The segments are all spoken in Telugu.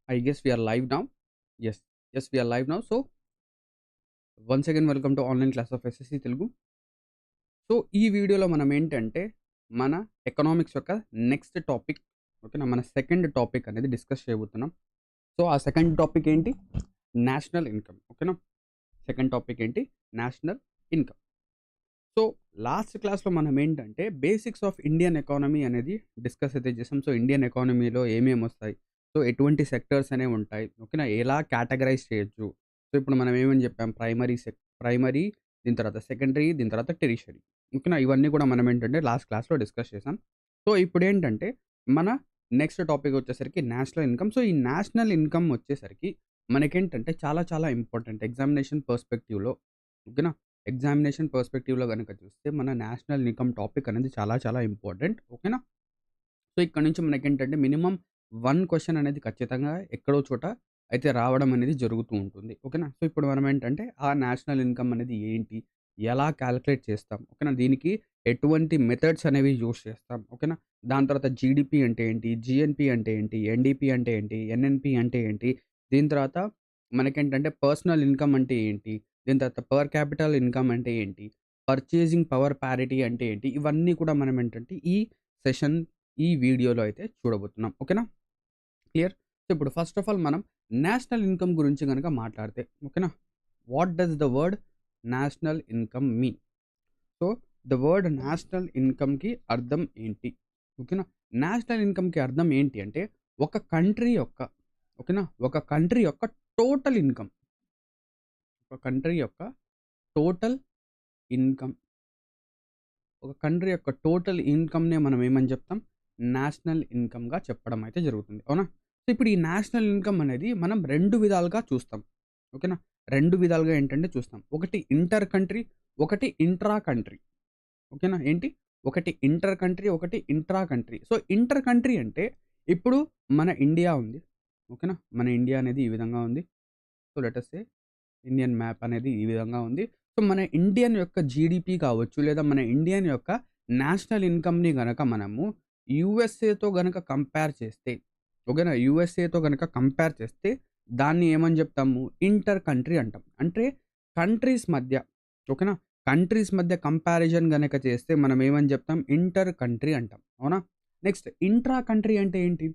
I guess we are live now. Yes, yes, we are live now. So, once again, welcome to online class of SSC Telugu. So, ఈ వీడియోలో మనం ఏంటంటే, మన ఎకనామిక్స్ యొక్క నెక్స్ట్ టాపిక్ ఓకేనా, మన సెకండ్ టాపిక్ అనేది డిస్కస్ చేయబోతున్నాం. సో, ఆ సెకండ్ టాపిక్ ఏంటి? National income. ఓకేనా, సెకండ్ టాపిక్ ఏంటి? National income. సో, లాస్ట్ క్లాస్లో మనం ఏంటంటే బేసిక్స్ ఆఫ్ ఇండియన్ ఎకానమీ అనేది డిస్కస్ అయితే చేసాం. సో, ఇండియన్ ఎకానమీలో ఏమేమి వస్తాయి, సో ఎటువంటి సెక్టర్స్ అనేవి ఉంటాయి, ఓకేనా, ఎలా కేటగరైజ్ చేయొచ్చు. సో ఇప్పుడు మనం ఏమని చెప్పాం, ప్రైమరీ, దీని తర్వాత సెకండరీ, దీని తర్వాత టెరిషరీ, ఓకేనా, ఇవన్నీ కూడా మనం ఏంటంటే లాస్ట్ క్లాస్లో డిస్కస్ చేసాం. సో ఇప్పుడు ఏంటంటే మన నెక్స్ట్ టాపిక్ వచ్చేసరికి నేషనల్ ఇన్కమ్. సో ఈ నేషనల్ ఇన్కమ్ వచ్చేసరికి మనకేంటంటే చాలా చాలా ఇంపార్టెంట్ ఎగ్జామినేషన్ పర్స్పెక్టివ్లో, ఓకేనా. ఎగ్జామినేషన్ పర్స్పెక్టివ్లో కనుక చూస్తే మన నేషనల్ ఇన్కమ్ టాపిక్ అనేది చాలా చాలా ఇంపార్టెంట్, ఓకేనా. సో ఇక్కడ నుంచి మనకేంటంటే మినిమం 1 క్వెషన్ అనేది ఖచ్చితంగా ఎక్కడో చోట అయితే రావడం అనేది జరుగుతూ ఉంటుంది, ఓకేనా. సో ఇప్పుడు మనం ఏంటంటే ఆ నేషనల్ ఇన్కమ్ అనేది ఏంటి, ఎలా క్యాలిక్యులేట్ చేస్తాం, ఓకేనా, దీనికి ఎటువంటి మెథడ్స్ అనేవి యూస్ చేస్తాం, ఓకేనా. దాని తర్వాత జీడిపి అంటే ఏంటి, జిఎన్పి అంటే ఏంటి, ఎన్డిపి అంటే ఏంటి, ఎన్ఎన్పి అంటే ఏంటి, దీని తర్వాత మనకేంటంటే పర్సనల్ ఇన్కమ్ అంటే ఏంటి, దీని తర్వాత పర్ క్యాపిటల్ ఇన్కమ్ అంటే ఏంటి, పర్చేసింగ్ పవర్ ప్యారిటీ అంటే ఏంటి, ఇవన్నీ కూడా మనం ఏంటంటే ఈ సెషన్ ఈ వీడియోలో అయితే చూడబోతున్నాం, ఓకేనా. క్లియర్. సో ఇప్పుడు ఫస్ట్ ఆఫ్ ఆల్ మనం నేషనల్ ఇన్కమ్ గురించి కనుక మాట్లాడితే, ఓకేనా, what does the word national income mean? So the word national ఇన్కమ్కి అర్థం ఏంటి, ఓకేనా. నేషనల్ ఇన్కమ్కి అర్థం ఏంటి అంటే ఒక కంట్రీ యొక్క, ఓకేనా, ఒక కంట్రీ యొక్క టోటల్ ఇన్కమ్, ఒక కంట్రీ యొక్క టోటల్ ఇన్కమ్, ఒక కంట్రీ యొక్క టోటల్ ఇన్కమ్నే మనం ఏమని చెప్తాం, నేషనల్ ఇన్కమ్గా చెప్పడం అయితే జరుగుతుంది, అవునా. సో ఇప్పుడు ఈ నేషనల్ ఇన్కమ్ అనేది మనం 2 విధాలుగా చూస్తాం, ఓకేనా. 2 విధాలుగా ఏంటంటే చూస్తాం. ఒకటి ఇంటర్ కంట్రీ, ఒకటి ఇంట్రా కంట్రీ, ఓకేనా. ఏంటి? ఒకటి ఇంటర్ కంట్రీ, ఒకటి intra country. So inter country అంటే ఇప్పుడు మన ఇండియా ఉంది, ఓకేనా. మన ఇండియా అనేది ఈ విధంగా ఉంది. So let us say Indian map అనేది ఈ విధంగా ఉంది. సో మన ఇండియన్ యొక్క జీడిపి కావచ్చు, లేదా మన ఇండియన్ యొక్క నేషనల్ ఇన్కమ్ని గనక మనము యూఎస్ఏతో గనక కంపేర్ చేస్తే, ఓకేనా, యూఎస్ఏతో గనక కంపేర్ చేస్తే దాన్ని ఏమని చెప్తాము, ఇంటర్ కంట్రీ అంటాం. అంటే కంట్రీస్ మధ్య, ఓకేనా, కంట్రీస్ మధ్య కంపారిజన్ గనక చేస్తే మనం ఏమని చెప్తాం, ఇంటర్ కంట్రీ అంటాం, అవునా. నెక్స్ట్ ఇంట్రా కంట్రీ అంటే ఏంటి?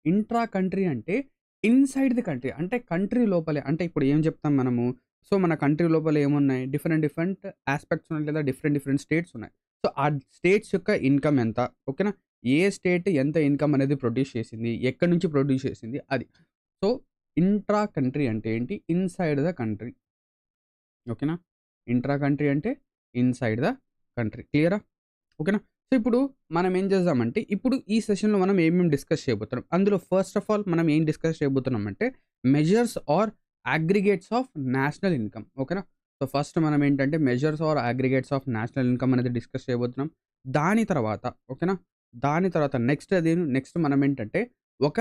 ఇంట్రా కంట్రీ అంటే ఇన్సైడ్ ది కంట్రీ, అంటే కంట్రీ లోపలే. అంటే ఇప్పుడు ఏం చెప్తాం మనము, సో మన కంట్రీ లోపల ఏమున్నాయి, డిఫరెంట్ డిఫరెంట్ ఆస్పెక్ట్స్ ఉన్నాయి, లేదా డిఫరెంట్ డిఫరెంట్ స్టేట్స్ ఉన్నాయి. సో ఆ స్టేట్స్ యొక్క ఇన్కమ్ ఎంత, ఓకేనా, ఏ స్టేట్ ఎంత ఇన్కమ్ అనేది ప్రొడ్యూస్ చేసింది, ఎక్కడి నుంచి ప్రొడ్యూస్ చేసింది, అది. సో ఇంట్రా కంట్రీ అంటే ఏంటి, ఇన్సైడ్ ద కంట్రీ, ఓకేనా. ఇంట్రా కంట్రీ అంటే ఇన్సైడ్ ద కంట్రీ. క్లియరా? ఓకేనా. సో ఇప్పుడు మనం ఏం చేద్దామంటే, ఇప్పుడు ఈ సెషన్లో మనం ఏమేమి డిస్కస్ చేయబోతున్నాం, అందులో ఫస్ట్ ఆఫ్ ఆల్ మనం ఏం డిస్కస్ చేయబోతున్నాం అంటే measures or aggregates of national income, ఓకేనా. సో ఫస్ట్ మనం ఏంటంటే measures or aggregates of national income అనేది డిస్కస్ చేయబోతున్నాం. దాని తర్వాత, ఓకేనా, దాని తర్వాత నెక్స్ట్ మనం ఏంటంటే ఒక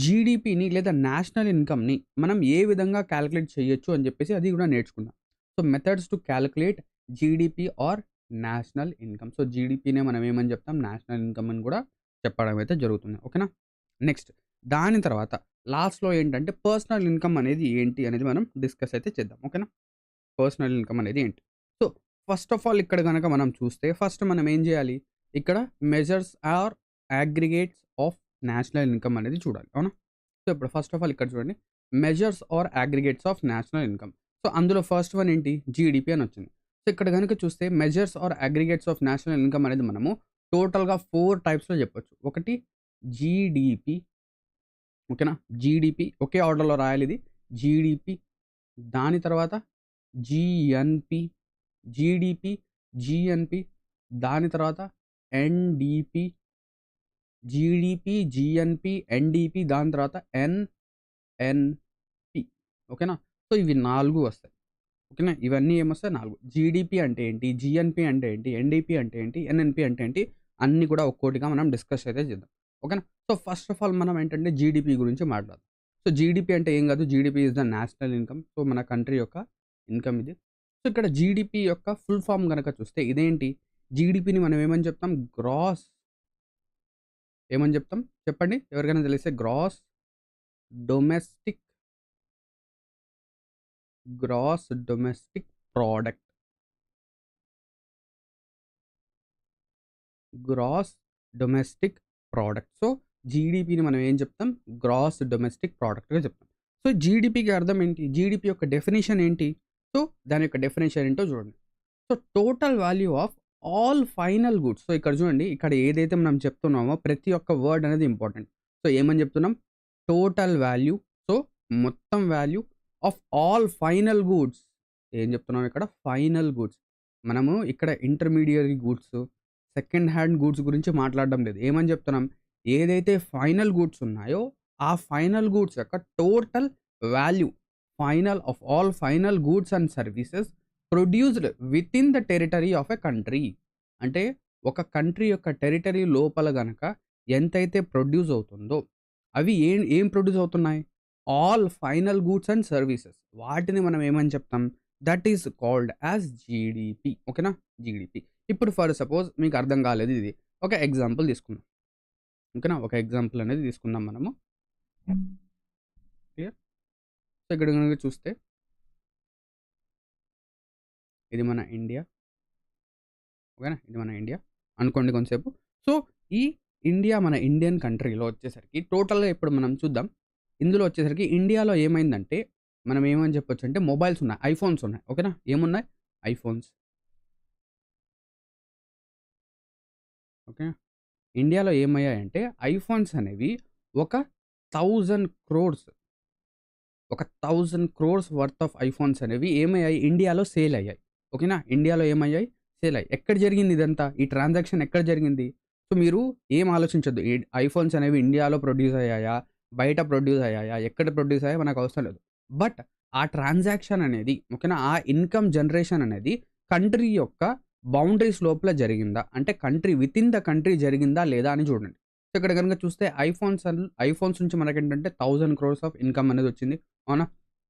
జీడిపిని లేదా నేషనల్ ఇన్కమ్ని మనం ఏ విధంగా క్యాలిక్యులేట్ చేయొచ్చు అని చెప్పేసి అది కూడా నేర్చుకుందాం. So methods to calculate GDP or national income. So జీడిపినే మనం ఏమని చెప్తాం, నేషనల్ ఇన్కమ్ అని కూడా చెప్పడం అయితే జరుగుతుంది, ఓకేనా. నెక్స్ట్ దాని తర్వాత లాస్ట్లో ఏంటంటే పర్సనల్ ఇన్కమ్ అనేది ఏంటి అనేది మనం డిస్కస్ అయితే చేద్దాం, ఓకేనా. పర్సనల్ ఇన్కమ్ అనేది ఏంటి? సో ఫస్ట్ ఆఫ్ ఆల్ ఇక్కడ కనుక మనం చూస్తే ఫస్ట్ మనం ఏం చేయాలి, ఇక్కడ measures or aggregates of national income అనేది చూడాలి, అవునా. సో ఇప్పుడు ఫస్ట్ ఆఫ్ ఆల్ ఇక్కడ చూడండి, measures or aggregates of national income. So అందులో ఫస్ట్ వన్ ఏంటి, జీడిపి అని వచ్చింది. సో ఇక్కడ కనుక చూస్తే measures or aggregates of national income అనేది మనము టోటల్గా 4 టైప్స్లో చెప్పొచ్చు. ఒకటి జీడిపి, ఓకేనా, జీడిపి ఒకే ఆర్డర్లో రాయాలి ఇది, జీడిపి. దాని తర్వాత జిఎన్పి, జీడిపి, జిఎన్పి. దాని తర్వాత ఎన్డిపి, జీడిపి, జిఎన్పి, ఎన్డిపి. దాని తర్వాత ఎన్ఎన్పి, ఓకేనా. సో ఇవి 4 వస్తాయి, ఓకేనా. ఇవన్నీ ఏమొస్తాయి, 4. జీడిపి అంటే ఏంటి, జిఎన్పి అంటే ఏంటి, ఎన్డిపి అంటే ఏంటి, ఎన్ఎన్పి అంటే ఏంటి, అన్నీ కూడా ఒక్కోటిగా మనం డిస్కస్ అయితే చేద్దాం, ఓకేనా. సో ఫస్ట్ ఆఫ్ ఆల్ మనం ఏంటంటే జీడిపి గురించి మాట్లాడదాం. సో జీడిపి అంటే ఏం కాదు, GDP is the national income. So మన కంట్రీ యొక్క ఇన్కమ్ ఇది. సో ఇక్కడ జీడిపి యొక్క ఫుల్ ఫామ్ కనుక చూస్తే ఇదేంటి, జీడిపిని మనం ఏమని చెప్తాం, గ్రాస్, ఏమని చెప్తాం చెప్పండి, ఎవరికైనా తెలిస్తే, gross domestic gross domestic product. Gross domestic product. So జీడిపిని మనం ఏం చెప్తాం? గ్రాస్ డొమెస్టిక్ ప్రోడక్ట్గా చెప్తాం. సో జీడిపికి అర్థం ఏంటి? జీడిపి యొక్క డెఫినేషన్ ఏంటి? సో దాని యొక్క డెఫినేషన్ ఏంటో చూడండి. So total value of all final goods. So ఇక్కడ చూడండి, ఇక్కడ ఏదైతే మనం చెప్తున్నామో ప్రతి ఒక్క వర్డ్ అనేది ఇంపార్టెంట్. సో ఏమని చెప్తున్నాం? Total value. సో మొత్తం value of all final goods. ఏం చెప్తున్నాం ఇక్కడ? Final goods. మనము ఇక్కడ intermediary goods, second hand goods గురించి మాట్లాడడం లేదు. ఏమని చెప్తున్నాం? ఏదైతే ఫైనల్ గూడ్స్ ఉన్నాయో ఆ ఫైనల్ గూడ్స్ యొక్క total value, final of all final goods and services produced with in the territory of a country. అంటే ఒక కంట్రీ యొక్క టెరిటరీ లోపల గనక ఎంతైతే ప్రొడ్యూస్ అవుతుందో అవి ఏం ప్రొడ్యూస్ అవుతున్నాయి? All final goods and services. వాటిని మనం ఏమని చెప్తాం? That is called as GDP. ఓకేనా? జీడిపి. ఇప్పుడు ఫర్ సపోజ్ మీకు అర్థం కాలేదు ఇది, ఒక ఎగ్జాంపుల్ తీసుకుందాం. ఓకేనా? ఒక ఎగ్జాంపుల్ అనేది తీసుకుందాం మనము. క్లియర్? సో ఇక్కడ కనుక చూస్తే ఇది మన ఇండియా. ఓకేనా? ఇది మన ఇండియా అనుకోండి కొంతసేపు. సో ఈ ఇండియా, మన ఇండియన్ కంట్రీలో వచ్చేసరికి టోటల్గా ఇప్పుడు మనం చూద్దాం. ఇందులో వచ్చేసరికి ఇండియాలో ఏమైందంటే మనం ఏమని చెప్పొచ్చు అంటే మొబైల్స్ ఉన్నాయి, ఐఫోన్స్ ఉన్నాయి. ఓకేనా? ఏమున్నాయి? ఐఫోన్స్. ఓకే. ఇండియాలో ఏమయ్యాయంటే ఐఫోన్స్ అనేవి ఒక 1000 క్రోర్స్, ఒక 1000 క్రోర్స్ వర్త్ ఆఫ్ ఐఫోన్స్ అనేవి ఏమయ్యాయి? ఇండియాలో సేల్ అయ్యాయి. ఓకేనా? ఇండియాలో ఏమయ్యాయి? సేల్ అయ్యాయి. ఎక్కడ జరిగింది ఇదంతా? ఈ ట్రాన్సాక్షన్ ఎక్కడ జరిగింది? సో మీరు ఏం ఆలోచించొద్దు. ఈ ఐఫోన్స్ అనేవి ఇండియాలో ప్రొడ్యూస్ అయ్యాయా? బయట ప్రొడ్యూస్ అయ్యాయా? ఎక్కడ ప్రొడ్యూస్ అయ్యాయా? మనకు అవసరం లేదు. బట్ ఆ ట్రాన్సాక్షన్ అనేది, ఓకేనా, ఆ ఇన్కమ్ జనరేషన్ అనేది కంట్రీ యొక్క బౌండరీస్ లోపల జరిగిందా? అంటే కంట్రీ వితిన్ ద కంట్రీ జరిగిందా లేదా అని చూడండి. సో ఇక్కడ కనుక చూస్తే ఐఫోన్స్ నుంచి మనకేంటంటే 1000 క్రోర్స్ ఆఫ్ ఇన్కమ్ అనేది వచ్చింది. అవునా?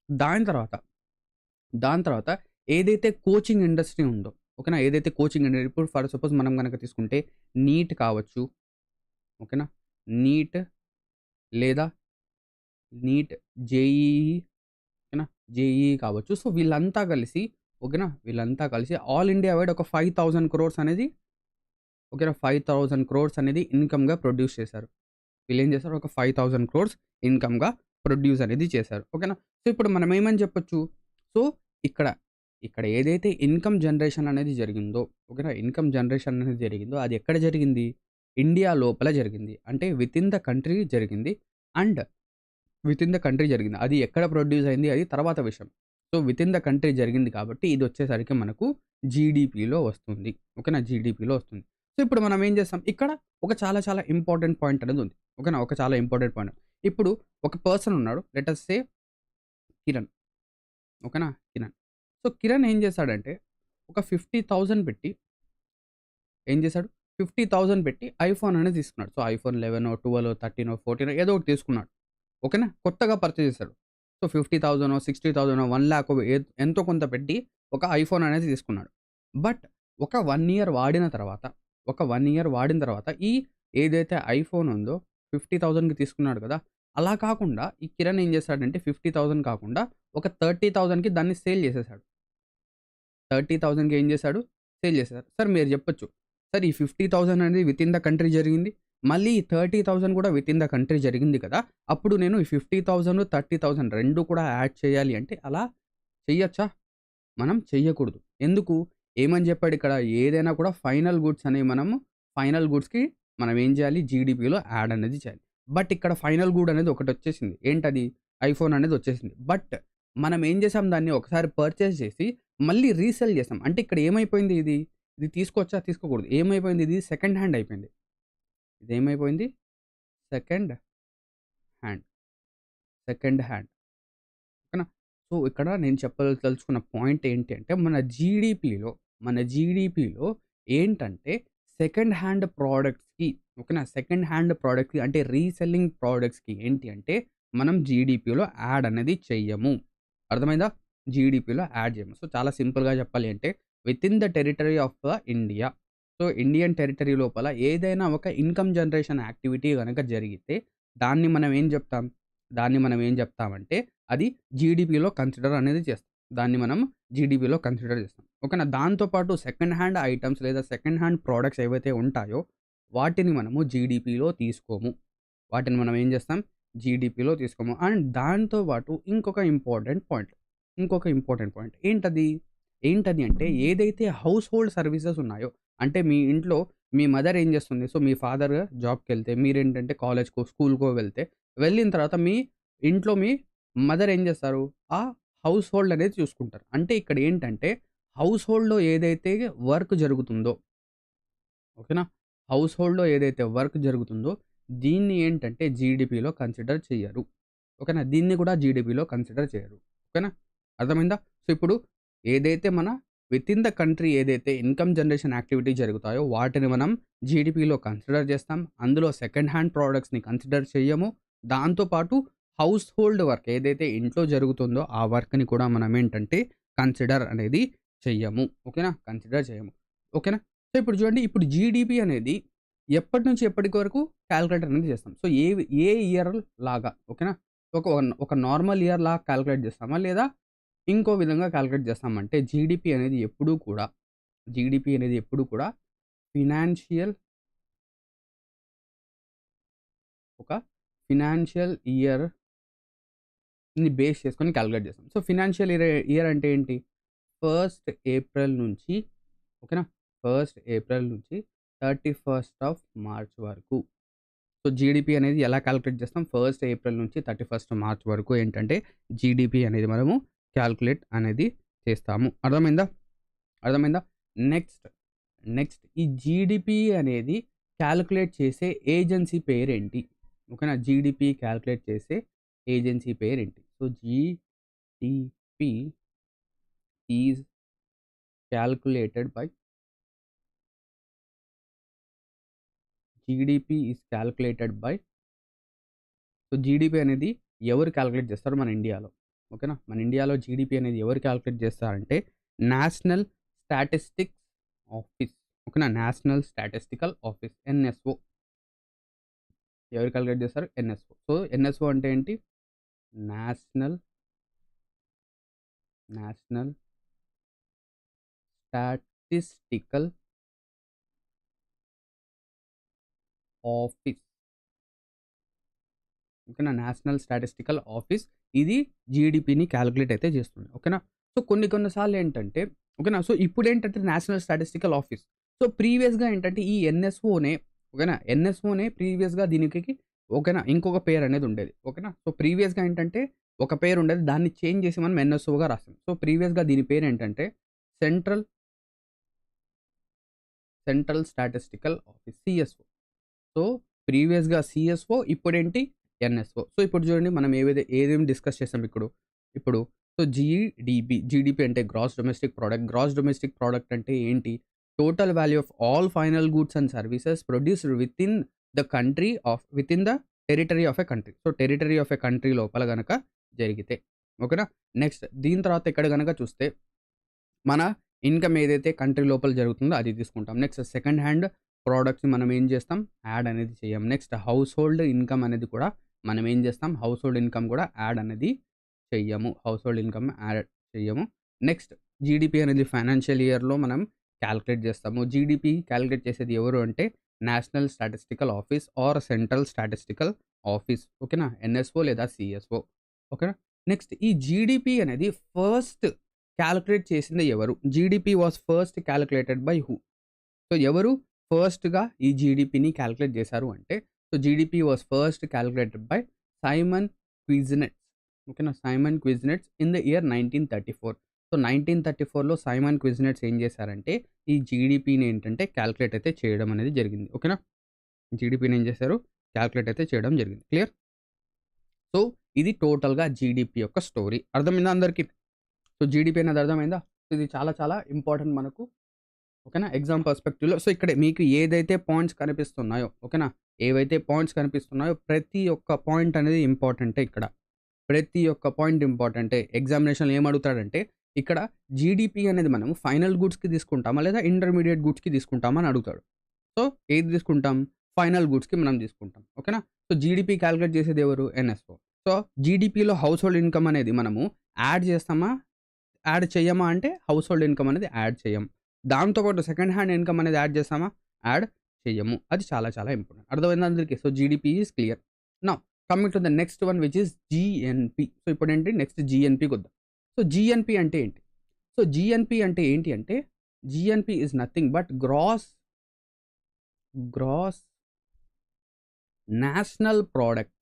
దాని తర్వాత దాని తర్వాత ఏదైతే కోచింగ్ ఇండస్ట్రీ ఉందో, ఓకేనా, ఏదైతే కోచింగ్ ఇండస్ట్రీ, ఇప్పుడు ఫర్ సపోజ్ మనం కనుక తీసుకుంటే నీట్ కావచ్చు. ఓకేనా? నీట్ లేదా నీట్ జేఈఈ, ఓకేనా, జేఈఈ కావచ్చు. సో వీళ్ళంతా కలిసి, ఓకేనా, వీళ్ళంతా కలిసి ఆల్ ఇండియా వైడ్ ఒక 5000 క్రోర్స్ అనేది, ఓకేనా, 5000 క్రోర్స్ అనేది ఇన్కమ్గా ప్రొడ్యూస్ చేశారు. వీళ్ళు ఏం చేశారు? ఒక 5000 క్రోర్స్ ఇన్కమ్గా ప్రొడ్యూస్ అనేది చేశారు. ఓకేనా? సో ఇప్పుడు మనం ఏమని చెప్పొచ్చు? సో ఇక్కడ ఇక్కడ ఏదైతే ఇన్కమ్ జనరేషన్ అనేది జరిగిందో, ఓకేనా, ఇన్కమ్ జనరేషన్ అనేది జరిగిందో అది ఎక్కడ జరిగింది? ఇండియా లోపల జరిగింది. అంటే విత్ ఇన్ ద కంట్రీ జరిగింది. And with in the country జరిగింది. అది ఎక్కడ ప్రొడ్యూస్ అయింది అది తర్వాత విషయం. So with in the country జరిగింది కాబట్టి ఇది వచ్చేసరికి మనకు జీడిపిలో వస్తుంది. ఓకేనా? జీడిపిలో వస్తుంది. సో ఇప్పుడు మనం ఏం చేస్తాం? ఇక్కడ ఒక చాలా చాలా ఇంపార్టెంట్ పాయింట్ అనేది ఉంది. ఓకేనా? ఒక చాలా ఇంపార్టెంట్ పాయింట్. ఇప్పుడు ఒక పర్సన్ ఉన్నాడు, లెట్ అస్ సే కిరణ్. ఓకేనా? కిరణ్. సో కిరణ్ ఏం చేశాడంటే ఒక 50,000 పెట్టి ఏం చేశాడు? 50,000 పెట్టి ఐఫోన్ అనేది తీసుకున్నాడు. సో ఐఫోన్ 11, 12, 13, 14 ఏదో ఒకటి తీసుకున్నాడు. ఓకేనా? కొత్తగా పర్చేజ్ చేశాడు. సో 50,000, 60,000, 1,00,000 ఎంతో కొంత పెట్టి ఒక ఐఫోన్ అనేది తీసుకున్నాడు. బట్ ఒక 1 ఇయర్ వాడిన తర్వాత, ఒక 1 ఇయర్ వాడిన తర్వాత ఈ ఏదైతే ఐఫోన్ ఉందో 50,000కి తీసుకున్నాడు కదా! అలా కాకుండా ఈ కిరణ్ ఏం చేశాడంటే 50,000 కాకుండా ఒక 30,000కి దాన్ని సేల్ చేసేసాడు. 30,000కి ఏం చేశాడు? సేల్ చేసేసాడు. సార్ మీరు చెప్పొచ్చు, సార్ ఈ 50,000 అనేది విత్ ఇన్ ద కంట్రీ జరిగింది. మళ్ళీ ఈ 30,000 కూడా విత్ ఇన్ ద కంట్రీ జరిగింది కదా! అప్పుడు నేను ఈ 50,000, 30,000 2 కూడా యాడ్ చేయాలి అంటే అలా చెయ్యొచ్చా? మనం చెయ్యకూడదు. ఎందుకు? ఏమని చెప్పాడు ఇక్కడ? ఏదైనా కూడా ఫైనల్ గూడ్స్ అనేవి మనము ఫైనల్ గూడ్స్‌కి మనం ఏం చేయాలి? జీడిపిలో యాడ్ అనేది చేయాలి. బట్ ఇక్కడ ఫైనల్ గూడ్ అనేది ఒకటొచ్చేసింది. ఏంటది? ఐఫోన్ అనేది వచ్చేసింది. బట్ మనం ఏం చేసాం? దాన్ని ఒకసారి పర్చేజ్ చేసి మళ్ళీ రీసెల్ చేసాం. అంటే ఇక్కడ ఏమైపోయింది ఇది? ఇది తీసుకోవచ్చా? తీసుకోకూడదు. ఏమైపోయింది? ఇది సెకండ్ హ్యాండ్ అయిపోయింది. ఇదేమైపోయింది? Second hand. Second hand. ఓకేనా? సో ఇక్కడ నేను చెప్పదలుచుకున్న పాయింట్ ఏంటి అంటే మన జీడిపిలో ఏంటంటే సెకండ్ హ్యాండ్ ప్రొడక్ట్స్‌కి, ఓకేనా, సెకండ్ హ్యాండ్ ప్రొడక్ట్‌కి అంటే రీసెల్లింగ్ ప్రొడక్ట్స్‌కి ఏంటి అంటే మనం జీడిపిలో యాడ్ అనేది చెయ్యము. అర్థమైందా? జీడిపిలో యాడ్ చేయము. సో చాలా సింపుల్‌గా చెప్పాలి అంటే within the territory of India, so Indian territory లోపల ఏదైనా ఒక ఇన్కమ్ జనరేషన్ యాక్టివిటీ గనక జరిగితే దాన్ని మనం ఏం చెప్తాం? దాన్ని మనం ఏం చెప్తామంటే అది జీడీపీలో కన్సిడర్ అనేది చేస్తాం. దాన్ని మనం జీడీపీలో కన్సిడర్ చేస్తాం. ఓకేనా? దాంతో పాటు సెకండ్ హ్యాండ్ ఐటెమ్స్ లేదా సెకండ్ హ్యాండ్ ప్రొడక్ట్స్ ఏవైతే ఉంటాయో వాటిని మనము జీడీపీలో తీసుకోము. వాటిని మనం ఏం చేస్తాం? జీడీపీలో తీసుకోము. అండ్ దాంతో పాటు ఇంకొక ఇంపార్టెంట్ పాయింట్ ఏంటది అంటే ఏదైతే హౌస్ హోల్డ్ సర్వీసెస్ ఉన్నాయో, అంటే మీ ఇంట్లో మీ మదర్ ఏం చేస్తుంది? సో, మీ ఫాదర్ జాబ్‌కెళ్తే మీరేంటంటే కాలేజ్‌కో, స్కూల్‌కో వెళ్ళిన తర్వాత మీ ఇంట్లో మీ మదర్ ఏం చేస్తారు? ఆ హౌస్ హోల్డ్ అనేది చూసుకుంటారు. అంటే ఇక్కడ ఏంటంటే హౌస్ హోల్డ్‌లో ఏదైతే వర్క్ జరుగుతుందో, ఓకేనా? హౌస్ హోల్డ్‌లో ఏదైతే వర్క్ జరుగుతుందో దీన్ని ఏంటంటే జీడీపీలో కన్సిడర్ చెయ్యరు. ఓకేనా? దీన్ని కూడా జీడీపీలో కన్సిడర్ చేయరు. ఓకేనా? అర్థమైందా? సో, ఇప్పుడు ఏదైతే మన వితిన్ ద కంట్రీ ఏదైతే ఇన్‌కమ్ జనరేషన్ యాక్టివిటీ జరుగుతాయో వాటిని మనం జీడీపీలో కన్సిడర్ చేస్తాం. అందులో సెకండ్ హ్యాండ్ ప్రొడక్ట్స్‌ని కన్సిడర్ చెయ్యము. దాంతో పాటు హౌస్ హోల్డ్ వర్క్ ఏదైతే ఇంట్లో జరుగుతుందో ఆ వర్క్‌ని కూడా మనం ఏంటంటే కన్సిడర్ అనేది చెయ్యము. ఓకేనా? కన్సిడర్ చేయము. ఓకేనా? సో, ఇప్పుడు చూడండి, ఇప్పుడు జీడీపీ అనేది ఎప్పటి నుంచి ఎప్పటికి వరకు కాలిక్యులేట్ అనేది చేస్తాం. సో, ఏ ఇయర్ లాగా, ఓకేనా? ఒక నార్మల్ ఇయర్ లాగా కాలిక్యులేట్ చేస్తామా? లేదా ఇంకో విధంగా కాలిక్యులేట్ చేస్తామంటే జీడీపీ అనేది ఎప్పుడు కూడా ఫినాన్షియల్ ఒక ఫినాన్షియల్ ఇయర్‌ని బేస్ చేసుకొని కాలిక్యులేట్ చేస్తాం. సో, ఫినాన్షియల్ ఇయర్ అంటే ఏంటి? 1 ఏప్రిల్ నుంచి, ఓకేనా? 1 ఏప్రిల్ నుంచి 31 మార్చ్ వరకు. సో, జీడీపీ అనేది ఎలా కాలిక్యులేట్ చేస్తాం? 1 ఏప్రిల్ నుంచి 31 మార్చ్ వరకు ఏంటంటే జీడీపీ అనేది మనము కాలిక్యులేట్ అనేది చేస్తాము. అర్థమైందా? నెక్స్ట్, ఈ జీడీపీ అనేది కాలిక్యులేట్ చేసే ఏజెన్సీ పేరేంటి? ఓకేనా? జీడీపీ కాలిక్యులేట్ చేసే ఏజెన్సీ పేరేంటి? So, GDP is calculated by so, GDP అనేది ఎవరు కాలిక్యులేట్ చేస్తారు మన ఇండియాలో? ఓకేనా? మన ఇండియాలో జీడీపీ అనేది ఎవరు కాలిక్యులేట్ చేస్తారంటే నేషనల్ స్టాటిస్టిక్స్ ఆఫీస్. ఓకేనా? National statistical office NSO. ఎవరు కాలిక్యులేట్ చేస్తారు? ఎన్ఎస్ఓ. సో, ఎన్ఎస్ఓ అంటే ఏంటి? National statistical office. ఓకేనా? నేషనల్ స్టాటిస్టికల్ ఆఫీస్ ఇది జీడీపీని కాలిక్యులేట్ అయితే చేస్తుంది. ఓకేనా? సో, కొన్ని సార్లు ఏంటంటే, ఓకేనా? సో, ఇప్పుడేంటంటే నేషనల్ స్టాటిస్టికల్ ఆఫీస్. సో, ప్రీవియస్‌గా ఏంటంటే ఈ ఎన్ఎస్ఓనే, ఓకేనా? ఎన్ఎస్ఓనే ప్రీవియస్‌గా దీనికి, ఓకేనా, ఇంకొక పేరు అనేది ఉండేది. ఓకేనా? సో, ప్రీవియస్‌గా ఏంటంటే ఒక పేరు ఉండేది. దాన్ని చేంజ్ చేసి మనం ఎన్ఎస్ఓగా రాసాం. సో, ప్రీవియస్‌గా దీని పేరేంటంటే central statistical office CSO. So, ప్రీవియస్‌గా సీఎస్ఓ, ఇప్పుడేంటి? ఎన్ఎస్ఓ. సో, ఇప్పుడు చూడండి మనం ఏమేమి డిస్కస్ చేసాం ఇప్పుడు. సో, జీడీపీ అంటే gross domestic product. Gross domestic product అంటే ఏంటి? Total value of all final goods and services produced within the territory of a country. So, territory of a country లోపల గనక జరిగితే. ఓకేనా? నెక్స్ట్ దీని తర్వాత ఇక్కడ గనక చూస్తే మన ఇన్‌కమ్ ఏదైతే కంట్రీ లోపల జరుగుతుందో అది తీసుకుంటాం. నెక్స్ట్ సెకండ్ హ్యాండ్ ప్రొడక్ట్స్‌ని మనం ఏం చేస్తాం? యాడ్ అనేది చేయం. నెక్స్ట్ హౌస్ హోల్డ్ ఇన్‌కమ్ అనేది కూడా మనం ఏం చేస్తాం? హౌస్ హోల్డ్ ఇన్‌కమ్ కూడా యాడ్ అనేది చెయ్యము. హౌస్ హోల్డ్ ఇన్‌కమ్ యాడ్ చెయ్యము. నెక్స్ట్ జీడీపీ అనేది ఫైనాన్షియల్ ఇయర్‌లో మనం కాలిక్యులేట్ చేస్తాము. జీడీపీ కాలిక్యులేట్ చేసేది ఎవరు అంటే national statistical office or central statistical office. ఓకేనా? ఎన్ఎస్ఓ లేదా సీఎస్ఓ. ఓకేనా? నెక్స్ట్ ఈ జీడీపీ అనేది ఫస్ట్ కాలిక్యులేట్ చేసింది ఎవరు? GDP was first calculated by who? So, ఎవరు ఫస్ట్‌గా ఈ జీడీపీని కాలిక్యులేట్ చేశారు అంటే, so, GDP was first calculated by Simon క్విజ్నెట్స్. ఓకేనా? Simon Kuznets in the year 1934. So, 1934లో సైమన్ క్విజ్నెట్స్ ఏం చేశారంటే, ఈ జీడీపీని ఏంటంటే కాలిక్యులేట్ అయితే చేయడం అనేది జరిగింది. ఓకేనా? జీడీపీని ఏం చేశారు? కాలిక్యులేట్ అయితే చేయడం జరిగింది. క్లియర్? సో, ఇది టోటల్‌గా జీడీపీ యొక్క స్టోరీ. అర్థమైందా అందరికి? సో, జీడీపీ అనేది అర్థమైందా? ఇది చాలా చాలా ఇంపార్టెంట్ మనకు. ఓకేనా? ఎగ్జామ్ పర్స్పెక్టివ్‌లో. సో, ఇక్కడ మీకు ఏదైతే పాయింట్స్ కనిపిస్తున్నాయో, ఓకేనా? ఏవైతే పాయింట్స్ కనిపిస్తున్నాయో ప్రతి ఒక్క పాయింట్ అనేది ఇంపార్టెంటే ఇక్కడ. ప్రతి ఒక్క పాయింట్ ఇంపార్టెంటే. ఎగ్జామినేషన్‌లో ఏమడుగుతాడంటే, ఇక్కడ జీడీపీ అనేది మనము ఫైనల్ గూడ్స్‌కి తీసుకుంటామా? లేదా ఇంటర్మీడియేట్ గూడ్స్‌కి తీసుకుంటామా అని అడుగుతాడు. సో, ఏది తీసుకుంటాం? ఫైనల్ గూడ్స్‌కి మనం తీసుకుంటాం. ఓకేనా? సో, జీడీపీ కాలిక్యులేట్ చేసేది ఎవరు? ఎన్ఎస్ఓ. సో జీడిపిలో హౌస్ హోల్డ్ ఇన్కమ్ అనేది మనము యాడ్ చేస్తామా, యాడ్ చెయ్యమా అంటే హౌస్ హోల్డ్ ఇన్కమ్ అనేది యాడ్ చెయ్యం. దాంతోపాటు సెకండ్ హ్యాండ్ ఇన్కమ్ అనేది యాడ్ చేస్తామా, యాడ్ చెయ్యము. అది చాలా చాలా ఇంపార్టెంట్. అర్థమైందా అందరికీ? So GDP is clear. Now coming to the next one which is GNP. So ఇప్పుడేంటి నెక్స్ట్ జీఎన్పికి వద్దాం. సో జీఎన్పి అంటే ఏంటి? సో జీఎన్పి అంటే ఏంటి అంటే GNP is nothing but gross national product.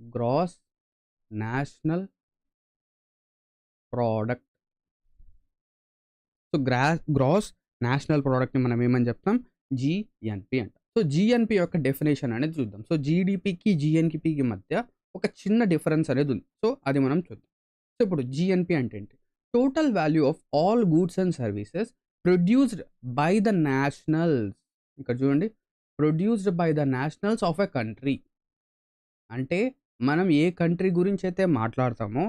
Gross national product. So gross national ప్రోడక్ట్‌ని మనం ఏమని చెప్తాం? జీఎన్పి అంటాం. సో జీఎన్పి యొక్క డెఫినిషన్ అనేది చూద్దాం. సో జీడిపికి, జీఎన్‌పికి మధ్య ఒక చిన్న డిఫరెన్స్ అనేది ఉంది. సో అది మనం చూద్దాం. సో ఇప్పుడు జీఎన్పి అంటే ఏంటి? Total value of all goods and services produced by the nationals. ఇక్కడ చూడండి, produced by the nationals of a country. అంటే మనం ఏ కంట్రీ గురించి అయితే మాట్లాడతామో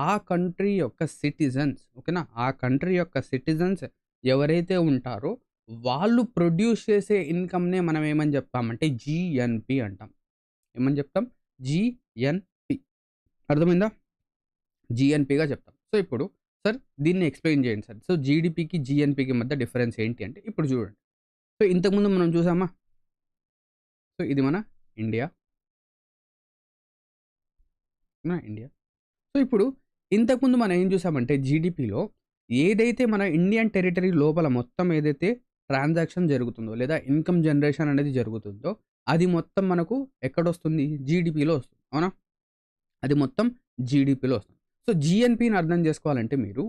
ఆ కంట్రీ యొక్క సిటిజన్స్, ఓకేనా, ఆ కంట్రీ యొక్క సిటిజన్స్ ఎవరైతే ఉంటారో వాళ్ళు ప్రొడ్యూస్ చేసే ఇన్కమ్నే మనం ఏమని చెప్తామంటే జీఎన్పి అంటాం. ఏమని చెప్తాం? జీఎన్పి. అర్థమైందా? జీఎన్పిగా చెప్తాం. సో ఇప్పుడు సార్ దీన్ని ఎక్స్ప్లెయిన్ చేయండి సార్. సో జీడిపికి జీఎన్పికి మధ్య డిఫరెన్స్ ఏంటి అంటే ఇప్పుడు చూడండి. సో ఇంతకుముందు మనం చూసామా? సో ఇది మన ఇండియా. ఇండియా. సో ఇప్పుడు ఇంతకుముందు మనం ఏం చూసామంటే జీడిపిలో ఏదైతే మన ఇండియన్ టెరిటరీ లోపల మొత్తం ఏదైతే ట్రాన్సాక్షన్ జరుగుతుందో లేదా ఇన్కమ్ జనరేషన్ అనేది జరుగుతుందో అది మొత్తం మనకు ఎక్కడొస్తుంది? జీడిపిలో వస్తుంది. అవునా? అది మొత్తం జీడిపిలో వస్తుంది. సో జీఎన్పిని అర్థం చేసుకోవాలంటే మీరు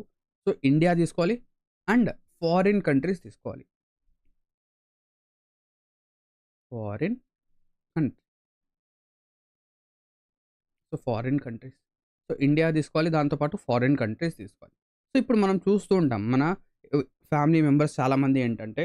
సో ఇండియా తీసుకోవాలి అండ్ ఫారిన్ కంట్రీస్ తీసుకోవాలి. Foreign country. So foreign countries. So India తీసుకోవాలి, దాంతోపాటు ఫారిన్ కంట్రీస్ తీసుకోవాలి. సో ఇప్పుడు మనం చూస్తూ ఉంటాం మన ఫ్యామిలీ మెంబర్స్ చాలామంది ఏంటంటే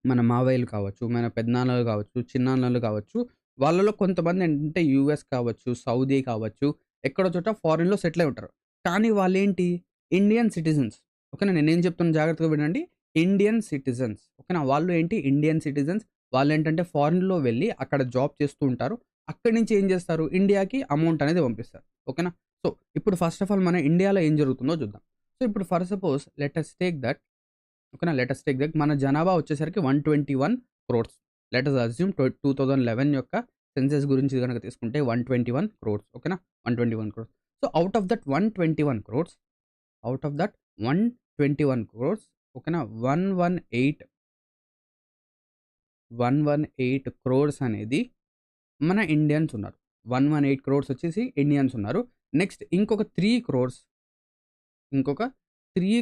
మన మావయ్యలు కావచ్చు, మన పెద్దనాన్నలు కావచ్చు, చిన్నాన్నలు కావచ్చు, వాళ్ళలో కొంతమంది ఏంటంటే యూఎస్ కావచ్చు, సౌదీ కావచ్చు, ఎక్కడో చోట ఫారిన్‌లో సెటిల్ అయి ఉంటారు. కానీ వాళ్ళేంటి? Indian citizens. ఓకేనా? నేనేం చెప్తున్నా జాగ్రత్తగా వినండి. Indian citizens. ఓకేనా? వాళ్ళు ఏంటి? Indian citizens. వాళ్ళేంటంటే ఫారిన్‌లో వెళ్ళి అక్కడ జాబ్ చేస్తూ ఉంటారు. అక్కడి నుంచి ఏం చేస్తారు? ఇండియాకి అమౌంట్ అనేది పంపిస్తారు. ఓకేనా? సో ఇప్పుడు ఫస్ట్ ఆఫ్ ఆల్ మన ఇండియాలో ఏం జరుగుతుందో చూద్దాం. సో ఇప్పుడు for suppose let us take that. ఓకేనా? లెట్ అస్ టేక్ దట్ మన జనాభా వచ్చేసరికి 121 క్రోర్స్. లెట్ అస్ అస్యూమ్ 2011 యొక్క సెన్సస్ గురించి గనక తీసుకుంటే 121 క్రోర్స్. ఓకేనా? 121 crores. So out of that 121 crores, out of that 121 crores, ఓకేనా, 118 క్రోర్స్ అనేది మన ఇండియన్స్ ఉన్నారు. 118 క్రోర్స్ వచ్చేసి ఇండియన్స్ ఉన్నారు. నెక్స్ట్ ఇంకొక 3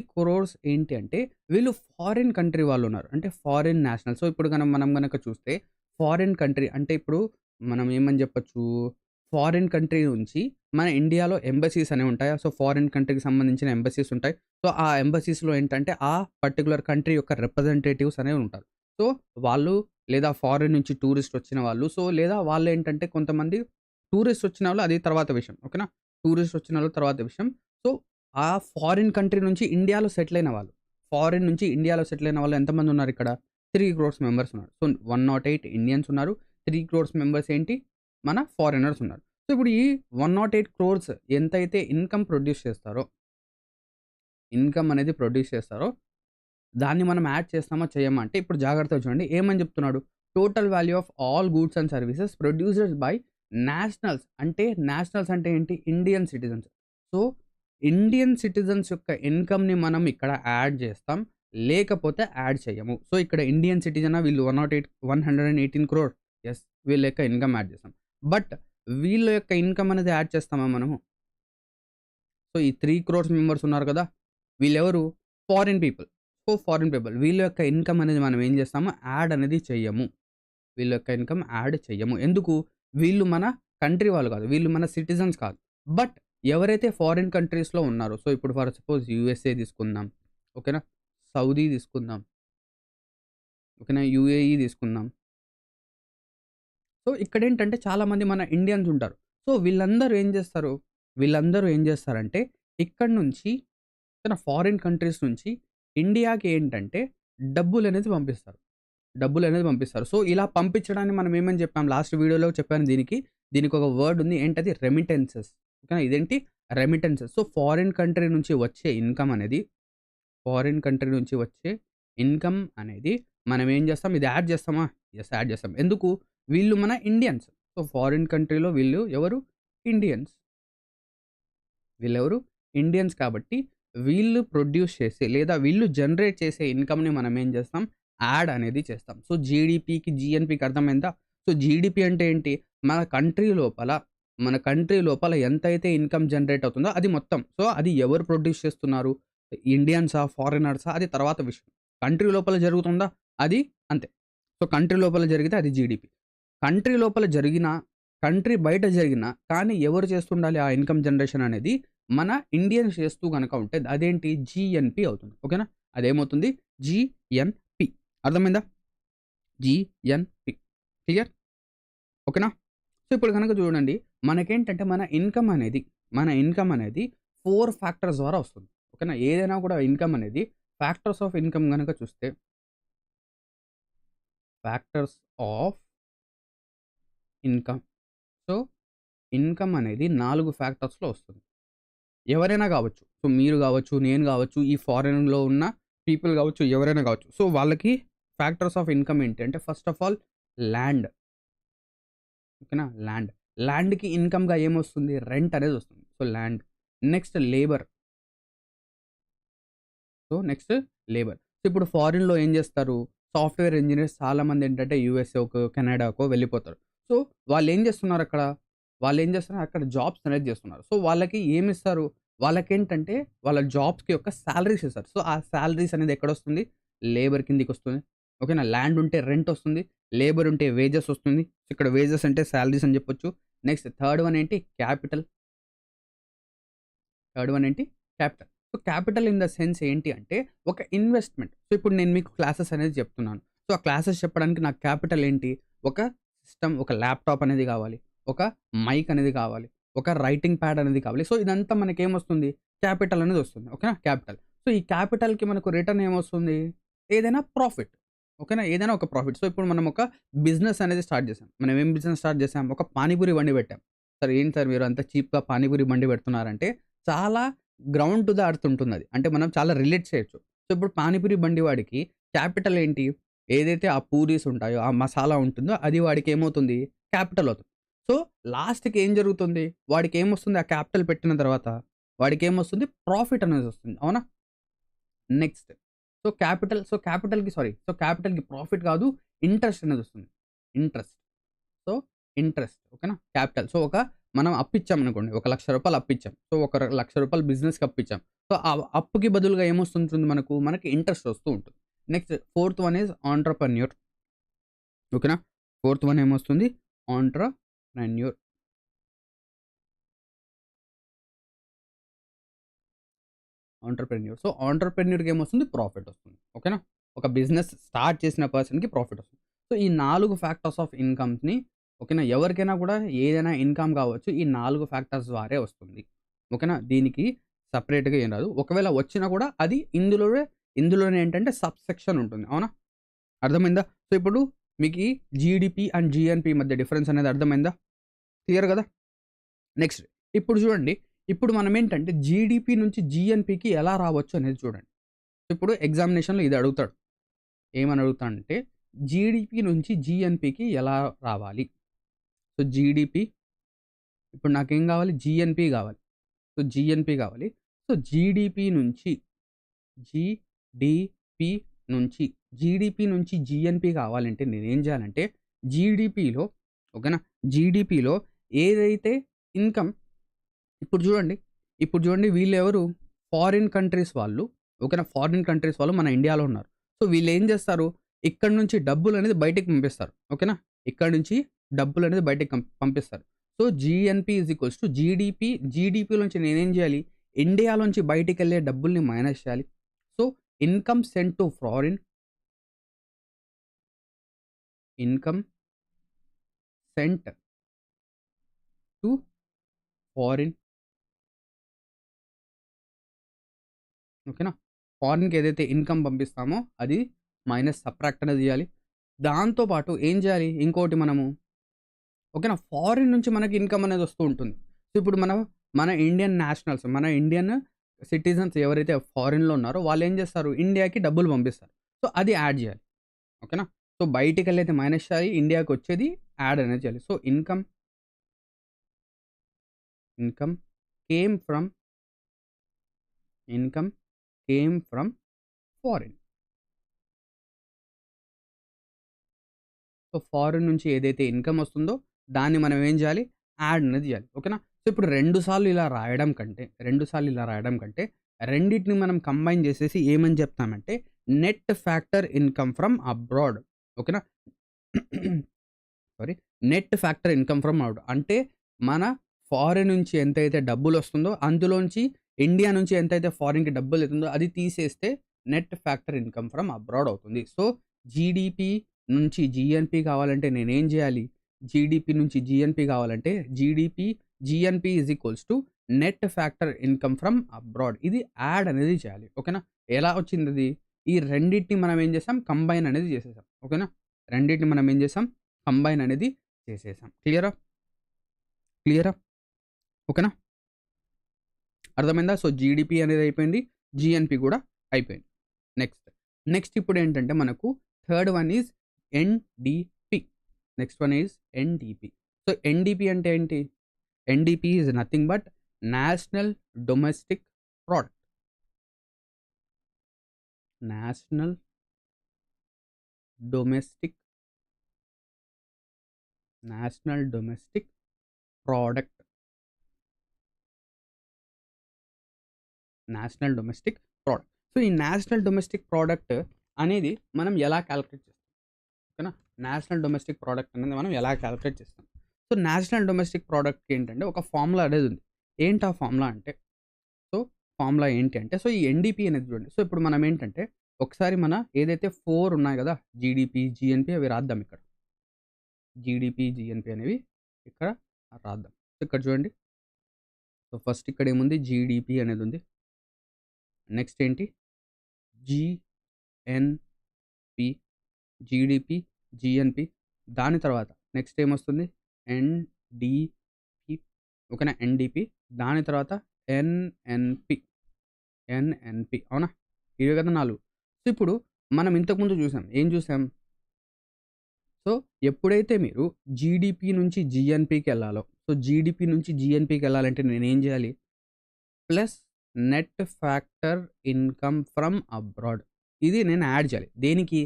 క్రోర్స్ ఏంటి అంటే వీళ్ళు ఫారిన్ కంట్రీ వాళ్ళు ఉన్నారు. అంటే ఫారిన్ నేషనల్. సో ఇప్పుడు మనం గనక చూస్తే ఫారిన్ కంట్రీ అంటే ఇప్పుడు మనం ఏమని చెప్పొచ్చు? ఫారిన్ కంట్రీ నుంచి మన ఇండియాలో ఎంబసీస్ అనేవి ఉంటాయా? సో ఫారిన్ కంట్రీకి సంబంధించిన ఎంబసీస్ ఉంటాయి. సో ఆ ఎంబసీస్‌లో ఏంటంటే ఆ పర్టిక్యులర్ కంట్రీ యొక్క రిప్రజెంటేటివ్స్ అనేవి ఉంటారు. సో వాళ్ళు లేదా ఫారిన్ నుంచి టూరిస్ట్ వచ్చిన వాళ్ళు, సో లేదా వాళ్ళేంటంటే కొంతమంది టూరిస్ట్ వచ్చిన వాళ్ళు అది తర్వాత విషయం. ఓకేనా? టూరిస్ట్ వచ్చిన వాళ్ళు తర్వాత విషయం. సో ఆ ఫారిన్ కంట్రీ నుంచి ఇండియాలో సెటిల్ అయిన వాళ్ళు. ఫారిన్ నుంచి ఇండియాలో సెటిల్ అయిన వాళ్ళు ఎంతమంది ఉన్నారు ఇక్కడ? 3 క్రోర్స్ మెంబర్స్ ఉన్నారు. సో 108 ఇండియన్స్ ఉన్నారు. 3 క్రోర్స్ మెంబర్స్ ఏంటి? మన ఫారినర్స్ ఉన్నారు. సో ఇప్పుడు ఈ 108 క్రోర్స్ ఎంతైతే ఇన్కమ్ అనేది ప్రొడ్యూస్ చేస్తారో దాన్ని మనం యాడ్ చేస్తామా చేయమా అంటే ఇప్పుడు జాగ్రత్తగా చూడండి ఏమని చెప్తున్నాడు? Total value of all goods and services produced by nationals అంటే ఏంటి? Indian citizens. So Indian citizens యొక్క ఇన్కమ్‌ని మనం ఇక్కడ యాడ్ చేస్తాం. లేకపోతే యాడ్ చేయము. సో ఇక్కడ ఇండియన్ సిటిజనా వీళ్ళు 118 క్రోర్. యెస్. వీళ్ళ యొక్క ఇన్కమ్ యాడ్ చేస్తాం. బట్ వీళ్ళ యొక్క ఇన్కమ్ అనేది యాడ్ చేస్తామా మనము? సో ఈ 3 క్రోర్స్ మెంబర్స్ ఉన్నారు కదా! వీళ్ళెవరు? Foreign people. So foreign people. వీళ్ళ యొక్క ఇన్కమ్ అనేది మనం ఏం చేస్తాము? యాడ్ అనేది చెయ్యము. వీళ్ళ యొక్క ఇన్కమ్ యాడ్ చెయ్యము. ఎందుకు? వీళ్ళు మన కంట్రీ వాళ్ళు కాదు. వీళ్ళు మన సిటిజన్స్ కాదు. బట్ ఎవరైతే ఫారిన్ కంట్రీస్‌లో ఉన్నారో, సో ఇప్పుడు ఫర్ సపోజ్ యూఎస్ఏ తీసుకుందాం. ఓకేనా? సౌదీ తీసుకుందాం. ఓకేనా? యూఏఈ తీసుకుందాం. సో ఇక్కడేంటంటే చాలామంది మన ఇండియన్స్ ఉంటారు. సో వీళ్ళందరూ ఏం చేస్తారంటే ఇక్కడి నుంచి ఫారిన్ కంట్రీస్ నుంచి ఇండియాకి ఏంటంటే డబ్బులనేది పంపిస్తారు. డబ్బులు అనేది పంపిస్తారు. సో, ఇలా పంపించడాన్ని మనం ఏమని చెప్పాం లాస్ట్ వీడియోలో చెప్పాను దీనికి ఒక వర్డ్ ఉంది. ఏంటది? రెమిటెన్సెస్. ఓకేనా? ఇదేంటి? రెమిటెన్సెస్. సో, ఫారిన్ కంట్రీ నుంచి వచ్చే ఇన్‌కమ్ అనేది మనం ఏం చేస్తాం? ఇది యాడ్ చేస్తామా? యెస్, యాడ్ చేస్తాం. ఎందుకు? వీళ్ళు మన ఇండియన్స్. సో, ఫారిన్ కంట్రీలో వీళ్ళు ఎవరు? ఇండియన్స్. వీళ్ళెవరు? ఇండియన్స్ కాబట్టి వీళ్ళు ప్రొడ్యూస్ చేసే లేదా వీళ్ళు జనరేట్ చేసే ఇన్‌కమ్‌ని మనం ఏం చేస్తాం? యాడ్ అనేది చేస్తాం. సో, జీడీపీకి, జీఎన్‌పీకి అర్థమైందా? సో, జీడీపీ అంటే ఏంటి? మన కంట్రీ లోపల ఎంతైతే ఇన్‌కమ్ జనరేట్ అవుతుందో అది మొత్తం. సో, అది ఎవరు ప్రొడ్యూస్ చేస్తున్నారు? ఇండియన్సా? ఫారినర్సా? అది తర్వాత విషయం. కంట్రీ లోపల జరుగుతుందా? అది అంతే. సో, కంట్రీ లోపల జరిగితే అది జీడీపీ. కంట్రీ లోపల జరిగినా, కంట్రీ బయట జరిగినా కానీ ఎవరు చేస్తుండాలి ఆ ఇన్‌కమ్ జనరేషన్ అనేది? మన ఇండియన్స్ చేస్తూ గనక ఉంటే అదేంటి? జీఎన్‌పీ అవుతుంది. ఓకేనా? అదేమవుతుంది? జీఎన్‌పీ. అర్థమైందా? జీఎన్‌పీ. క్లియర్? ఓకేనా? సో, ఇప్పుడు గనక చూడండి మనకేంటంటే మన ఇన్‌కమ్ అనేది 4 ఫ్యాక్టర్స్ ద్వారా వస్తుంది. ఓకేనా? ఏదైనా కూడా ఇన్‌కమ్ అనేది ఫ్యాక్టర్స్ ఆఫ్ ఇన్‌కమ్ గనక చూస్తే factors of income. So, income అనేది 4 ఫ్యాక్టర్స్‌లో వస్తుంది. ఎవరైనా గావచ్చు. సో, మీరు గావచ్చు, నేను గావచ్చు, ఈ ఫారెన్‌లో ఉన్న పీపుల్ గావచ్చు, ఎవరైనా గావచ్చు. సో, వాళ్ళకి ఫ్యాక్టర్స్ ఆఫ్ ఇన్‌కమ్ ఏంటి అంటే ఫస్ట్ ఆఫ్ ఆల్ ల్యాండ్. ఓకేనా? ల్యాండ్. ల్యాండ్‌కి ఇన్‌కమ్‌గా ఏమొస్తుంది? రెంట్ అనేది వస్తుంది. So, land. Next labour. Next labour. So, ఇప్పుడు ఫారిన్‌లో ఏం జేస్తారు? సాఫ్ట్‌వేర్ ఇంజినీర్స్ చాలామంది ఏంటంటే యూఎస్ఏకో, కెనడాకో వెళ్ళిపోతారు. సో, వాళ్ళేం జేస్తున్నారక్కడ? వాళ్ళేం జేస్తున్నారు? అక్కడ జాబ్స్ అనేది జేస్తున్నారు. సో, వాళ్ళకి ఏమిస్తారు? వాళ్ళకేంటంటే వాళ్ళ జాబ్స్‌కి యొక్క సాలరీస్ ఇస్తారు. సో, ఆ సాలరీస్ అనేది ఎక్కడొస్తుంది? లేబర్ కిందకొస్తుంది. ఓకేనా? ల్యాండ్ ఉంటే రెంట్ ఒస్తుంది. లేబర్ ఉంటే వేజెస్ ఒస్తుంది. సో, ఇక్కడ వేజెస్ అంటే సాలరీస్ అని జెప్పొచ్చు. నెక్స్ట్ థర్డ్ వన్ ఏంటి? క్యాపిటల్. థర్డ్ వన్ ఏంటి? Capital. So, capital in the sense ఏంటి అంటే ఒక ఇన్వెస్ట్‌మెంట్. సో, ఇప్పుడు నేను మీకు క్లాసెస్ అనేది చెప్తున్నాను. సో, ఆ క్లాసెస్ చెప్పడానికి నాకు క్యాపిటల్ ఏంటి? ఒక సిస్టమ్, ఒక ల్యాప్‌టాప్ అనేది కావాలి. ఒక మైక్ అనేది కావాలి. ఒక రైటింగ్ ప్యాడ్ అనేది కావాలి. సో, ఇదంతా మనకేమొస్తుంది? క్యాపిటల్ అనేది వస్తుంది. ఓకేనా? క్యాపిటల్. సో, ఈ క్యాపిటల్‌కి మనకు రిటర్న్ ఏమొస్తుంది? ఏదైనా ప్రాఫిట్. ఓకేనా? ఏదైనా ఒక ప్రాఫిట్. సో, ఇప్పుడు మనం ఒక బిజినెస్ అనేది స్టార్ట్ చేసాం. మనం ఏం బిజినెస్ స్టార్ట్ చేసాం? ఒక పానీపూరి బండి పెట్టాం. సార్ ఏంటి సార్ మీరు అంత చీప్‌గా పానీపూరి బండి పెడుతున్నారంటే చాలా గ్రౌండ్ టు ద ఎర్త్ ఉంటుందది. అంటే మనం చాలా రిలేట్ చేయొచ్చు. సో, ఇప్పుడు పానీపూరి బండి వాడికి క్యాపిటల్ ఏంటి? ఏదైతే ఆ పూరీస్ ఉంటాయో, ఆ మసాలా ఉంటుందో అది వాడికి ఏమవుతుంది? క్యాపిటల్ అవుతుంది. సో, లాస్ట్‌కి ఏం జరుగుతుంది? వాడికేమొస్తుంది ఆ క్యాపిటల్ పెట్టిన తర్వాత? వాడికేమొస్తుంది? ప్రాఫిట్ అనేదొస్తుంది. అవునా? నెక్స్ట్. క్యాపిటల్‌కి ప్రాఫిట్ కాదు. ఇంట్రెస్ట్ అనేదొస్తుంది. ఇంట్రెస్ట్. So, interest. ఓకేనా? క్యాపిటల్. సో, మనం అప్పిచ్చామనుకోండి. ఒక రూ. 1,00,000 అప్పిచ్చాం. సో, ఒక రూ. 1,00,000 బిజినెస్‌కి అప్పిచ్చాం. సో, ఆ అప్పుకి బదులుగా ఏమొస్తుంటుంది మనకు? మనకి ఇంట్రెస్ట్ వస్తూ ఉంటుంది. Next fourth one is entrepreneur. ఓకేనా? ఫోర్త్ వన్ ఏమొస్తుంది? ఆంట్రప్రెన్యూర్. సో, ఆంట్రప్రెన్యూర్‌కి ఏమొస్తుంది? ప్రాఫిట్ వస్తుంది. ఓకేనా? ఒక బిజినెస్ స్టార్ట్ చేసిన పర్సన్‌కి ప్రాఫిట్ వస్తుంది. సో, ఈ 4 ఫ్యాక్టర్స్ ఆఫ్ ఇన్‌కమ్స్‌ని ఓకేనా? ఎవరికైనా కూడా ఏదైనా ఇన్‌కమ్ కావచ్చు. ఈ 4 ఫ్యాక్టర్స్ ద్వారే వస్తుంది. ఓకేనా? దీనికి సెపరేట్‌గా ఏం రాదు. ఒకవేళ వచ్చినా కూడా అది ఇందులోనే ఏంటంటే సబ్‌సెక్షన్ ఉంటుంది. అవునా? అర్థమైందా? సో, ఇప్పుడు మీకీ జీడీపీ అండ్ జీఎన్‌పీ మధ్య డిఫరెన్స్ అనేది అర్థమైందా? క్లియర్ గదా! నెక్స్ట్ ఇప్పుడు చూడండి. ఇప్పుడు మనమేంటంటే జీడీపీ నుంచి జీఎన్‌పీకి ఎలా రావచ్చు అనేది చూడండి. ఇప్పుడు ఎగ్జామినేషన్‌లో ఇది అడుగుతాడు. ఏమని అడుగుతాడంటే జీడీపీ నుంచి జీఎన్‌పీకి ఎలా రావాలి? సో, జీడీపీ ఇప్పుడు నాకేం గావాలి? జీఎన్‌పీ గావాలి. సో, జీఎన్‌పీ గావాలి. సో, జీడీపీ నుంచి జీడీపీ నుంచి జీఎన్‌పీ కావాలంటే నేనేం జేయాలంటే జీడీపీలో ఓకేనా? జీడీపీలో ఏదైతే ఇన్‌కమ్ ఇప్పుడు జూడండి వీళ్ళెవరు? ఫారిన్ కంట్రీస్ వాళ్ళు. ఓకేనా? ఫారిన్ కంట్రీస్ వాళ్ళు మన ఇండియాలో ఉన్నారు. సో, వీళ్ళేం జేస్తారు? ఇక్కడి నుంచి డబ్బులనేది బయటికి పంపిస్తారు. ఓకేనా? ఇక్కడి నుంచి డబ్బులనేది బయటికి పంపిస్తారు. So, GNP is equals to GDP. జీడీపీలోంచి నేనేం జేయాలి? ఇండియాలోంచి బయటికెళ్ళే డబ్బుల్ని మైనస్ చేయాలి. So, income sent to foreign income sent to foreign ఓకేనా? ఫారిన్‌కి ఏదైతే ఇన్‌కమ్ పంపిస్తామో అది మైనస్ సబ్ట్రాక్ట్ అనేది జేయాలి. దాంతోపాటు ఏం చేయాలి ఇంకోటి మనము ఓకేనా ఫారిన్ నుంచి మనకి ఇన్కమ్ అనేది వస్తూ ఉంటుంది. సో ఇప్పుడు మన ఇండియన్ నేషనల్స్, మన ఇండియన్ సిటిజన్స్ ఎవరైతే ఫారిన్‌లో ఉన్నారో వాళ్ళు ఏం చేస్తారు ఇండియాకి డబ్బులు పంపిస్తారు. సో అది యాడ్ చేయాలి. ఓకేనా. సో బయటికెళ్ళైతే మైనస్ చేయాలి. ఇండియాకొచ్చేది యాడ్ అనేది చేయాలి. So income came from income came from foreign. So foreign నుంచి ఏదైతే ఇన్‌కమ్ వస్తుందో దాన్ని మనం ఏం చేయాలి యాడ్ అనేది చేయాలి. ఓకేనా. సో ఇప్పుడు 2 సార్లు ఇలా రాయడం కంటే, 2 సార్లు ఇలా రాయడం కంటే రెండిటిని మనం కంబైన్ చేసేసి ఏమని చెప్తామంటే net factor income from abroad. ఓకేనా. Sorry. Net factor income from abroad అంటే మన ఫారిన్ నుంచి ఎంతైతే డబ్బులొస్తుందో అందులోంచి ఇండియా నుంచి ఎంతైతే ఫారిన్‌కి డబ్బులెళ్తుందో అది తీసేస్తే net factor income from abroad అవుతుంది. సో జీడీపీ నుంచి జీఎన్‌పీ కావాలంటే నేనేం జేయాలి? జీడీపీ నుంచి జీఎన్‌పీ కావాలంటే GNP is equals to net factor income from abroad. ఇది యాడ్ అనేది చేయాలి. ఓకేనా. ఎలా వచ్చిందది? ఈ రెండిటిని మనం ఏం చేసాం కంబైన్ అనేది చేసేసాం. ఓకేనా. రెండిటిని మనం ఏం చేసాం కంబైన్ అనేది చేసేసాం. క్లియరా? క్లియరా? ఓకేనా. అర్థమైందా? సో జీడీపీ అనేది అయిపోయింది. జీఎన్‌పీ కూడా అయిపోయింది. నెక్స్ట్ ఇప్పుడేంటంటే మనకు third one is NDP. Next one is NDP. So NDP అంటే ఏంటి? NDP is nothing but national domestic product. National domestic product. National domestic product. So ఈ నేషనల్ డొమెస్టిక్ ప్రోడక్ట్ అనేది మనం ఎలా కాలిక్యులేట్ చేస్తాం? ఓకేనా. నేషనల్ డొమెస్టిక్ ప్రోడక్ట్ అనేది మనం ఎలా కాలిక్యులేట్ చేస్తాం? సో నేషనల్ డొమెస్టిక్ ప్రోడక్ట్‌కి ఏంటంటే ఒక ఫార్ములా అనేది ఉంది. ఏంటి ఆ ఫార్ములా అంటే సో ఫార్ములా ఏంటి అంటే సో ఈ ఎన్‌డిపి అనేది చూడండి. సో ఇప్పుడు మనం ఏంటంటే ఒకసారి మన ఏదైతే 4 ఉన్నాయి కదా! జీడీపీ, జీఎన్‌పీ అవి రాద్దాం ఇక్కడ. జీడీపీ, జీఎన్‌పీ అనేవి ఇక్కడ రాద్దాం. సో ఇక్కడ చూడండి. సో ఫస్ట్ ఇక్కడ ఏముంది జీడీపీ అనేది ఉంది. నెక్స్ట్ ఏంటి జీఎన్‌పీ, జీడీపీ, జీఎన్‌పీ దాని తర్వాత నెక్స్ట్ ఏమొస్తుంది ఎన్‌డిపి. ఓకేనా. ఎన్‌డిపి దాని తర్వాత ఎన్‌ఎన్‌పి. అవునా? ఇవే కదా 4. సో ఇప్పుడు మనం ఇంతకుముందు చూసాం. ఏం చూసాం? సో ఎప్పుడైతే మీరు జీడీపీ నుంచి జీఎన్‌పీకెళ్ళాలో సో జీడీపీ నుంచి జీఎన్‌పీకెళ్ళాలంటే నేనేం చేయాలి? Plus net factor income from abroad. ఇది నేను యాడ్ చేయాలి. దేనికి?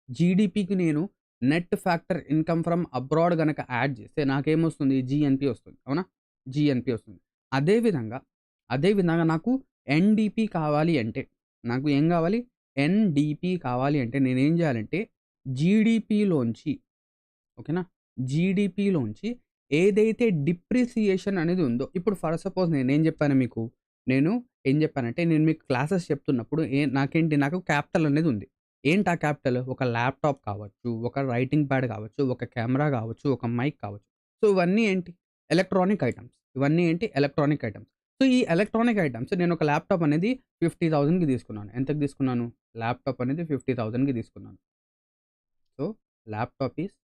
జీడీపీకి నేను net factor income from abroad గనక యాడ్ చేస్తే నాకేమొస్తుంది? జీఎన్‌పీ వస్తుంది. అవునా? జీఎన్‌పీ వస్తుంది. అదే విధంగా, అదే విధంగా నాకు ఎన్‌డిపి కావాలి అంటే, నాకు ఏం కావాలి? ఎన్‌డిపి కావాలి అంటే నేనేం చేయాలంటే జీడీపీలోంచి ఓకేనా. జీడీపీలోంచి ఏదైతే డిప్రిసియేషన్ అనేది ఉందో ఇప్పుడు ఫర్ సపోజ్ నేనేం చెప్పాను మీకు? నేను ఏం చెప్పానంటే నేను మీకు క్లాసెస్ చెప్తున్నప్పుడు నాకు క్యాపిటల్ అనేది ఉంది. ఏంటి ఆ క్యాపిటల్? ఒక ల్యాప్‌టాప్ కావచ్చు, ఒక రైటింగ్ ప్యాడ్ కావచ్చు, ఒక కెమెరా కావచ్చు, ఒక మైక్ కావచ్చు. సో ఇవన్నీ ఏంటి? Electronic items. ఇవన్నీ ఏంటి? Electronic items. సో ఈ ఎలక్ట్రానిక్ ఐటెమ్స్ నేను ఒక ల్యాప్‌టాప్ అనేది 50,000కి తీసుకున్నాను. ఎంతకి తీసుకున్నాను? ల్యాప్‌టాప్ అనేది 50,000కి తీసుకున్నాను. So laptop is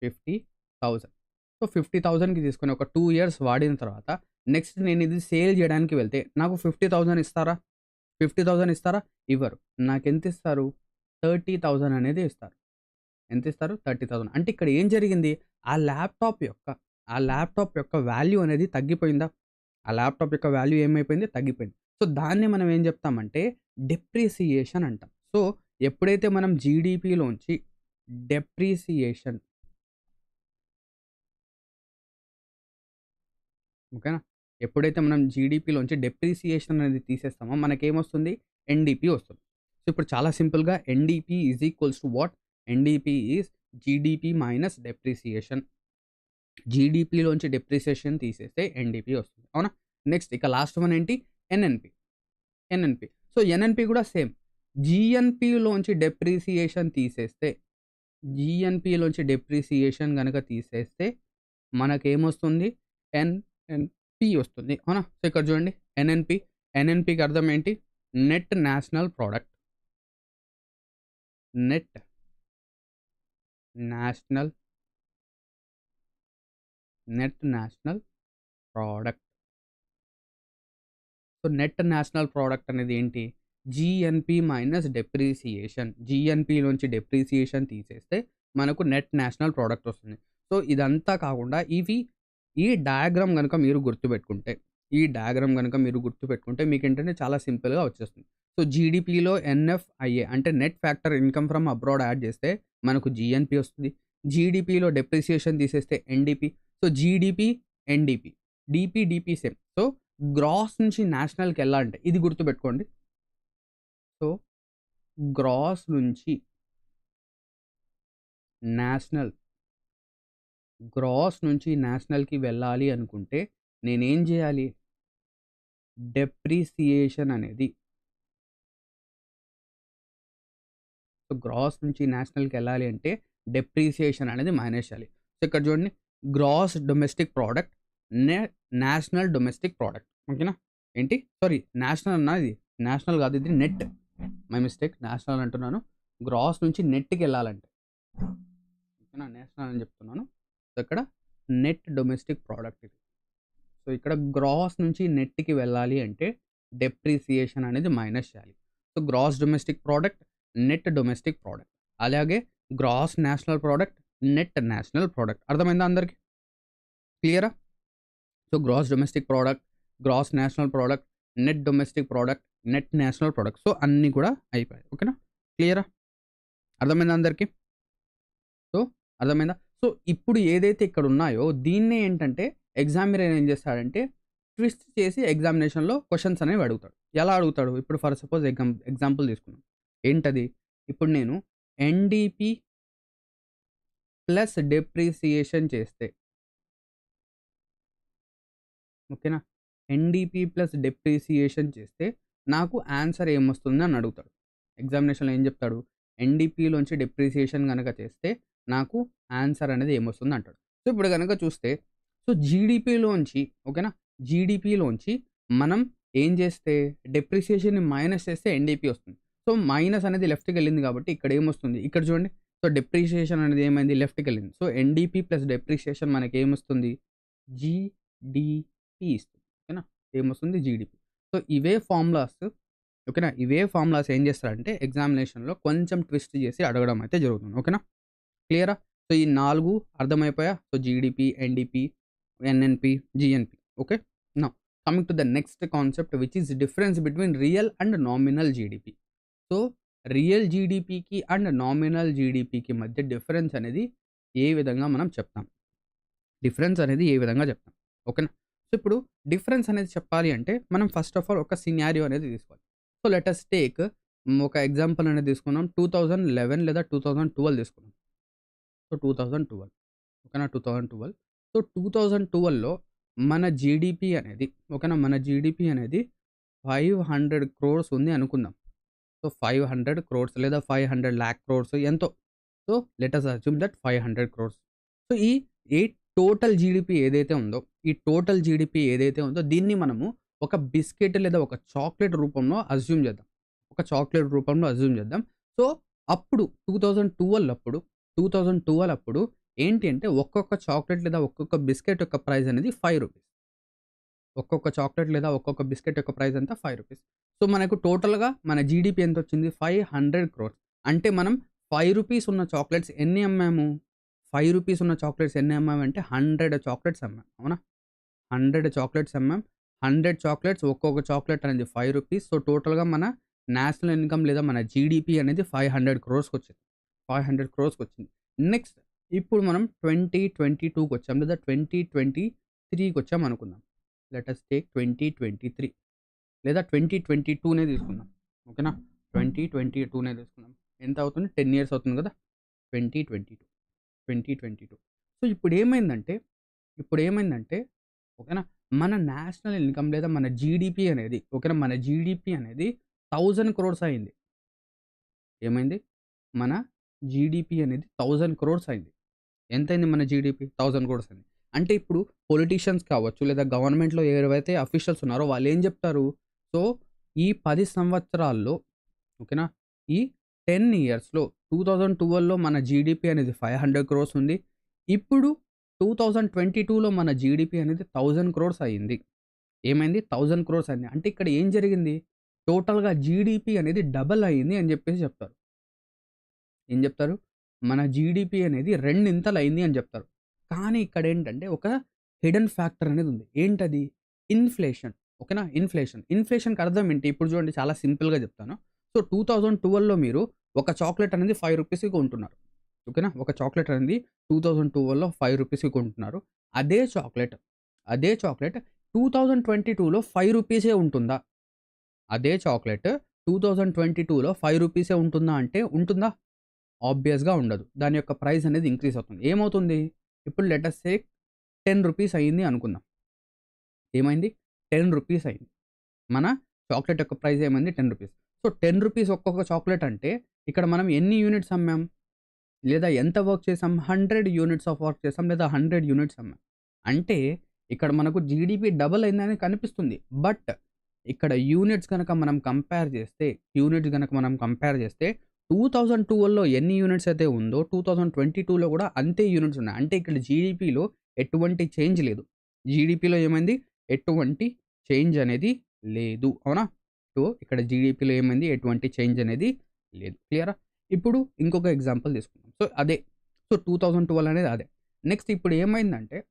50,000. సో 50,000కి తీసుకొని ఒక 2 ఇయర్స్ వాడిన తర్వాత నెక్స్ట్ నేను ఇది సేల్ చేయడానికి వెళ్తే నాకు 50,000 ఇస్తారా? 50,000 ఇస్తారా? ఇవ్వరు. నాకెంత ఇస్తారు? 30,000 అనేది ఇస్తారు. ఎంత ఇస్తారు? 30,000. అంటే ఇక్కడ ఏం జరిగింది? ఆ ల్యాప్‌టాప్ యొక్క వాల్యూ అనేది తగ్గిపోయిందా? ఆ ల్యాప్‌టాప్ యొక్క వాల్యూ ఏమైపోయింది? తగ్గిపోయింది. సో దాన్ని మనం ఏం చెప్తామంటే డెప్రిసియేషన్ అంటాం. సో ఎప్పుడైతే మనం జీడీపీలోంచి డెప్రిసియేషన్ ఓకేనా. ఎప్పుడైతే మనం జీడీపీలోంచి డెప్రిసియేషన్ అనేది తీసేస్తామో మనకేమొస్తుంది? ఎన్‌డిపి వస్తుంది. సో ఇప్పుడు చాలా సింపుల్‌గా NDP is equals to what? NDP is GDP minus depreciation. జీడీపీలోంచి డెప్రిసియేషన్ తీసేస్తే ఎన్‌డిపి వస్తుంది. అవునా? నెక్స్ట్ ఇక లాస్ట్ వన్ ఏంటి? ఎన్‌ఎన్‌పి. సో ఎన్‌ఎన్‌పి కూడా సేమ్. జీఎన్‌పిలోంచి డెప్రిసియేషన్ తీసేస్తే గనక తీసేస్తే మనకేమొస్తుంది? ఎన్‌ఎన్‌పి వస్తుంది. అవునా? సో ఇక్కడ చూడండి ఎన్‌ఎన్‌పికి అర్థం ఏంటి? Net national product. Net national net national product. So net national product అనేది ఏంటి? జీఎన్పి మైనస్ డెప్రిసియేషన్. జీఎన్పిలోంచి డెప్రిసియేషన్ తీసేస్తే మనకు నెట్ నేషనల్ ప్రోడక్ట్ వస్తుంది. సో ఇదంతా కాకుండా ఈ డయాగ్రామ్ కనుక మీరు గుర్తుపెట్టుకుంటే మీకు ఏంటంటే చాలా సింపుల్గా వచ్చేస్తుంది. సో జీడిపిలో ఎన్ఎఫ్ఐఏ అంటే net factor income from abroad add చేస్తే మనకు జీఎన్పి వస్తుంది. జీడిపిలో డెప్రిసియేషన్ తీసేస్తే NDP. So GDP NDP, DP same. So gross నుంచి నేషనల్కి వెళ్ళాలంటే ఇది గుర్తుపెట్టుకోండి. సో గ్రాస్ నుంచి నేషనల్కి వెళ్ళాలి అనుకుంటే నేనేం చేయాలి? డెప్రిసియేషన్ అనేది, సో గ్రాస్ నుంచి నేషనల్కి వెళ్ళాలి అంటే డెప్రిసియేషన్ అనేది మైనస్ చేయాలి. సో ఇక్కడ చూడండి, gross domestic product, national domestic product. ఓకేనా? ఏంటి సారీ, నేషనల్ అన్నది నేషనల్ కాదు, ఇది నెట్. మై మిస్టేక్, నేషనల్ అంటున్నాను. గ్రాస్ నుంచి నెట్కి వెళ్ళాలంటే, ఓకేనా, నేషనల్ అని చెప్తున్నాను. సో ఇక్కడ నెట్ డొమెస్టిక్ ప్రోడక్ట్ ఇది. సో ఇక్కడ గ్రాస్ నుంచి నెట్కి వెళ్ళాలి అంటే డెప్రిసియేషన్ అనేది మైనస్ చేయాలి. So gross domestic product, net domestic product, అలాగే gross national product, net national product. అర్థమైందా అందరికి? క్లియరా? So gross domestic product, gross national product, net domestic product, net national product. So అన్నీ కూడా అయిపోయాయి. ఓకేనా? క్లియరా? అర్థమైందా అందరికీ? సో అర్థమైందా? సో ఇప్పుడు ఏదైతే ఇక్కడ ఉన్నాయో దీన్నే ఏంటంటే ఎగ్జామినర్ ఏం చేస్తాడంటే ట్విస్ట్ చేసి ఎగ్జామినేషన్లో క్వశ్చన్స్ అనేవి అడుగుతాడు. ఎలా అడుగుతాడు? ఇప్పుడు ఫర్ సపోజ్ ఎగ్జాంపుల్ తీసుకున్నాం. ఏంటది? ఇప్పుడు నేను ఎన్డిపి ప్లస్ డెప్రిసియేషన్ చేస్తే, ఓకేనా, ఎన్డిపి ప్లస్ డెప్రిసియేషన్ చేస్తే నాకు ఆన్సర్ ఏమొస్తుంది అని అడుగుతాడు. ఎగ్జామినేషన్లో ఏం చెప్తాడు? ఎన్డిపిలోంచి డెప్రిసియేషన్ కనుక చేస్తే నాకు ఆన్సర్ అనేది ఏమొస్తుంది అంటాడు. సో ఇప్పుడు కనుక చూస్తే, సో జీడిపిలోంచి, ఓకేనా, జీడిపిలోంచి మనం ఏం చేస్తే డెప్రిసియేషన్ని మైనస్ చేస్తే ఎన్డిపి వస్తుంది. సో మైనస్ అనేది లెఫ్ట్కి వెళ్ళింది కాబట్టి ఇక్కడ ఏమొస్తుంది? ఇక్కడ చూడండి. సో డెప్రిసియేషన్ అనేది ఏమైంది? లెఫ్ట్కి వెళ్ళింది. సో ఎన్డిపి ప్లస్ డెప్రిసియేషన్ మనకి ఏమొస్తుంది? జీడిపి ఇస్తుంది. ఓకేనా? ఏమొస్తుంది? జీడిపి. సో ఇవే ఫార్ములాస్, ఓకేనా, ఇవే ఫార్ములాస్ ఏం చేస్తారంటే ఎగ్జామినేషన్లో కొంచెం ట్విస్ట్ చేసి అడగడం అయితే జరుగుతుంది. ఓకేనా? క్లియరా? సో ఈ 4 అర్థమైపోయా? So GDP, NDP, NNP, GNP. Okay, now coming to the next concept which is difference between real and nominal GDP. So real జీడిపికి అండ్ నామినల్ జీడిపికి మధ్య డిఫరెన్స్ అనేది ఏ విధంగా మనం చెప్తాం? ఓకేనా? సో ఇప్పుడు డిఫరెన్స్ అనేది చెప్పాలి అంటే మనం ఫస్ట్ ఆఫ్ ఆల్ ఒక సినారియో అనేది తీసుకోవాలి. సో లెట్ us టేక్ ఒక ఎగ్జాంపుల్ అనేది తీసుకున్నాం. 2011 లేదా 2012 తీసుకున్నాం. సో 2012, ఓకేనా, 2012. సో 2012లో మన జీడిపి అనేది, ఓకేనా, మన జీడిపి అనేది 500 crores ఉంది అనుకుందాం. సో 500 crores లేదా 500 lakh crores ఎంతో. So let us assume that 500 crores. So ఈ టోటల్ జీడిపి ఏదైతే ఉందో దీన్ని మనము ఒక బిస్కెట్ లేదా ఒక చాక్లెట్ రూపంలో అజ్యూమ్ చేద్దాం. సో అప్పుడు 2012 అప్పుడు ఏంటి అంటే ఒక్కొక్క చాక్లెట్ లేదా ఒక్కొక్క బిస్కెట్ యొక్క ప్రైస్ అనేది 5 రూపీస్. ఒక్కొక్క చాక్లెట్ లేదా ఒక్కొక్క బిస్కెట్ యొక్క ప్రైస్ అంతా 5 రూపీస్. సో మనకు టోటల్గా మన జీడిపి ఎంత వచ్చింది? 500 crores. అంటే మనం 5 రూపీస్ ఉన్న చాక్లెట్స్ ఎన్ని అమ్మాము? 5 రూపీస్ ఉన్న చాక్లెట్స్ ఎన్ని అమ్మామంటే 100 చాక్లెట్స్ అమ్మాం. అవునా? 100 చాక్లెట్స్ అమ్మాం. 100 చాక్లెట్స్, ఒక్కొక్క చాక్లెట్ అనేది 5 రూపీస్. సో టోటల్గా మన నేషనల్ ఇన్కమ్ లేదా మన జీడిపి అనేది 500 crores వచ్చింది. 500 crores వచ్చింది. నెక్స్ట్ ఇప్పుడు మనం 2022కి వచ్చాం లేదా 2023కి వచ్చాం అనుకుందాం. లెట్ us టేక్ 2023 లేదా 2022నే తీసుకుందాం. ఓకేనా? 2022నే తీసుకుందాం. ఎంత అవుతుంది? 10 years అవుతుంది కదా. 2022. సో ఇప్పుడు ఏమైందంటే ఓకేనా, మన నేషనల్ ఇన్కమ్ లేదా మన జీడిపి అనేది, ఓకేనా, మన జీడిపి అనేది 1000 crores అయింది. ఏమైంది? మన జీడిపి అనేది 1000 crores అయింది. ఎంతైంది మన జీడిపి? 1000 crores అయింది. అంటే ఇప్పుడు పొలిటీషియన్స్ కావచ్చు లేదా గవర్నమెంట్లో ఎవరైతే అఫీషియల్స్ ఉన్నారో వాళ్ళు ఏం చెప్తారు? సో ఈ 10 సంవత్సరాల్లో, ఓకేనా, ఈ 10 ఇయర్స్‌లో 2012లో మన జీడీపీ అనేది 500 క్రోర్స్ ఉంది. ఇప్పుడు 2022లో మన జీడీపీ అనేది 1000 క్రోర్స్ అయింది. ఏమైంది? 1000 క్రోర్స్ అయింది. అంటే ఇక్కడ ఏం జరిగింది? టోటల్‌గా జీడీపీ అనేది డబుల్ అయింది అని జెప్పేసి చెప్తారు. ఏం జెప్తారు? మన జీడీపీ అనేది రెండింతలయింది అని జెప్తారు. కానీ ఇక్కడేంటంటే ఒక హిడెన్ ఫ్యాక్టర్ అనేది ఉంది. ఏంటది? ఇన్‌ఫ్లేషన్. ఓకేనా? ఇన్‌ఫ్లేషన్. ఇన్‌ఫ్లేషన్‌కి అర్థం ఏంటి? ఇప్పుడు చూడండి చాలా సింపుల్‌గా చెప్తాను. సో, 2012లో మీరు ఒక చాక్లెట్ అనేది రూ. 5కి కొంటున్నారు. ఓకేనా? ఒక చాక్లెట్ అనేది 2012లో రూ. 5కి కొంటున్నారు. అదే చాక్లెట్, అదే చాక్లెట్ 2022లో రూ. 5 ఉంటుందా? అదే చాక్లెట్ 2022లో రూ. 5 ఉంటుందా అంటే ఉంటుందా? ఆబ్వియస్‌గా ఉండదు. దాని యొక్క ప్రైస్ అనేది ఇంక్రీజ్ అవుతుంది. ఏమవుతుంది? ఇప్పుడు లెట్ అస్ సే రూ. 10 అయింది అనుకుందాం. ఏమైంది? రూ. 10 అయింది. మన చాక్లెట్ యొక్క ప్రైస్ ఏమైంది? రూ. 10. సో, రూ. 10 ఒక్కొక్క చాక్లెట్ అంటే ఇక్కడ మనం ఎన్ని యూనిట్స్ అమ్మాం? లేదా ఎంత వర్క్ చేసాం? 100 యూనిట్స్ ఆఫ్ వర్క్ చేసాం లేదా 100 యూనిట్స్ అమ్మాం. అంటే ఇక్కడ మనకు జీడీపీ డబుల్ అయిందని కనిపిస్తుంది. బట్ ఇక్కడ యూనిట్స్ గనక మనం కంపేర్ చేస్తే, 2012లో ఎన్ని యూనిట్స్ అయితే ఉందో 2022లో కూడా అంతే యూనిట్స్ ఉన్నాయి. అంటే ఇక్కడ జీడీపీలో ఎటువంటి చేంజ్ లేదు. జీడీపీలో ఏమైంది? ఎటువంటి చేంజ్ అనేది లేదు. అవునా? సో, ఇక్కడ జీడీపీలో ఏమైంది? ఎటువంటి చేంజ్ అనేది లేదు. క్లియరా? ఇప్పుడు ఇంకొక ఎగ్జాంపుల్ తీసుకుందాం. సో, అదే. సో, 2012 అనేది అదే. నెక్స్ట్ ఇప్పుడు ఏమైందంటే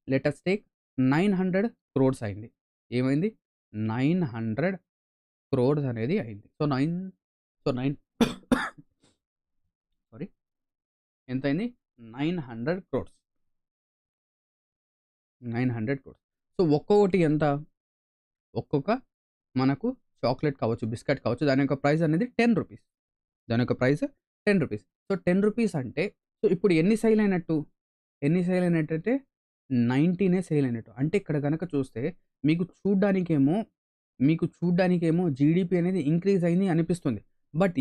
లెట్ అస్ టేక్ 900 క్రోర్స్ అయింది. ఏమైంది? 900 క్రోర్స్ అనేది అయింది. సో, 9 సారీ ఎంతయింది? 900 క్రోర్స్. 900 క్రోర్స్. సో, ఒక్కొక్కటి ఎంత? ఒక్కొక్క మనకు చాక్లెట్ కావచ్చు, బిస్కెట్ కావచ్చు. దాని యొక్క ప్రైస్ అనేది రూ. 10. దాని యొక్క ప్రైస్ రూ. 10. సో, రూ. 10 అంటే సో, ఇప్పుడు ఎన్ని సేల్ అయినట్టు? ఎన్ని సేల్ అయినట్టంటే 90 సేల్ అయినట్టు. అంటే ఇక్కడ గనక చూస్తే మీకు చూడ్డానికేమో జీడీపీ అనేది ఇంక్రీజ్ అయింది అనిపిస్తుంది. బట్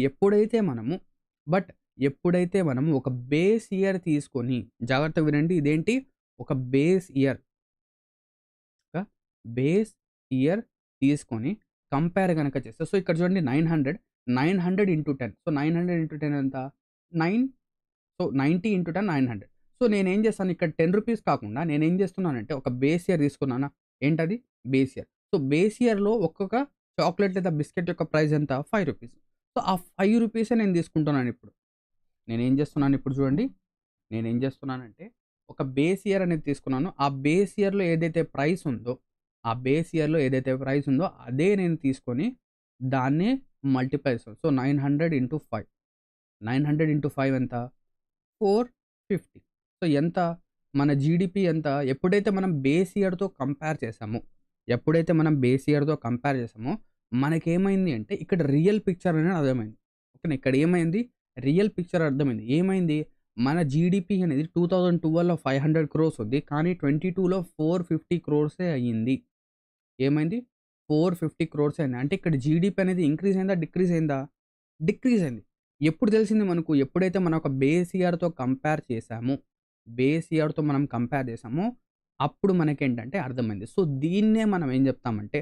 ఎప్పుడైతే మనము ఒక బేస్ ఇయర్ తీసుకొని జాగ్రత్తగా వినండి. ఇదేంటి? ఒక బేస్ ఇయర్. ఒక బేస్ ఇయర్ తీసుకొని కంపేర్ గనక చేస్తే సో, ఇక్కడ చూడండి 900 ఇంటూ 10. సో, 900 ఇంటూ 10 ఎంత? 9 సో, 90 ఇంటూ 10 900. సో, నేనేం చేస్తాను ఇక్కడ రూ. 10 కాకుండా నేనేం చేస్తున్నానంటే ఒక బేస్ ఇయర్ తీసుకున్నానా? ఏంటది? Base year. సో, బేస్ ఇయర్‌లో ఒక్కొక్క చాక్లెట్ లేదా బిస్కెట్ యొక్క ప్రైస్ ఎంత? రూ. 5. సో, ఆ రూ. 5 నేను తీసుకుంటున్నానిప్పుడు. నేనేం చేస్తున్నాను ఇప్పుడు చూడండి. నేనేం చేస్తున్నానంటే ఒక బేస్ ఇయర్ అనేది తీసుకున్నాను. ఆ బేస్ ఇయర్‌లో ఏదైతే ప్రైస్ ఉందో, అదే నేను తీసుకొని దాన్నే మల్టిప్లై చేస్తాను. So, 900 into 5. 900 ఇంటూ 5 ఎంత? 450. సో, ఎంత? మన జీడీపీ ఎంత? ఎప్పుడైతే మనం బేస్ ఇయర్‌తో కంపేర్ చేసామో మనకేమైంది అంటే ఇక్కడ రియల్ పిక్చర్ అనేది అర్థమైంది. ఓకేనా? ఇక్కడ ఏమైంది? రియల్ పిక్చర్ అర్థమైంది. ఏమైంది? మన జీడీపీ అనేది 2012లో 500 క్రోర్స్ ఉంది. కానీ 22లో 450 క్రోర్సే అయ్యింది. ఏమైంది? 450 క్రోర్స్ అయింది. అంటే ఇక్కడ జీడీపీ అనేది ఇంక్రీజ్ అయిందా? డిక్రీజ్ అయిందా? డిక్రీజ్ అయింది. ఎప్పుడు తెలిసింది మనకు? ఎప్పుడైతే మనం ఒక బేస్ ఇయర్‌తో మనం కంపేర్ చేసామో అప్పుడు మనకేంటంటే అర్థమైంది. సో, దీన్నే మనం ఏం చెప్తామంటే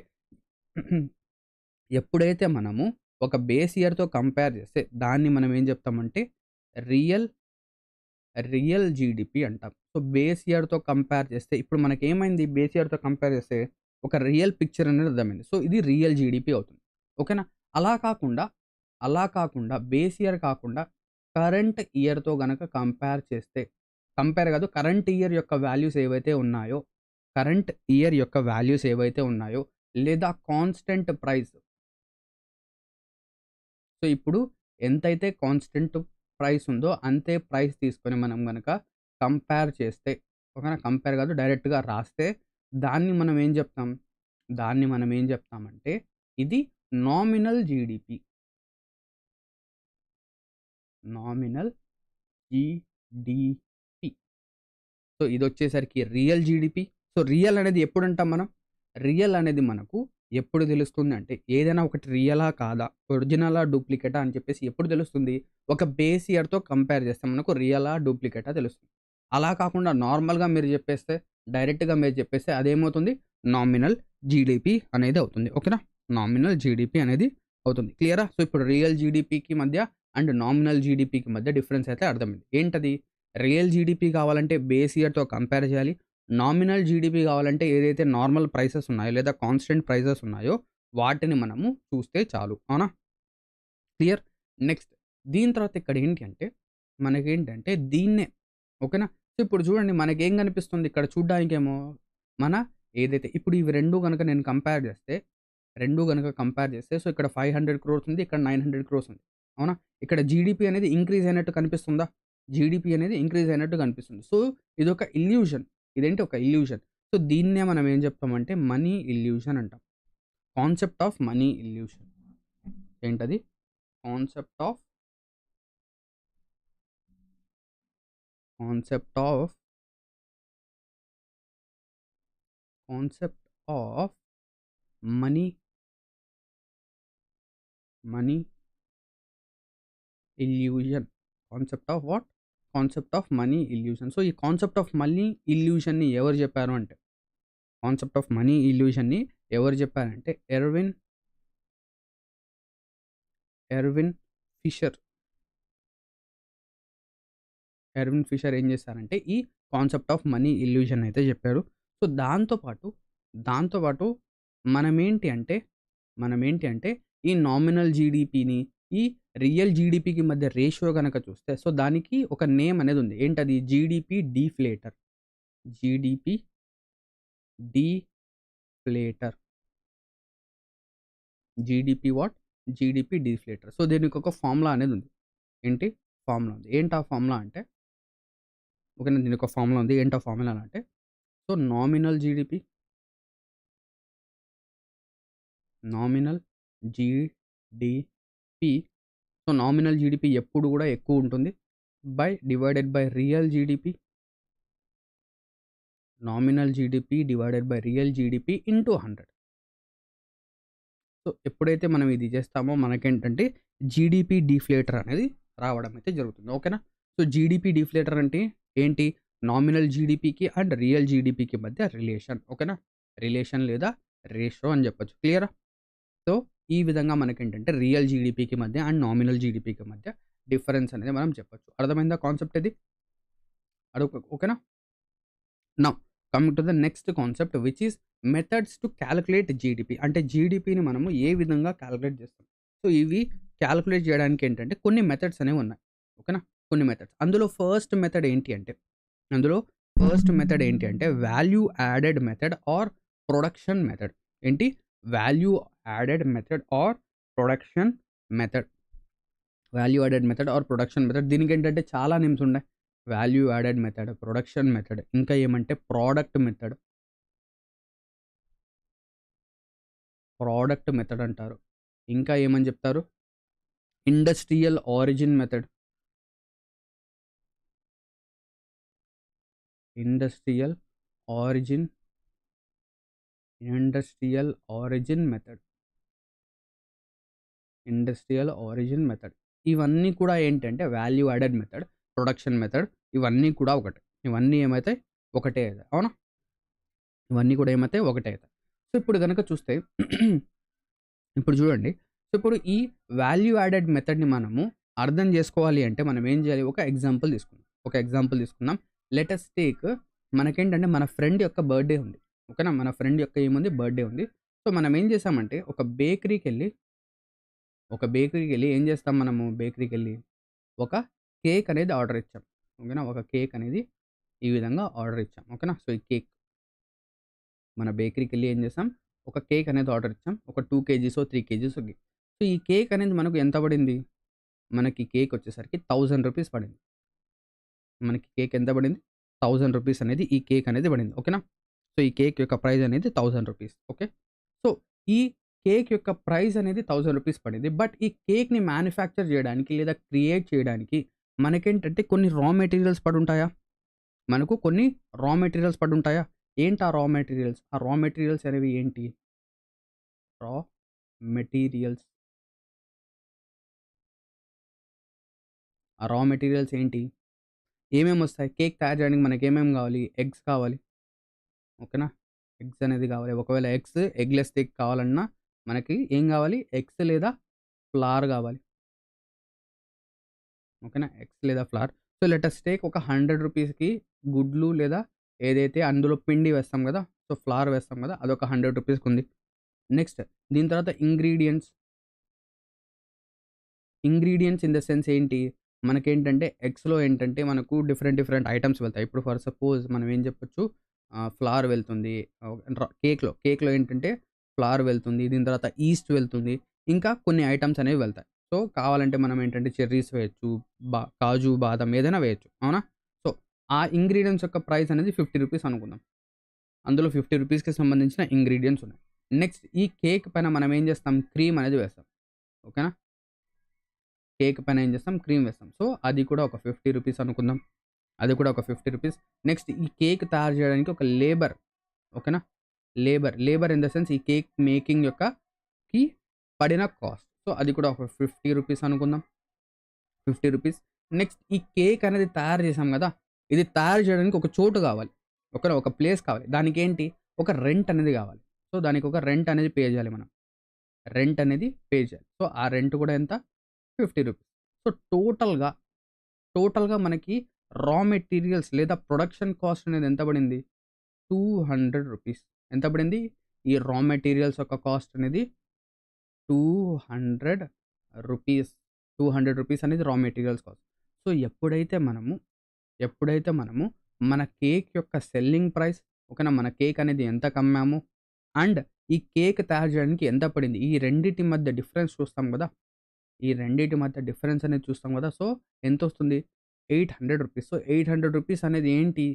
ఎప్పుడైతే మనము ఒక బేస్ ఇయర్‌తో కంపేర్ చేస్తే దాన్ని మనం ఏం చెప్తామంటే రియల్ రియల్ జీడీపీ అంటాం. సో, బేస్ ఇయర్‌తో కంపేర్ చేస్తే ఇప్పుడు మనకేమైంది? బేస్ ఇయర్‌తో కంపేర్ చేస్తే ఒక రియల్ పిక్చర్ అనేది అర్థమైంది. సో, ఇది రియల్ జీడీపీ అవుతుంది. ఓకేనా? అలా కాకుండా, బేస్ ఇయర్ కాకుండా కరెంట్ ఇయర్‌తో గనక కంపేర్ చేస్తే కంపేర్ కాదు కరెంట్ ఇయర్ యొక్క వాల్యూస్ ఏవైతే ఉన్నాయో లేదా కాన్స్టెంట్ ప్రైస్. సో, ఇప్పుడు ఎంతైతే కాన్స్టెంట్ ప్రైస్ ఉందో అంతే ప్రైస్ తీసుకొని మనం గనక కంపేర్ చేస్తే ఓకేనా? కంపేర్ కాదు డైరెక్ట్‌గా రాస్తే దాన్ని మనం ఏం చెప్తాం? ఇది nominal GDP. Nominal GDP. So, ఇదొచ్చేసరికి రియల్ జీడీపీ. సో, రియల్ అనేది ఎప్పుడంటాం మనం? రియల్ అనేది మనకు ఎప్పుడు తెలుస్తుంది అంటే ఏదైనా ఒకటి రియలా? కాదా? ఒరిజినలా? డూప్లికేటా? అని చెప్పేసి ఎప్పుడు తెలుస్తుంది? ఒక బేస్ ఇయర్‌తో కంపేర్ చేస్తే మనకు రియలా? డూప్లికేటా? తెలుస్తుంది. అలా కాకుండా డైరెక్ట్‌గా మీరు చెప్పేస్తే అదేమవుతుంది? నామినల్ జీడీపీ అనేది అవుతుంది. ఓకేనా? నామినల్ జీడీపీ అనేది అవుతుంది. క్లియరా? సో, ఇప్పుడు రియల్ జీడీపీకి మధ్య అండ్ నామినల్ జీడిపికి మధ్య డిఫరెన్స్ అయితే అర్థమైంది. ఏంటది? రియల్ జీడిపి కావాలంటే బేస్ ఇయర్‌తో కంపేర్ చేయాలి. నామినల్ జీడిపి కావాలంటే ఏదైతే నార్మల్ ప్రైసెస్ ఉన్నాయో లేదా కాన్స్టెంట్ ప్రైసెస్ ఉన్నాయో వాటిని మనము చూస్తే చాలు. అవునా? క్లియర్? నెక్స్ట్ దీని తర్వాత ఇక్కడ ఏంటి అంటే మనకేంటంటే దీన్నే ఓకేనా? సో, ఇప్పుడు చూడండి మనకేం కనిపిస్తుంది ఇక్కడ చూడ్డానికేమో మన ఏదైతే ఇప్పుడు ఇవి 2 గనక నేను కంపేర్ చేస్తే 2 గనక కంపేర్ చేస్తే సో, ఇక్కడ 500 క్రోర్స్ ఉంది. ఇక్కడ 900 క్రోర్స్ ఉంది. అవునా? ఇక్కడ జీడీపీ అనేది ఇంక్రీజ్ అయినట్టు కనిపిస్తుందా? జీడీపీ అనేది ఇంక్రీజ్ అయినట్టు కనిపిస్తుంది. సో, ఇదొక ఇల్యూషన్. ఇదేంటి ఒక ఇల్యూషన్. సో, దీన్నే మనం ఏం చెప్తామంటే మనీ ఇల్యూషన్ అంటాం. Concept of money illusion. ఏంటది? Concept of concept of concept of money money illusion. Concept of what? Concept of money illusion. So, ఈ కాన్సెప్ట్ ఆఫ్ మనీ ఇల్యూషన్‌ని ఎవరు చెప్పారు అంటే కాన్సెప్ట్ ఆఫ్ మనీ ఇల్యూషన్‌ని ఎవరు చెప్పారంటే ఎర్విన్ ఫిషర్. ఎర్విన్ ఫిషర్ ఏం చేశారంటే ఈ కాన్సెప్ట్ ఆఫ్ మనీ ఇల్యూషన్ అయితే చెప్పారు. సో, దాంతో పాటు మనమేంటి అంటే మనమేంటి అంటే ఈ నామినల్ జీడీపీని, ఈ రియల్ జీడీపీకి మధ్య రేషియో గనక చూస్తే సో, దానికి ఒక నేమ్ అనేది ఉంది. ఏంటది? GDP deflator. GDP deflator. GDP what? GDP deflator. So, దీనికొక ఫార్ములా అనేది ఉంది. ఏంటి? ఫార్ములా ఉంది. ఏంటి ఆ ఫార్ములా అంటే ఓకేనా? దీనికొక ఫార్ములా ఉంది. ఏంటి ఆ ఫార్ములా అంటే so, nominal GDP so, nominal GDP ఎప్పుడు గూడా ఎక్కువుంటుంది. Divided by real GDP. Nominal GDP divided by real GDP into 100. So, ఎప్పుడైతే మనం ఇది చేస్తామో మనకేంటంటే జీడీపీ డీఫ్లేటర్ అనేది రావడం అయితే జరుగుతుంది. ఓకేనా? సో, జీడీపీ డీఫ్లేటర్ అంటే ఏంటి? నామినల్ జీడీపీకి అండ్ రియల్ జీడీపీకి మధ్య రిలేషన్. ఓకేనా? రిలేషన్ లేదా రేషియో అని చెప్పొచ్చు. క్లియరా? సో, ఈ విధంగా మనకేంటంటే రియల్ జీడీపీకి మధ్య అండ్ నామినల్ జీడీపీకి మధ్య డిఫరెన్స్ అనేది మనం చెప్పొచ్చు. అర్థమైందా కాన్సెప్ట్ ఇది? ఓకేనా? Now coming to the next concept which is methods to calculate GDP. అంటే జీడీపీని మనము ఏ విధంగా క్యాలిక్యులేట్ చేస్తాం. సో, ఇవి క్యాలిక్యులేట్ చేయడానికి ఏంటంటే కొన్ని మెథడ్స్ అనేవి ఉన్నాయి. ఓకేనా? కొన్ని మెథడ్స్. అందులో ఫస్ట్ మెథడ్ ఏంటి అంటే value added method or production method. ఏంటి? Value added method or production method. Value added method or production method. దీనికేంటంటే చాలా నేమ్స్ ఉన్నాయి. Value added method, production method, ఇంకా ఏమంటే ప్రోడక్ట్ మెథడ్ అంటారు. ఇంకా ఏమని చెప్తారు? Industrial origin method. Industrial origin industrial origin method. Industrial origin method. ఇవన్నీ కూడా ఏంటంటే value added method, production method ఇవన్నీ కూడా ఒకటే. ఇవన్నీ ఏమైతాయి? ఒకటే అవుతాయి. అవునా? ఇవన్నీ కూడా ఏమైతాయి? ఒకటే అవుతాయి. సో, ఇప్పుడు గనక చూస్తే ఇప్పుడు చూడండి. సో, ఇప్పుడు ఈ వాల్యూ యాడెడ్ మెథడ్‌ని మనము అర్థం చేసుకోవాలి అంటే మనం ఏం చేయాలి? ఒక ఎగ్జాంపుల్ తీసుకుందాం. లెట్ అస్ టేక్ మనకేంటంటే మన ఫ్రెండ్ యొక్క బర్త్‌డే ఉంది. ఓకేనా? మన ఫ్రెండ్ యొక్క ఏముంది? బర్త్‌డే ఉంది. సో, మనం ఏం చేసామంటే ఒక బేకరీకెళ్ళి ఏం చేస్తాం మనము బేకరీకెళ్ళి ఒక కేక్ అనేది ఆర్డర్ ఇచ్చాం. ఓకేనా? ఒక కేక్ అనేది ఈ విధంగా ఆర్డర్ ఇచ్చాం. ఓకేనా? సో, ఈ కేక్ మన బేకరీకెళ్ళి ఏం చేసాం? ఒక కేక్ అనేది ఆర్డర్ ఇచ్చాం. ఒక 2 కేజీసో, 3 కేజీసో కేక్. సో, ఈ కేక్ అనేది మనకు ఎంత పడింది? మనకి కేక్ వచ్చేసరికి రూ. 1000 పడింది. మనకి కేక్ ఎంత పడింది? రూ. 1000 అనేది ఈ కేక్ అనేది పడింది. ఓకేనా? సో, ఈ కేక్ యొక్క ప్రైస్ అనేది రూ. 1000. ఓకే. సో, ఈ కేక్ యొక్క ప్రైస్ అనేది రూ. 1000 పడింది. బట్ ఈ కేక్‌ని మ్యానుఫ్యాక్చర్ చేయడానికి లేదా క్రియేట్ చేయడానికి మనకేంటంటే కొన్ని రా మెటీరియల్స్ పడుంటాయా? మనకు కొన్ని రా మెటీరియల్స్ పడుంటాయా? ఏంటి ఆ రా మెటీరియల్స్? ఆ రా మెటీరియల్స్ అనేవి ఏంటి? రా మెటీరియల్స్. ఆ రా మెటీరియల్స్ ఏంటి? ఏమేమొస్తాయి? కేక్ తయారు చేయడానికి మనకేమేమి కావాలి? ఎగ్స్ కావాలి. ఓకేనా? ఎగ్స్ అనేది కావాలి. ఒకవేళ ఎగ్‌లెస్ కేక్ కావాలన్నా మనకి ఏం కావాలి? ఎగ్స్ లేదా ఫ్లవర్ కావాలి. ఓకేనా, ఎగ్స్ లేదా flour. So let us take ఒక 100 రూపీస్కి గుడ్లు లేదా ఏదైతే అందులో పిండి వేస్తాం కదా, సో ఫ్లవర్ వేస్తాం కదా, అదొక 100 రూపీస్కి ఉంది. నెక్స్ట్ దీని తర్వాత ఇంగ్రీడియంట్స్ ఇన్ ద సెన్స్ ఏంటి, మనకేంటంటే ఎగ్స్‌లో ఏంటంటే మనకు డిఫరెంట్ ఐటెమ్స్ వెళ్తాయి. ఇప్పుడు ఫర్ సపోజ్ మనం ఏం చెప్పొచ్చు, ఫ్లవర్ వెళ్తుంది. కేక్‌లో ఏంటంటే ఫ్లవర్ వెళ్తుంది. దీని తర్వాత ఈస్ట్ వెళ్తుంది. ఇంకా కొన్ని ఐటెమ్స్ అనేవి వెళ్తాయి. సో కావాలంటే మనం ఏంటంటే చెర్రీస్ వేయొచ్చు, కాజు, బాదం ఏదైనా వేయొచ్చు. అవునా? సో ఆ ఇంగ్రీడియెంట్స్ యొక్క ప్రైస్ అనేది 50 రూపీస్ అనుకుందాం. అందులో 50 రూపీస్‌కి సంబంధించిన ఇంగ్రీడియెంట్స్ ఉన్నాయి. నెక్స్ట్ ఈ కేక్ పైన మనం ఏం చేస్తాం, క్రీమ్ అనేది వేస్తాం. ఓకేనా? కేక్ పైన ఏం చేస్తాం, క్రీమ్ వేస్తాం. సో అది కూడా ఒక 50 రూపీస్ అనుకుందాం. అది కూడా ఒక 50 రూపీస్. నెక్స్ట్ ఈ కేక్ తయారు చేయడానికి ఒక లేబర్. ఓకేనా? లేబర్ ఇన్ ద సెన్స్ ఈ కేక్ మేకింగ్ కి పడిన కాస్ట్. సో అది కూడా ఒక 50 రూపీస్ అనుకుందాం. 50 రూపీస్. నెక్స్ట్ ఈ కేక్ అనేది తయారు చేసాం కదా, ఇది తయారు చేయడానికి ఒక చోటు కావాలి. ఒక ప్లేస్ కావాలి. దానికేంటి, ఒక రెంట్ అనేది కావాలి. సో దానికి ఒక రెంట్ అనేది పే చేయాలి మనం. రెంట్ అనేది పే చేయాలి. సో ఆ రెంట్ కూడా ఎంత, 50 రూపీస్. సో టోటల్‌గా మనకి రా మెటీరియల్స్ లేదా ప్రొడక్షన్ కాస్ట్ అనేది ఎంత పడింది, 200 రూపీస్. ఎంత పడింది? ఈ రా మెటీరియల్స్ యొక్క కాస్ట్ అనేది 200 రూపీస్. 200 రూపీస్ అనేది రా మెటీరియల్స్ కాస్ట్. సో ఎప్పుడైతే మనము మన కేక్ యొక్క సెల్లింగ్ ప్రైస్, ఓకేనా, మన కేక్ అనేది ఎంతకు అమ్మాము అండ్ ఈ కేక్ తయారు చేయడానికి ఎంత పడింది, ఈ రెండిటి మధ్య డిఫరెన్స్ చూస్తాం కదా, ఈ రెండిటి మధ్య డిఫరెన్స్ అనేది చూస్తాం కదా. సో ఎంతొస్తుంది, 800 రూపీస్. సో 800 రూపీస్ అనేది ఏంటి,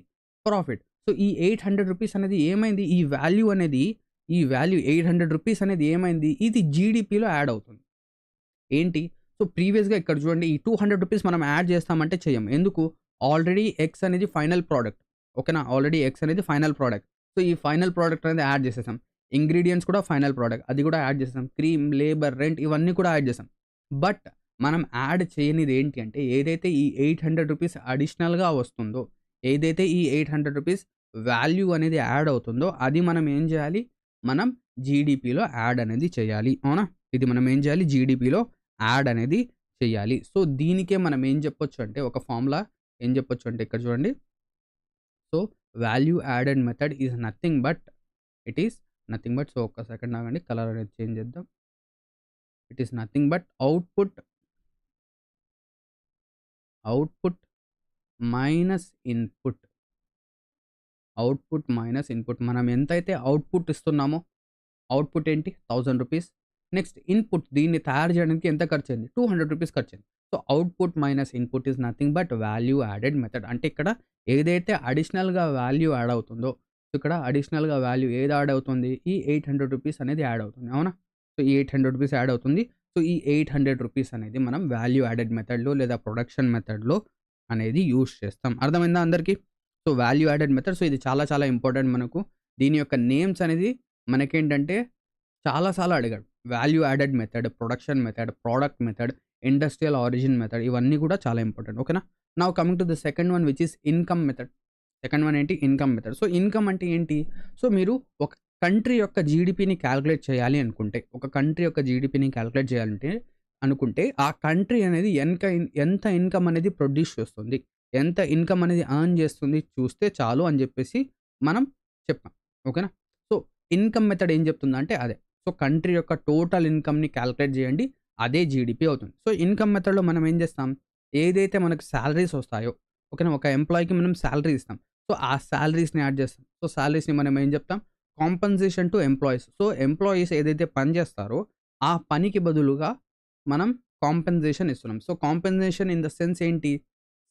ప్రాఫిట్. సో ఈ 800 రూపీస్ అనేది ఏమైంది, ఈ వాల్యూ 800 రూపీస్ అనేది ఏమైంది, ఇది జీడీపీలో యాడ్ అవుతుంది. ఏంటి, సో ప్రీవియస్‌గా ఇక్కడ చూడండి, ఈ 200 రూపీస్ మనం యాడ్ చేస్తామంటే చెయ్యం. ఎందుకు, ఆల్రెడీ ఎక్స్ అనేది ఫైనల్ ప్రోడక్ట్. ఓకేనా, ఆల్రెడీ ఎక్స్ అనేది ఫైనల్ ప్రోడక్ట్. సో ఈ ఫైనల్ ప్రోడక్ట్ అనేది యాడ్ చేసేసాం. ఇంగ్రీడియెంట్స్ కూడా ఫైనల్ ప్రోడక్ట్, అది కూడా యాడ్ చేసేసాం. క్రీమ్, లేబర్, రెంట్ ఇవన్నీ కూడా యాడ్ చేసాం. బట్ మనం యాడ్ చేయనిది ఏంటి అంటే, ఏదైతే ఈ 800 రూపీస్ అడిషనల్‌గా వస్తుందో, ఏదైతే ఈ 800 రూపీస్ వాల్యూ అనేది యాడ్ అవుతుందో, అది మనం ఏం చేయాలి, మనం జీడీపీలో యాడ్ అనేది చేయాలి. అవునా? ఇది మనం ఏం చేయాలి, జీడీపీలో యాడ్ అనేది చేయాలి. సో దీనికే మనం ఏం చెప్పొచ్చు అంటే, ఒక ఫార్ములా ఏం చెప్పొచ్చు అంటే ఇక్కడ చూడండి. So value added method is nothing but, it is nothing but, so ఒక్క సెకండ్ ఆగండి, కలర్ అనేది చేంజ్ చేద్దాం. It is nothing but output minus input. మనం ఎంతైతే అవుట్పుట్ ఇస్తున్నామో, అవుట్పుట్ ఏంటి, 1000 రూపీస్. నెక్స్ట్ ఇన్పుట్, దీన్ని తయారు చేయడానికి ఎంత ఖర్చయింది, 200 రూపీస్ ఖర్చయింది. So output minus input is nothing but value added method. అంటే ఇక్కడ ఏదైతే అడిషనల్‌గా వాల్యూ యాడ్ అవుతుందో, ఇక్కడ అడిషనల్‌గా వాల్యూ ఏది యాడ్ అవుతుంది, ఈ 800 రూపీస్ అనేది యాడ్ అవుతుంది. అవునా? సో ఈ 800 రూపీస్ యాడ్ అవుతుంది. సో ఈ 800 రూపీస్ అనేది మనం వాల్యూ యాడెడ్ మెథడ్‌లో లేదా ప్రొడక్షన్ మెథడ్‌లో అనేది యూజ్ చేస్తాం. అర్థమైందా అందరికీ? So value added method. So ఇది చాలా ఇంపార్టెంట్ మనకు. దీని యొక్క నేమ్స్ అనేది మనకేంటంటే చాలా సార్లు అడిగాడు. Value added method, production method, product method, industrial origin method, ఇవన్నీ కూడా చాలా ఇంపార్టెంట్. ఓకేనా? Now coming to the second one which is income method. Second one ఏంటి, ఇన్‌కమ్ మెథడ్. సో ఇన్‌కమ్ అంటే ఏంటి, సో మీరు ఒక కంట్రీ యొక్క జీడీపీని కాలిక్యులేట్ చేయాలి అనుకుంటే, ఆ కంట్రీ అనేది ఎంత ఇన్‌కమ్ అనేది ప్రొడ్యూస్ చేస్తుంది, ఎంత ఇన్‌కమ్ అనేది ఎర్న్ చేస్తుంది చూస్తే చాలు అని చెప్పేసి మనం చెప్పాం. ఓకేనా? సో ఇన్‌కమ్ మెథడ్ ఏం చెప్తుందంటే అదే. సో కంట్రీ యొక్క టోటల్ ఇన్‌కమ్‌ని కాలిక్యులేట్ చేయండి, అదే జీడీపీ అవుతుంది. సో ఇన్‌కమ్ మెథడ్‌లో మనం ఏం చేస్తాం, ఏదైతే మనకు సాలరీస్ వస్తాయో, ఓకేనా, ఒక ఎంప్లాయీకి మనం సాలరీ ఇస్తాం. సో ఆ సాలరీస్‌ని యాడ్ చేస్తాం. సో సాలరీస్‌ని మనం ఏం చెప్తాం, compensation to employees. So employees ఏదైతే పని చేస్తారో, ఆ పనికి బదులుగా మనం కాంపెన్సేషన్ ఇస్తున్నాం. So compensation in the sense ఏంటి,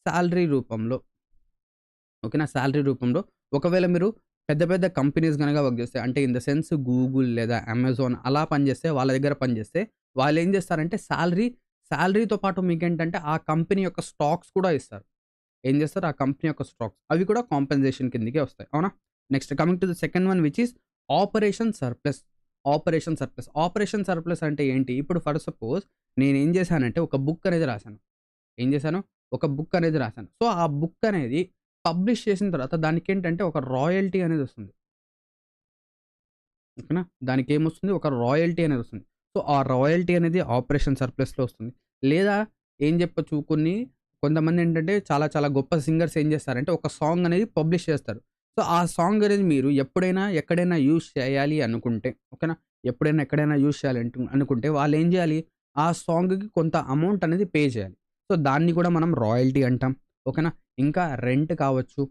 సాలరీ రూపంలో. ఓకేనా, సాలరీ రూపంలో. ఒకవేళ మీరు పెద్ద కంపెనీస్ గనక వర్క్ చేస్తే, అంటే ఇన్ ద సెన్స్ గూగుల్ లేదా అమెజాన్ అలా పనిచేస్తే, వాళ్ళ దగ్గర పనిచేస్తే వాళ్ళేం చేస్తారంటే సాలరీతో పాటు మీకేంటంటే ఆ కంపెనీ యొక్క స్టాక్స్ కూడా ఇస్తారు. ఏం చేస్తారు, ఆ కంపెనీ యొక్క స్టాక్స్ అవి కూడా కాంపెన్సేషన్ కిందకే వస్తాయి. అవునా? Next coming to the second one which is operation surplus. Operation surplus అంటే ఏంటి, ఇప్పుడు ఫర్ సపోజ్ నేనేం చేశానంటే ఒక బుక్ అనేది రాశాను. ఏం చేశాను, ఒక బుక్ అనేది రాశాను. సో ఆ బుక్ అనేది పబ్లిష్ చేసిన తర్వాత దానికేంటంటే ఒక రాయల్టీ అనేది వస్తుంది. ఓకేనా, దానికేమొస్తుంది, ఒక రాయల్టీ అనేది వస్తుంది. సో ఆ రాయల్టీ అనేది ఆపరేషన్ సర్ప్లస్‌లో వస్తుంది. లేదా ఏం చెప్పొచ్చు, కొన్ని కొంతమంది ఏంటంటే చాలా చాలా గొప్ప సింగర్స్ ఏం చేస్తారంటే ఒక సాంగ్ అనేది పబ్లిష్ చేస్తారు. సో, ఆ సాంగ్ అనేది మీరు ఎప్పుడైనా, ఎక్కడైనా యూజ్ చేయాలి అనుకుంటే ఓకేనా? ఎప్పుడైనా, ఎక్కడైనా యూజ్ చేయాలి అనుకుంటే వాళ్ళేం చేయాలి? ఆ సాంగ్‌కి కొంత అమౌంట్ అనేది పే చేయాలి. సో, దాన్ని కూడా మనం రాయల్టీ అంటాం. ఓకేనా? ఇంకా రెంట్ కావచ్చు.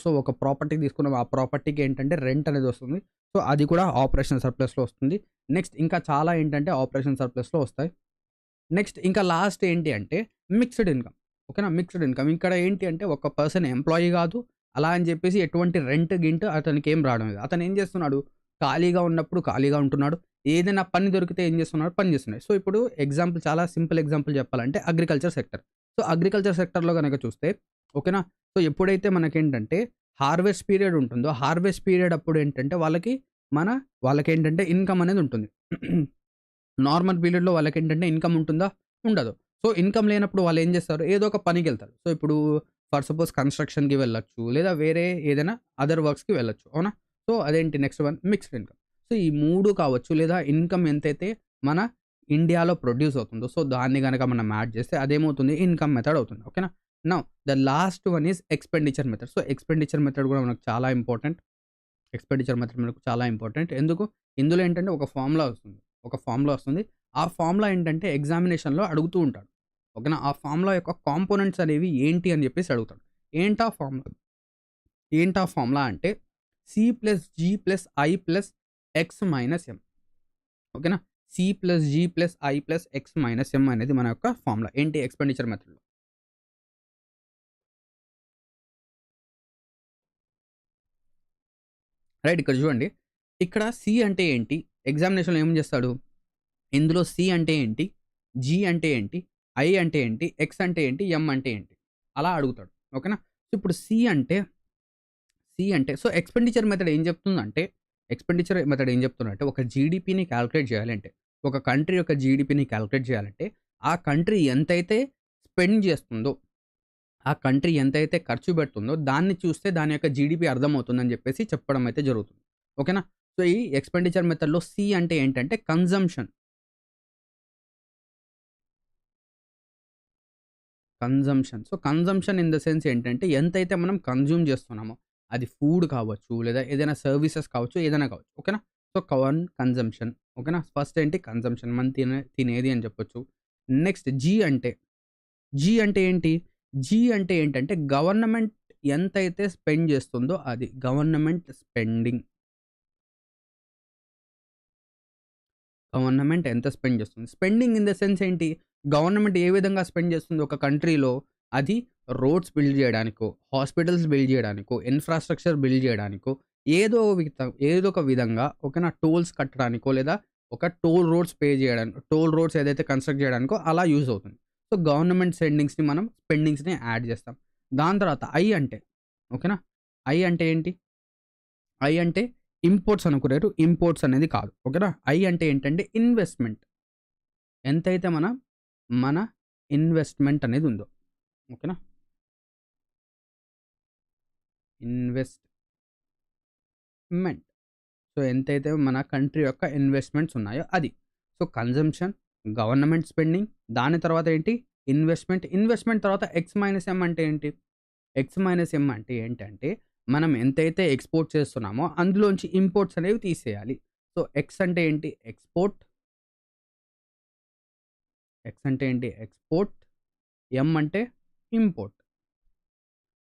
సో, ఒక ప్రాపర్టీ తీసుకున్నాం. ఆ ప్రాపర్టీకి ఏంటంటే రెంట్ అనేది వస్తుంది. సో, అది కూడా ఆపరేషన్ సర్ప్లస్‌లో వస్తుంది. నెక్స్ట్ ఇంకా చాలా ఏంటంటే ఆపరేషన్ సర్ప్లస్‌లో వస్తాయి. నెక్స్ట్ ఇంకా లాస్ట్ ఏంటి అంటే మిక్స్డ్ ఇన్‌కమ్. ఓకేనా? Mixed income. ఇక్కడ ఏంటి అంటే ఒక పర్సన్ ఎంప్లాయీ గాదు. అలా అని చెప్పేసి ఎటువంటి గింట్ అతనికేం రావడం లేదు. అతను ఏం చేస్తున్నాడు? ఖాళీగా ఉన్నప్పుడు ఖాళీగా ఉంటున్నాడు. ఏదైనా పని దొరికితే ఏం చేస్తున్నాడు? పని చేస్తున్నాడు. సో, ఇప్పుడు ఎగ్జాంపుల్ చాలా సింపుల్ ఎగ్జాంపుల్ చెప్పాలంటే అగ్రికల్చర్ సెక్టర్. సో, అగ్రికల్చర్ సెక్టర్‌లో గనక చూస్తే ఓకేనా? సో, ఎప్పుడైతే మనకేంటంటే హార్వెస్ట్ పీరియడ్ ఉంటుందో, హార్వెస్ట్ పీరియడ్ అప్పుడు ఏంటంటే వాళ్ళకేంటంటే ఇన్‌కమ్ అనేది ఉంటుంది. నార్మల్ పీరియడ్‌లో వాళ్ళకేంటంటే ఇన్‌కమ్ ఉంటుందా? ఉండదు. సో, ఇన్‌కమ్ లేనప్పుడు వాళ్ళేం జేస్తారు? ఏదో ఒక పనికెళ్తారు. సో, ఇప్పుడు ఫర్ సపోజ్ కన్‌స్ట్రక్షన్‌కి వెళ్ళొచ్చు. లేదా వేరే ఏదైనా అదర్ వర్క్స్‌కి వెళ్ళొచ్చు. అవునా? సో, అదేంటి next one mixed income. So, ఈ 3 కావచ్చు లేదా ఇన్‌కమ్ ఎంతైతే మన ఇండియాలో ప్రొడ్యూస్ అవుతుందో, సో, దాన్ని గనక మనం యాడ్ జేస్తే అదేమవుతుంది? ఇన్‌కమ్ మెథడ్ అవుతుంది. ఓకేనా? Now the last one is expenditure method. So, expenditure method గూడా మనకు చాలా ఇంపార్టెంట్. ఎక్స్‌పెండిచర్ మెథడ్ మనకు చాలా ఇంపార్టెంట్. ఎందుకు? ఇందులో ఏంటంటే ఒక ఫార్ములా వస్తుంది. ఒక ఫార్ములా వస్తుంది. ఆ ఫార్ములా ఏంటంటే ఎగ్జామినేషన్‌లో అడుగుతూ ఉంటాడు. ఓకేనా? ఆ ఫార్ములా యొక్క కాంపోనెంట్స్ అనేవి ఏంటి అని జెప్పేసి అడుగుతాడు. ఏంటా ఫార్ములా? ఏంటా ఫార్ములా అంటే C+G+I+X-M. ఓకేనా? C+G+I+X-M అనేది మన యొక్క ఫార్ములా. ఏంటి ఎక్స్‌పెండిచర్ మెథడ్‌లో. రైట్ ఇక్కడ చూడండి. ఇక్కడ సి అంటే ఏంటి? ఎగ్జామినేషన్‌లో ఏం జేస్తాడు? ఇందులో సి అంటే ఏంటి? జి అంటే ఏంటి? ఐ అంటే ఏంటి? ఎక్స్ అంటే ఏంటి? ఎం అంటే ఏంటి? అలా అడుగుతాడు. ఓకేనా? ఇప్పుడు సి అంటే సో, ఎక్స్‌పెండిచర్ మెథడ్ ఏం చెప్తుందంటే ఒక జీడీపీని కాలిక్యులేట్ చేయాలంటే, ఒక కంట్రీ యొక్క జీడీపీని కాలిక్యులేట్ చేయాలంటే, ఆ కంట్రీ ఎంతైతే స్పెండ్ చేస్తుందో, ఆ కంట్రీ ఎంతైతే ఖర్చు పెడుతుందో, దాన్ని చూస్తే దాని యొక్క జీడీపీ అర్థమవుతుందని చెప్పేసి చెప్పడం అయితే జరుగుతుంది. ఓకేనా? సో, ఈ ఎక్స్‌పెండిచర్ మెథడ్‌లో సి అంటే ఏంటంటే consumption. Consumption. So, consumption in the sense ఏంటంటే, ఎంతైతే మనం కన్జ్యూమ్ చేస్తున్నామో, అది ఫుడ్ కావచ్చు, లేదా ఏదైనా సర్వీసెస్ కావచ్చు, ఏదైనా కావచ్చు. ఓకేనా? So, consumption. ఓకేనా? ఫస్ట్ ఏంటి కన్జంప్షన్. మనం తినేది అని చెప్పొచ్చు. నెక్స్ట్ జి అంటే ఏంటి? జి అంటే ఏంటంటే, గవర్నమెంట్ ఎంతైతే స్పెండ్ చేస్తుందో అది. Government spending. గవర్నమెంట్ ఎంత స్పెండ్ చేస్తుంది? స్పెండింగ్ ఇన్ ద సెన్స్ ఏంటి? గవర్నమెంట్ ఏ విధంగా స్పెండ్ చేస్తుంది ఒక కంట్రీలో? అది రోడ్స్ బిల్డ్ జేయడానికో, హాస్పిటల్స్ బిల్డ్ జేయడానికో, ఇన్‌ఫ్రాస్ట్రక్చర్ బిల్డ్ జేయడానికో, ఏదో ఒక విధంగా ఓకేనా? టోల్స్ కట్టడానికో, లేదా ఒక టోల్ రోడ్స్ పే జేయడానికి టోల్ రోడ్స్ ఏదైతే కన్‌స్ట్రక్ట్ జేయడానికో అలా యూజ్ అవుతుంది. సో, గవర్నమెంట్ స్పెండింగ్స్‌ని యాడ్ జేస్తాం. దాని తర్వాత ఐ అంటే ఓకేనా? ఐ అంటే ఏంటి? ఐ అంటే ఇంపోర్ట్స్ అనుకున్నారు. ఇంపోర్ట్స్ అనేది కాదు. ఓకేనా? ఐ అంటే ఏంటంటే ఇన్వెస్ట్‌మెంట్. ఎంతైతే మన ఇన్వెస్ట్‌మెంట్ అనేది ఉందో. ఓకేనా? ఇన్వెస్ట్‌మెంట్. సో, ఎంతైతే మన కంట్రీ యొక్క ఇన్వెస్ట్‌మెంట్స్ ఉన్నాయో అది. సో, కన్జంప్షన్, గవర్నమెంట్ స్పెండింగ్, దాని తర్వాత ఏంటి? ఇన్వెస్ట్‌మెంట్ తర్వాత ఎక్స్-ఎం అంటే ఏంటి? ఎక్స్-ఎం అంటే ఏంటంటే, మనం ఎంతైతే ఎక్స్‌పోర్ట్ చేస్తున్నామో అందులోంచి ఇంపోర్ట్స్ అనేవి తీసేయాలి. సో, ఎక్స్ అంటే ఏంటి? ఎక్స్ అంటే ఏంటి? ఎక్స్‌పోర్ట్. ఎం అంటే ఇంపోర్ట్.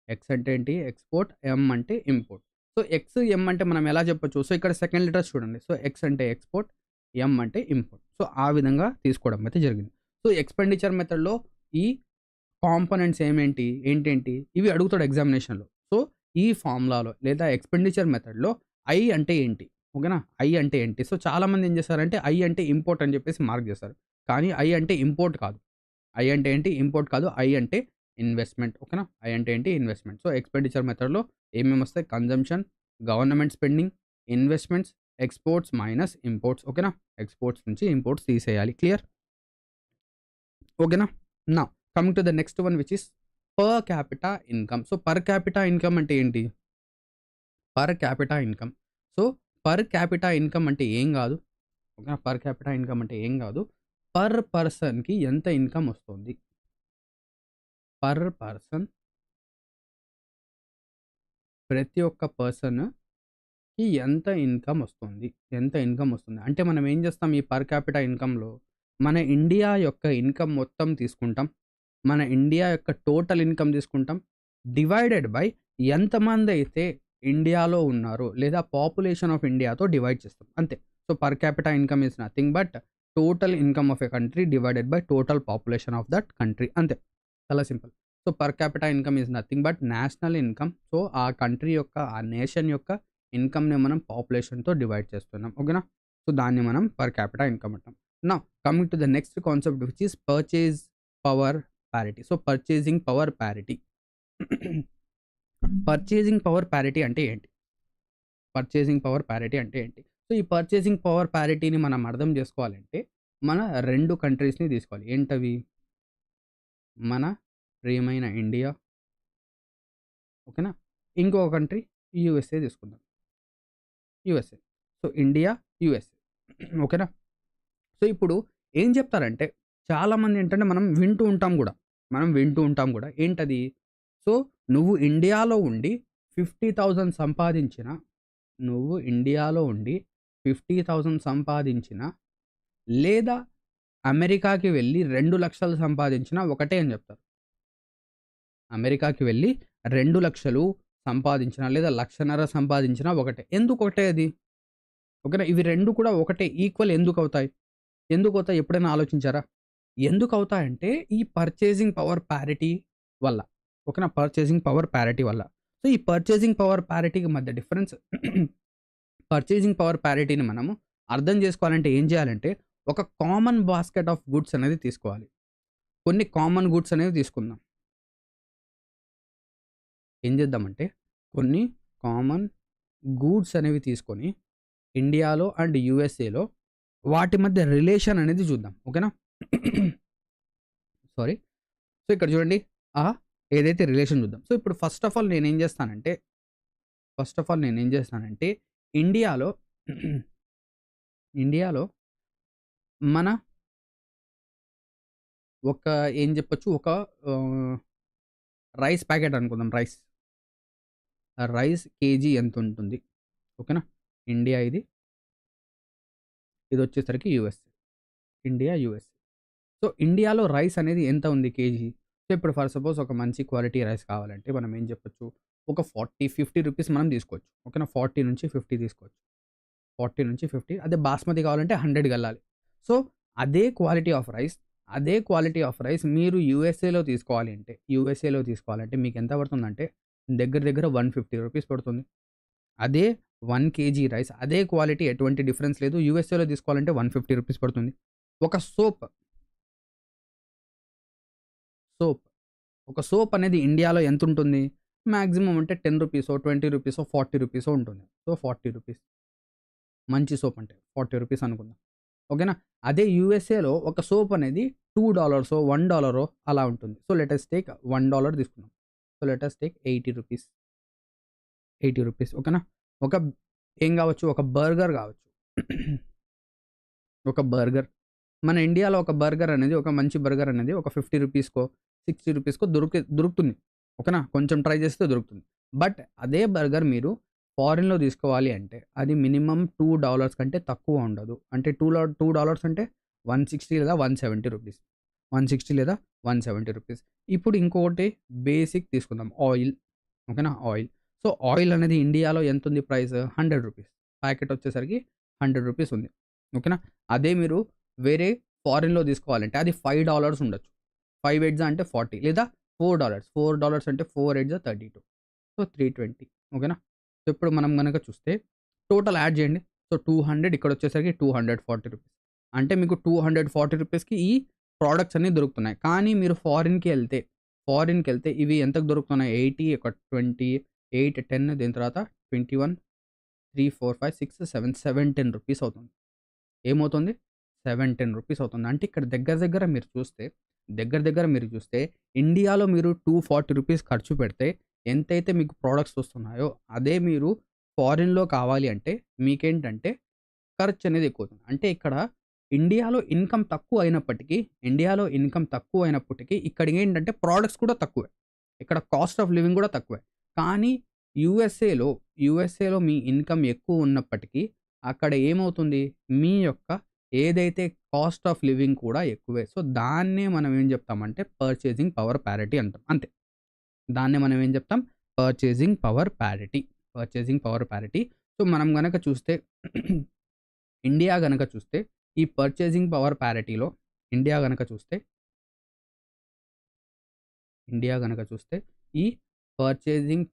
ఎక్స్ అంటే ఏంటి? ఎక్స్‌పోర్ట్. ఎం అంటే ఇంపోర్ట్. సో, ఎక్స్, ఎం అంటే మనం ఎలా చెప్పొచ్చు? సో, ఇక్కడ సెకండ్ లెటర్స్ చూడండి. సో, ఎక్స్ అంటే ఎక్స్‌పోర్ట్. ఎం అంటే ఇంపోర్ట్. సో, ఆ విధంగా తీసుకోవడం అయితే జరిగింది. సో, ఎక్స్‌పెండిచర్ మెథడ్‌లో ఈ కాంపోనెంట్స్ ఏంటేంటి? ఇవి అడుగుతాడు ఎగ్జామినేషన్‌లో. సో, ఈ ఫార్ములాలో లేదా ఎక్స్‌పెండిచర్ మెథడ్‌లో ఐ అంటే ఏంటి? ఓకేనా? ఐ అంటే ఏంటి? సో, చాలామంది ఏం చేస్తారంటే ఐ అంటే ఇంపోర్ట్ అని చెప్పేసి మార్క్ చేస్తారు. కానీ ఐ అంటే ఇంపోర్ట్ కాదు. ఐ అంటే ఏంటి? ఇంపోర్ట్ కాదు. ఐ అంటే ఇన్వెస్ట్‌మెంట్. ఓకేనా? ఐ అంటే ఏంటి? ఇన్వెస్ట్‌మెంట్. సో, ఎక్స్‌పెండిచర్ మెథడ్‌లో ఏమేమొస్తాయి? Consumption, government spending, investments, exports minus imports. ఓకేనా? ఎక్స్‌పోర్ట్స్ నుంచి ఇంపోర్ట్స్ తీసేయాలి. క్లియర్? ఓకేనా? Now coming to the next one which is per capita income. So, per capita income అంటే ఏంటి? Per capita income. So, per capita income అంటే ఏం గాదు. ఓకేనా? పర్ క్యాపిటా ఇన్‌కమ్ అంటే ఏం గాదు. పర్ పర్సన్‌కి ఎంత ఇన్‌కమ్ ఒస్తుంది? పర్ పర్సన్, ప్రతి ఒక్క పర్సన్‌కి ఎంత ఇన్‌కమ్ వస్తుంది? అంటే మనం ఏం చేస్తాం ఈ పర్ క్యాపిటా ఇన్‌కమ్‌లో మన ఇండియా యొక్క ఇన్‌కమ్ మొత్తం తీసుకుంటాం. మన ఇండియా యొక్క టోటల్ ఇన్‌కమ్ తీసుకుంటాం. డివైడెడ్ బై ఎంతమందైతే ఇండియాలో ఉన్నారో లేదా పాపులేషన్ ఆఫ్ ఇండియాతో డివైడ్ చేస్తాం. అంతే. So, per capita income is nothing but total income of a country divided by total population of that country. అంతే. చాలా simple. So, per capita income is nothing but national income. So, ఆ కంట్రీ యొక్క, ఆ నేషన్ యొక్క ఇన్‌కమ్‌ని మనం పాపులేషన్‌తో డివైడ్ చేస్తున్నాం. ఓకేనా? సో, దాన్ని మనం పర్ క్యాపిటా ఇన్‌కమ్ అంటాం. Now coming to the next concept which is purchase power parity. So, purchasing power parity. Purchasing power parity అంటే ఏంటి? పర్చేసింగ్ పవర్ పారిటీ అంటే ఏంటి? సో, ఈ పర్చేసింగ్ పవర్ పారిటీని మనం అర్థం చేసుకోవాలంటే మన 2 కంట్రీస్‌ని తీసుకోవాలి. ఏంటవి? మన ప్రియమైన ఇండియా, ఓకేనా? ఇంకో కంట్రీ యూఎస్ఏ తీసుకుందాం. యూఎస్ఏ. So, India, USA. ఓకేనా? సో, ఇప్పుడు ఏం చెప్తారంటే చాలామంది ఏంటంటే మనం వింటూ ఉంటాం గూడా. ఏంటది? సో, నువ్వు ఇండియాలో ఉండి 50,000 సంపాదించిన, నువ్వు ఇండియాలో ఉండి 50,000 సంపాదించిన లేదా అమెరికాకి వెళ్లి 2,00,000 సంపాదించినా ఒకటే అని చెప్తారు. అమెరికాకి వెళ్లి 2,00,000 సంపాదించినా లేదా 1,50,000 సంపాదించినా ఒకటే. ఎందుకు ఒకటే అది? ఓకేనా? ఇవి 2 కూడా ఒకటే ఈక్వల్ ఎందుకవుతాయి? ఎందుకవుతాయి ఎప్పుడైనా ఆలోచించారా? ఎందుకవుతాయంటే ఈ పర్చేసింగ్ పవర్ పారిటీ వల్ల. ఓకేనా? పర్చేసింగ్ పవర్ పారిటీ వల్ల. సో, ఈ పర్చేసింగ్ పవర్ పారిటీకి మధ్య డిఫరెన్స్ పర్చేసింగ్ పవర్ పారిటీని మనము అర్థం చేసుకోవాలంటే ఏం చేయాలంటే ఒక కామన్ బాస్కెట్ ఆఫ్ గుడ్స్ అనేది తీసుకోవాలి. కొన్ని కామన్ గుడ్స్ అనేవి తీసుకుందాం. ఏం చేద్దామంటే కొన్ని కామన్ గూడ్స్ అనేవి తీసుకొని ఇండియాలో అండ్ యూఎస్ఏలో వాటి మధ్య రిలేషన్ అనేది చూద్దాం. ఓకేనా? సారీ. సో, ఇక్కడ చూడండి. ఆ ఏదైతే రిలేషన్ చూద్దాం. సో, ఇప్పుడు నేనేం చేస్తానంటే ఇండియాలో ఇండియాలో మన ఒక ఏం చెప్పొచ్చు ఒక ఆహ్, రైస్ ప్యాకెట్ అనుకుందాం. రైస్ కేజీ ఎంతుంటుంది? ఓకేనా? ఇండియా ఇది. ఇదొచ్చేసరికి యూఎస్ఏ. India, USA. సో, ఇండియాలో రైస్ అనేది ఎంత ఉంది కేజీ? సో, ఇప్పుడు ఫర్ సపోజ్ ఒక మంచి క్వాలిటీ రైస్ కావాలంటే మనం ఏం చెప్పొచ్చు? ఒక 40, 50 రూపీస్ మనం తీసుకోవచ్చు. ఓకేనా? 40-50 తీసుకోవచ్చు. 40-50 అదే బాస్మతి కావాలంటే 100 గల్లాలి. సో, అదే క్వాలిటీ ఆఫ్ రైస్ మీరు యూఎస్ఏలో తీసుకోవాలంటే మీకెంత పడుతుందంటే దగ్గర దగ్గర 150 రూపీస్ పడుతుంది. అదే 1 కేజీ రైస్ అదే క్వాలిటీ ఎటువంటి డిఫరెన్స్ లేదు. యూఎస్ఏలో తీసుకోవాలంటే 150 రూపీస్ పడుతుంది. ఒక సోప్ ఒక సోప్ అనేది ఇండియాలో ఎంతుంటుంది? మాక్సిమం అంటే 10 రూపీసో, 20 రూపీసో, 40 రూపీసో ఉంటుంది. So, 40 rupees. మంచి సోప్ అంటే 40 రూపీస్ అనుకుందాం. ఓకేనా? అదే యూఎస్ఏలో ఒక సోప్ అనేది $2 $1 అలా ఉంటుంది. సో, లెట్ అస్ టేక్ $1 తీసుకుందాం. So, let us take 80 rupees. 80 rupees. ఓకేనా? ఒక ఏం గావచ్చు? ఒక బర్గర్ గావచ్చు. ఒక బర్గర్. మన ఇండియాలో ఒక బర్గర్ అనేది ఒక మంచి బర్గర్ అనేది ఒక 50 రూపీస్‌కో, 60 రూపీస్‌కో దొరుకుతుంది. ఓకేనా? కొంచెం ట్రై చేస్తే దొరుకుతుంది. బట్ అదే బర్గర్ మీరు ఫారిన్‌లో తీసుకోవాలి అంటే అది మినిమమ్ $2 కంటే తక్కువ ఉండదు. అంటే $2 అంటే 160 లేదా 170 రూపీస్. 160 లేదా 170 రూపీస్. ఇప్పుడు ఇంకొకటి బేసిక్ తీసుకుందాం ఆయిల్. ఓకేనా? ఆయిల్. సో, ఆయిల్ అనేది ఇండియాలో ఎంతుంది ప్రైస్? 100 రూపీస్. ప్యాకెట్ వచ్చేసరికి 100 రూపీస్ ఉంది. ఓకేనా? అదే మీరు వేరే ఫారిన్‌లో తీసుకోవాలంటే అది $5 ఉండొచ్చు. 5 ఎయిట్స్ అంటే 40 లేదా $4. $4 అంటే 4 ఎయిట్స్ 32. సో, 320 ఓకేనా? సో, ఇప్పుడు మనం గనక చూస్తే టోటల్ యాడ్ చేయండి. So, 200 ఇక్కడొచ్చేసరికి 240 rupees. అంటే మీకు 240 రూపీస్‌కి ఈ ప్రొడక్ట్స్ అన్నీ దొరుకుతున్నాయి. కానీ మీరు ఫారిన్‌కెళ్తే ఇవి ఎంతకు దొరుకుతున్నాయి? 80 ఒక 20, 8, 10 దీని తర్వాత 21, 3, 4, 5, 6, 7, 710 రూపీస్ అవుతుంది. ఏమవుతుంది? 710 రూపీస్ అవుతుంది. అంటే ఇక్కడ దగ్గర దగ్గర మీరు చూస్తే ఇండియాలో మీరు 240 రూపీస్ ఖర్చు పెడితే ఎంతైతే మీకు ప్రొడక్ట్స్ వస్తున్నాయో అదే మీరు ఫారిన్‌లో కావాలి అంటే మీకేంటంటే ఖర్చనేది ఎక్కువవుతుంది. అంటే ఇక్కడ ఇండియాలో ఇన్కమ్ తక్కువ అయినప్పటికీ ఇక్కడ ఏంటంటే ప్రొడక్ట్స్ కూడా తక్కువే. ఇక్కడ కాస్ట్ ఆఫ్ లివింగ్ కూడా తక్కువే. కానీ యూఎస్ఏలో మీ ఇన్కమ్ ఎక్కువ ఉన్నప్పటికీ అక్కడ ఏమవుతుంది? మీ యొక్క ఏదైతే కాస్ట్ ఆఫ్ లివింగ్ కూడా ఎక్కువే. సో, దాన్నే మనం ఏం చెప్తామంటే పర్చేసింగ్ పవర్ పారిటీ అంటాం. అంతే. దాన్నే మనం ఏం చెప్తాం? Purchasing power parity. సో, మనం గనక చూస్తే ఇండియా గనక చూస్తే ఈ పర్చేసింగ్ పవర్ పారిటీలో ఇండియా గనక చూస్తే ఈ పర్చేసింగ్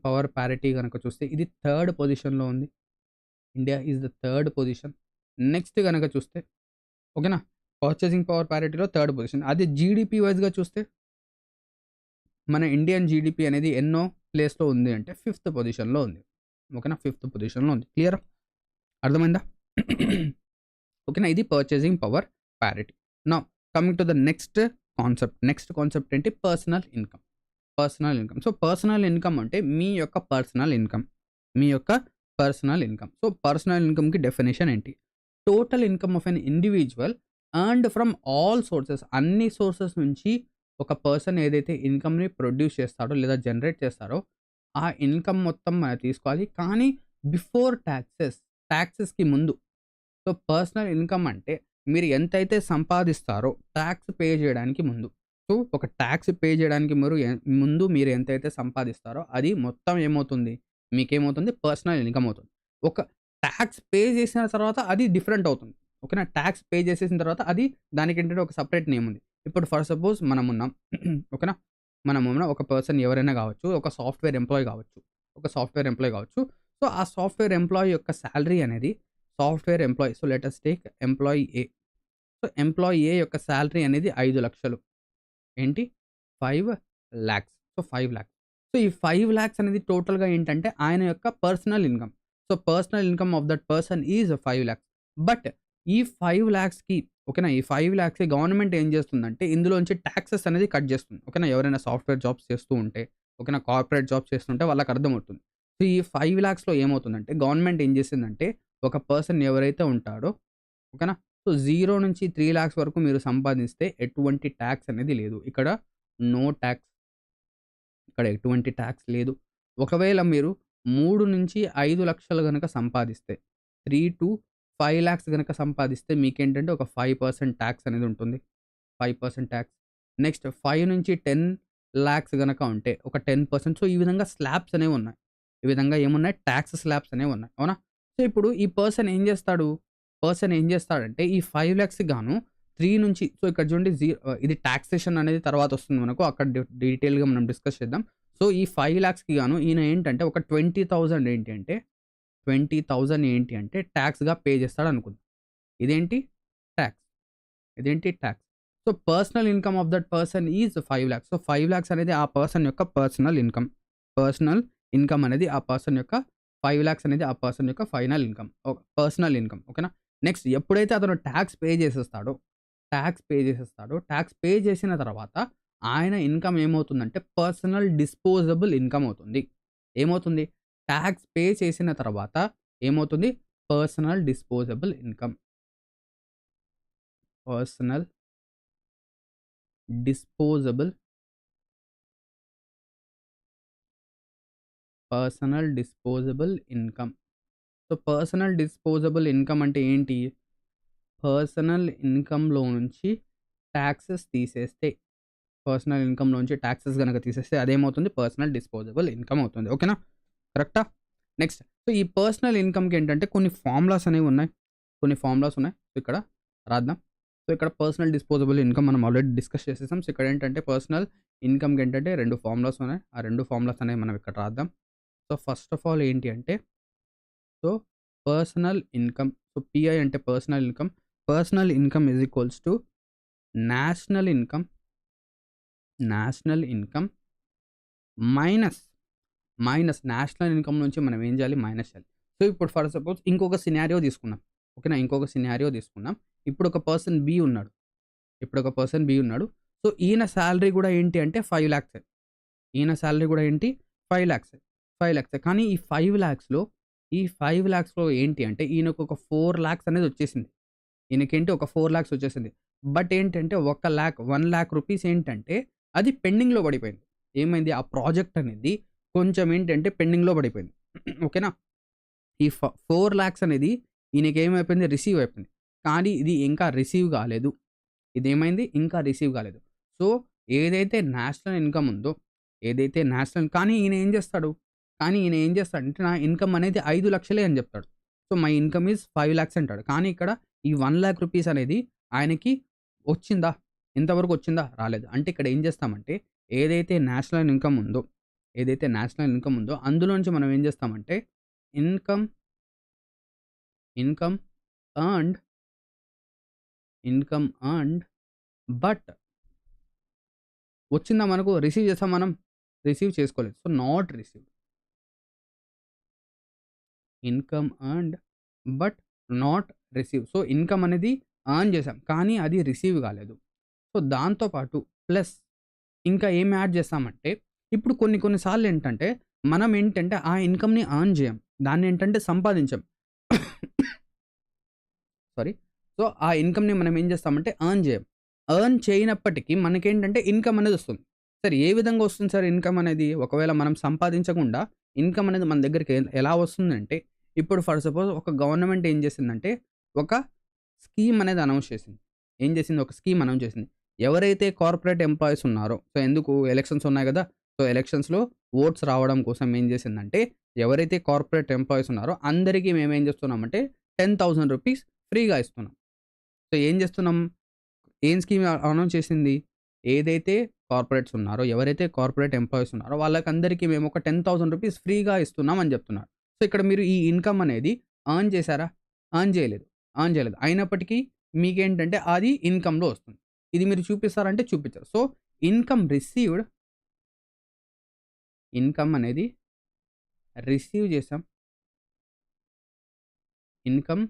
పవర్ పారిటీ గనక చూస్తే ఇది థర్డ్ పొజిషన్‌లో ఉంది. India is the third position. Next గనక చూస్తే ఓకేనా? పర్చేసింగ్ పవర్ పారిటీలో థర్డ్ పొజిషన్. అదే జీడీపీ వైస్‌గా చూస్తే మన ఇండియన్ జీడీపీ అనేది ఎన్నో ప్లేస్‌లో ఉంది అంటే ఫిఫ్త్ పొజిషన్‌లో ఉంది. ఓకేనా? ఫిఫ్త్ పొజిషన్‌లో ఉంది. క్లియరా? అర్థమైందా? ఓకేనా? ఇది purchasing power parity. Now coming to the next concept ఏంటి? Personal income. So, personal income అంటే మీ యొక్క పర్సనల్ ఇన్కమ్. సో, పర్సనల్ ఇన్కమ్‌కి డెఫినిషన్ ఏంటి? Total income of an individual earned from all sources, అన్ని సోర్సెస్ నుంచి ఒక పర్సన్ ఏదైతే ఇన్కమ్‌ని ప్రొడ్యూస్ చేస్తాడో లేదా జనరేట్ చేస్తారో ఆ ఇన్కమ్ మొత్తం మనం తీసుకోవాలి. కానీ బిఫోర్ టాక్సెస్‌కి ముందు. సో, పర్సనల్ ఇన్కమ్ అంటే మీరు ఎంతైతే సంపాదిస్తారో టాక్స్ పే చేయడానికి ముందు. సో, ఒక టాక్స్ పే చేయడానికి ముందు మీరు ఎంతైతే సంపాదిస్తారో అది మొత్తం ఏమవుతుంది? మీకేమవుతుంది? పర్సనల్ ఇన్కమ్ అవుతుంది. ఒక టాక్స్ పే చేసిన తర్వాత అది డిఫరెంట్ అవుతుంది. ఓకేనా? టాక్స్ పే చేసేసిన తర్వాత అది దానికేంటంటే ఒక సెపరేట్ నేమ్ ఉంది. ఇప్పుడు ఫర్ సపోజ్ మనమున్నాం. ఓకేనా? ఒక పర్సన్ ఎవరైనా కావచ్చు. ఒక సాఫ్ట్‌వేర్ ఎంప్లాయీ కావచ్చు. సో, ఆ సాఫ్ట్‌వేర్ ఎంప్లాయీ యొక్క సాలరీ అనేది so, let us take employee A. So, employee A యొక్క సాలరీ అనేది 5,00,000. ఏంటి? 5,00,000. సో, 5,00,000. సో, ఈ 5,00,000 అనేది టోటల్‌గా ఏంటంటే ఆయన యొక్క personal income. So, personal income of that person is 5,00,000. But ఈ 5,00,000కి ఓకేనా? ఈ 5,00,000కి గవర్నమెంట్ ఏం చేస్తుందంటే ఇందులోంచి టాక్సెస్ అనేది కట్ చేస్తుంది. ఓకేనా? ఎవరైనా సాఫ్ట్‌వేర్ జాబ్స్ చేస్తూ ఉంటే, ఓకేనా? కార్పొరేట్ జాబ్స్ చేస్తుంటే వాళ్ళకి అర్థమవుతుంది. సో, ఈ 5,00,000లో ఏమవుతుందంటే గవర్నమెంట్ ఏం చేసిందంటే ఒక పర్సన్ ఎవరైతే ఉంటాడో ఓకేనా? సో, 0 నుంచి 3,00,000 వరకు మీరు సంపాదిస్తే ఎటువంటి టాక్స్ అనేది లేదు. ఇక్కడ నో టాక్స్. ఇక్కడ ఎటువంటి టాక్స్ లేదు. ఒకవేళ మీరు 3-5,00,000 గనక సంపాదిస్తే 3-5,00,000 గనక సంపాదిస్తే మీకేంటంటే ఒక 5% టాక్స్ అనేది ఉంటుంది. 5% టాక్స్. నెక్స్ట్ 5-10,00,000 గనక ఉంటే ఒక 10%. సో, ఈ విధంగా స్లాబ్స్ అనేవున్నాయి. ఈ విధంగా ఏమున్నాయి? టాక్స్ స్లాబ్స్ అనేవున్నాయి. అవునా? సో, ఇప్పుడు ఈ పర్సన్ ఏం చేస్తాడంటే ఈ 5,00,000కి గాను 3 నుంచి సో, ఇక్కడ చూడండి ఇది టాక్సేషన్ అనేది తర్వాత వస్తుంది మనకు. అక్కడ డీటెయిల్‌గా మనం డిస్కస్ చేద్దాం. సో, ఈ 5,00,000కి గాను ఈయన ఏంటంటే ఒక 20,000 ఏంటి అంటే టాక్స్‌గా పే చేస్తాడనుకుందాం. ఇదేంటి? Talks. So, personal income of that person is 5,00,000. So, 5,00,000 అనేది ఆ పర్సన్ యొక్క పర్సనల్ ఇన్కమ్. అనేది ఆ పర్సన్ యొక్క 5,00,000 అనేది ఆ పర్సన్ యొక్క పర్సనల్ ఇన్కమ్. ఓకేనా? నెక్స్ట్ ఎప్పుడైతే అతను టాక్స్ పే చేసేస్తాడో, టాక్స్ పే చేసిన తర్వాత ఆయన ఇన్కమ్ ఏమవుతుందంటే పర్సనల్ డిస్పోజబుల్ ఇన్కమ్ అవుతుంది. ఏమవుతుంది? టాక్స్ పే చేసిన తర్వాత ఏమవుతుంది? Personal disposable income. Personal disposable income. So, personal disposable income అంటే ఏంటి? పర్సనల్ ఇన్కమ్‌లో నుంచి టాక్సెస్ గనక తీసేస్తే అదేమవుతుంది? పర్సనల్ డిస్పోజబుల్ ఇన్కమ్ అవుతుంది. ఓకేనా? కరెక్టా? నెక్స్ట్ సో, ఈ పర్సనల్ ఇన్కమ్‌కి ఏంటంటే కొన్ని ఫార్ములాస్ ఉన్నాయి. సో, ఇక్కడ రాద్దాం. సో, ఇక్కడ పర్సనల్ డిస్పోజబుల్ ఇన్కమ్ మనం ఆల్రెడీ డిస్కస్ చేసేసాం. సో, ఇక్కడ ఏంటంటే పర్సనల్ ఇన్కమ్‌కి ఏంటంటే 2 ఫార్ములాస్ ఉన్నాయి. ఆ 2 ఫార్ములాస్ అనేవి మనం ఇక్కడ రాద్దాం. సో, ఫస్ట్ ఆఫ్ ఆల్ ఏంటి అంటే so, personal income. So, PI అంటే personal income. Personal income is equals to national income minus national income నుంచి మనం ఏం చేయాలి? మైనస్ చేయాలి. సో, ఇప్పుడు ఫర్ సపోజ్ ఇంకొక సినారియో తీసుకుందాం. ఓకేనా? ఇప్పుడు ఒక పర్సన్ బి ఉన్నాడు. సో, ఈయన సాలరీ కూడా ఏంటి అంటే 5,00,000. కానీ ఈ 5,00,000లో ఈ 5 లాక్స్‌లో ఏంటి అంటే ఈయనకు ఒక 4 లాక్స్ అనేది వచ్చేసింది. ఈయనకేంటి ఒక 4 లాక్స్ వచ్చేసింది. బట్ ఏంటంటే 1 లాక్ రూపీస్ ఏంటంటే అది పెండింగ్‌లో పడిపోయింది. ఏమైంది ఆ ప్రాజెక్ట్ అనేది కొంచెం ఏంటంటే పెండింగ్‌లో పడిపోయింది. ఓకేనా? ఈ 4 లాక్స్ అనేది ఈయనకేమైపోయింది రిసీవ్ అయిపోయింది. కానీ ఇది ఇంకా రిసీవ్ కాలేదు. ఇదేమైంది ఇంకా రిసీవ్ కాలేదు. సో, ఏదైతే నేషనల్ ఇన్‌కమ్ ఉందో, ఏదైతే నేషనల్ కానీ ఈయన ఏం చేస్తాడంటే నా ఇన్‌కమ్ అనేది 5,00,000 అని చెప్తాడు. So, my income is 5 lakhs అంటాడు. కానీ ఇక్కడ ఈ 1,00,000 రూపీస్ అనేది ఆయనకి వచ్చిందా? ఇంతవరకు వచ్చిందా? రాలేదు. అంటే ఇక్కడ ఏం చేస్తామంటే ఏదైతే నేషనల్ ఇన్‌కమ్ ఉందో, అందులోంచి మనం ఏం చేస్తామంటే income, income earned, income earned but వచ్చిందా మనకు రిసీవ్ చేసాం మనం? రిసీవ్ చేసుకోలేదు. So, not received. Income earned but not receive. So, income అనేది ఎర్న్ చేసాం. కానీ అది రిసీవ్ కాలేదు. సో, దాంతో పాటు ప్లస్ ఇంకా ఏం యాడ్ చేస్తామంటే ఇప్పుడు కొన్ని కొన్ని సార్లు ఏంటంటే మనం ఏంటంటే ఆ ఇన్‌కమ్‌ని ఎర్న్ చేయం. దాన్నేంటంటే సంపాదించం. సారీ. సో, ఆ ఇన్‌కమ్‌ని మనం ఏం చేస్తామంటే ఎర్న్ చేయం. ఎర్న్ చేయనప్పటికీ మనకేంటంటే ఇన్‌కమ్ అనేది వస్తుంది. సరే ఏ విధంగా వస్తుంది సార్ ఇన్‌కమ్ అనేది? ఒకవేళ మనం సంపాదించకుండా ఇన్‌కమ్ అనేది మన దగ్గరికి ఎలా వస్తుందంటే, ఇప్పుడు ఫర్ సపోజ్ ఒక గవర్నమెంట్ ఏం చేసిందంటే, ఒక స్కీమ్ అనేది అనౌన్స్ చేసింది. ఏం చేసింది? ఒక స్కీమ్ అనౌన్స్ చేసింది. ఎవరైతే కార్పొరేట్ ఎంప్లాయీస్ ఉన్నారో, సో, ఎందుకు ఎలక్షన్స్ ఉన్నాయి గదా! సో, ఎలక్షన్స్‌లో ఓట్స్ రావడం కోసం ఏం చేసిందంటే, ఎవరైతే కార్పొరేట్ ఎంప్లాయీస్ ఉన్నారో అందరికీ మేమేం చేస్తున్నామంటే, 10,000 రూపీస్ ఫ్రీగా ఇస్తున్నాం. సో, ఏం చేస్తున్నాం? ఏం స్కీమ్ అనౌన్స్ చేసింది? ఏదైతే కార్పొరేట్స్ ఉన్నారో, ఎవరైతే కార్పొరేట్ ఎంప్లాయీస్ ఉన్నారో వాళ్ళకందరికీ మేము ఒక 10,000 రూపీస్ ఫ్రీగా ఇస్తున్నాం అని చెప్తున్నారు. సో, ఇక్కడ మీరు ఈ ఇన్‌కమ్ అనేది ఎర్న్ చేశారా? ఎర్న్ చేయలేదు. ఎర్న్ చేయలేదు. అయినప్పటికీ మీకేంటంటే అది ఇన్‌కమ్‌లో వస్తుంది. ఇది మీరు చూపిస్తారంటే చూపించరు. సో, ఇన్‌కమ్ రిసీవ్డ్, ఇన్‌కమ్ అనేది రిసీవ్ చేసాం. ఇన్‌కమ్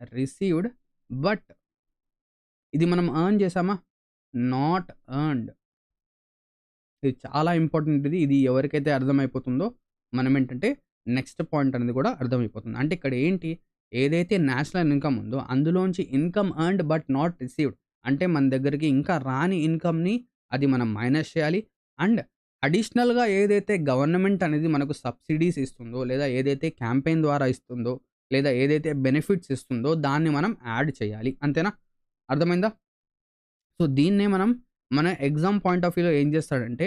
రిసీవ్డ్ బట్ ఇది మనం ఎర్న్ చేసామా? Not earned. ఇది చాలా ఇంపార్టెంట్ ఇది. ఇది ఎవరికైతే అర్థమైపోతుందో మనమేంటంటే నెక్స్ట్ పాయింట్ అనేది కూడా అర్థమైపోతుంది. అంటే ఇక్కడ ఏంటి? ఏదైతే నేషనల్ ఇన్‌కమ్ ఉందో అందులోంచి income earned but not received. అంటే మన దగ్గరికి ఇంకా రాని ఇన్‌కమ్‌ని అది మనం మైనస్ చేయాలి. అండ్ అడిషనల్‌గా ఏదైతే గవర్నమెంట్ అనేది మనకు సబ్సిడీస్ ఇస్తుందో, లేదా ఏదైతే క్యాంపెయిన్ ద్వారా ఇస్తుందో, లేదా ఏదైతే బెనిఫిట్స్ ఇస్తుందో దాన్ని మనం యాడ్ చేయాలి. అంతేనా? అర్థమైందా? సో, దీన్నే మనం మన ఎగ్జామ్ పాయింట్ ఆఫ్ వ్యూలో ఏం చేస్తాడంటే,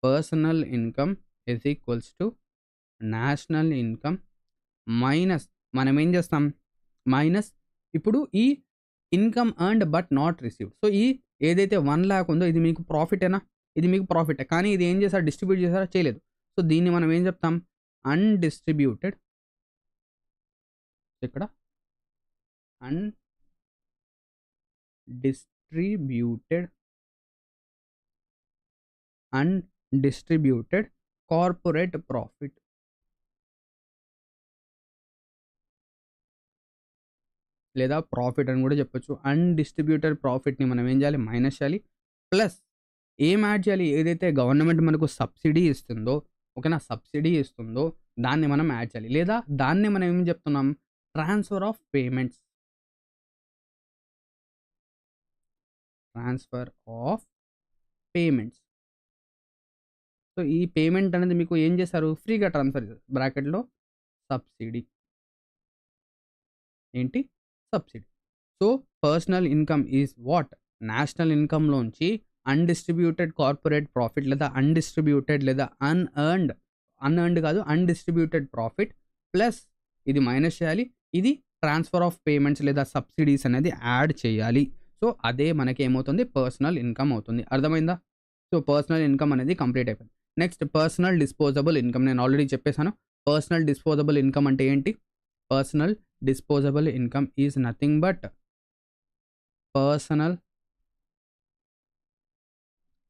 personal income is equals to national income minus మనం ఏం చేస్తాం? మైనస్ ఇప్పుడు ఈ income earned but not received. So, ఈ ఏదైతే 1,00,000 ఉందో ఇది మీకు ప్రాఫిటేనా? ఇది మీకు ప్రాఫిటే. కానీ ఇది ఏం చేశారు? డిస్ట్రిబ్యూట్ చేసారా? చేయలేదు. సో, దీన్ని మనం ఏం చెప్తాం? అన్‌డిస్ట్రిబ్యూటెడ్ ఇక్కడ అన్‌డిస్ట్రిబ్యూటెడ్, అన్‌డిస్ట్రిబ్యూటెడ్ కార్పొరేట్ ప్రాఫిట్. లేదా ప్రాఫిట్ అని కూడా చెప్పొచ్చు. అన్‌డిస్ట్రిబ్యూటెడ్ ప్రాఫిట్‌ని మనం ఏం చేయాలి? మైనస్ చేయాలి. ప్లస్ ఏం యాడ్ చేయాలి? ఏదైతే గవర్నమెంట్ మనకు సబ్సిడీ ఇస్తుందో, ఓకేనా? సబ్సిడీ ఇస్తుందో దాన్ని మనం యాడ్ చేయాలి. లేదా దాన్నే మనం ఏం చెప్తున్నాం? Transfer of payments. Transfer of payments. So, ఈ పేమెంట్ అనేది మీకు ఏం చేశారు? ఫ్రీగా ట్రాన్స్‌ఫర్ చేశారు. బ్రాకెట్‌లో సబ్సిడీ. ఏంటి? Subsidy. So, personal income is what? National ఇన్‌కమ్‌లోంచి అన్‌డిస్ట్రిబ్యూటెడ్ కార్పొరేట్ ప్రాఫిట్ లేదా అన్‌డిస్ట్రిబ్యూటెడ్ లేదా అన్‌ఎర్న్డ్ కాదు అన్‌డిస్ట్రిబ్యూటెడ్ ప్రాఫిట్ ప్లస్ ఇది మైనస్ చేయాలి. ఇది ట్రాన్స్‌ఫర్ ఆఫ్ పేమెంట్స్ లేదా సబ్సిడీస్ అనేది యాడ్ చేయాలి. సో, అదే మనకేమవుతుంది? పర్సనల్ ఇన్‌కమ్ అవుతుంది. అర్థమైందా? సో, పర్సనల్ ఇన్‌కమ్ అనేది కంప్లీట్ అయిపోయింది. నెక్స్ట్ పర్సనల్ డిస్పోజబుల్ ఇన్‌కమ్ నేను ఆల్రెడీ చెప్పేసాను. పర్సనల్ డిస్పోజబుల్ ఇన్‌కమ్ అంటే ఏంటి? Personal disposable income is nothing but personal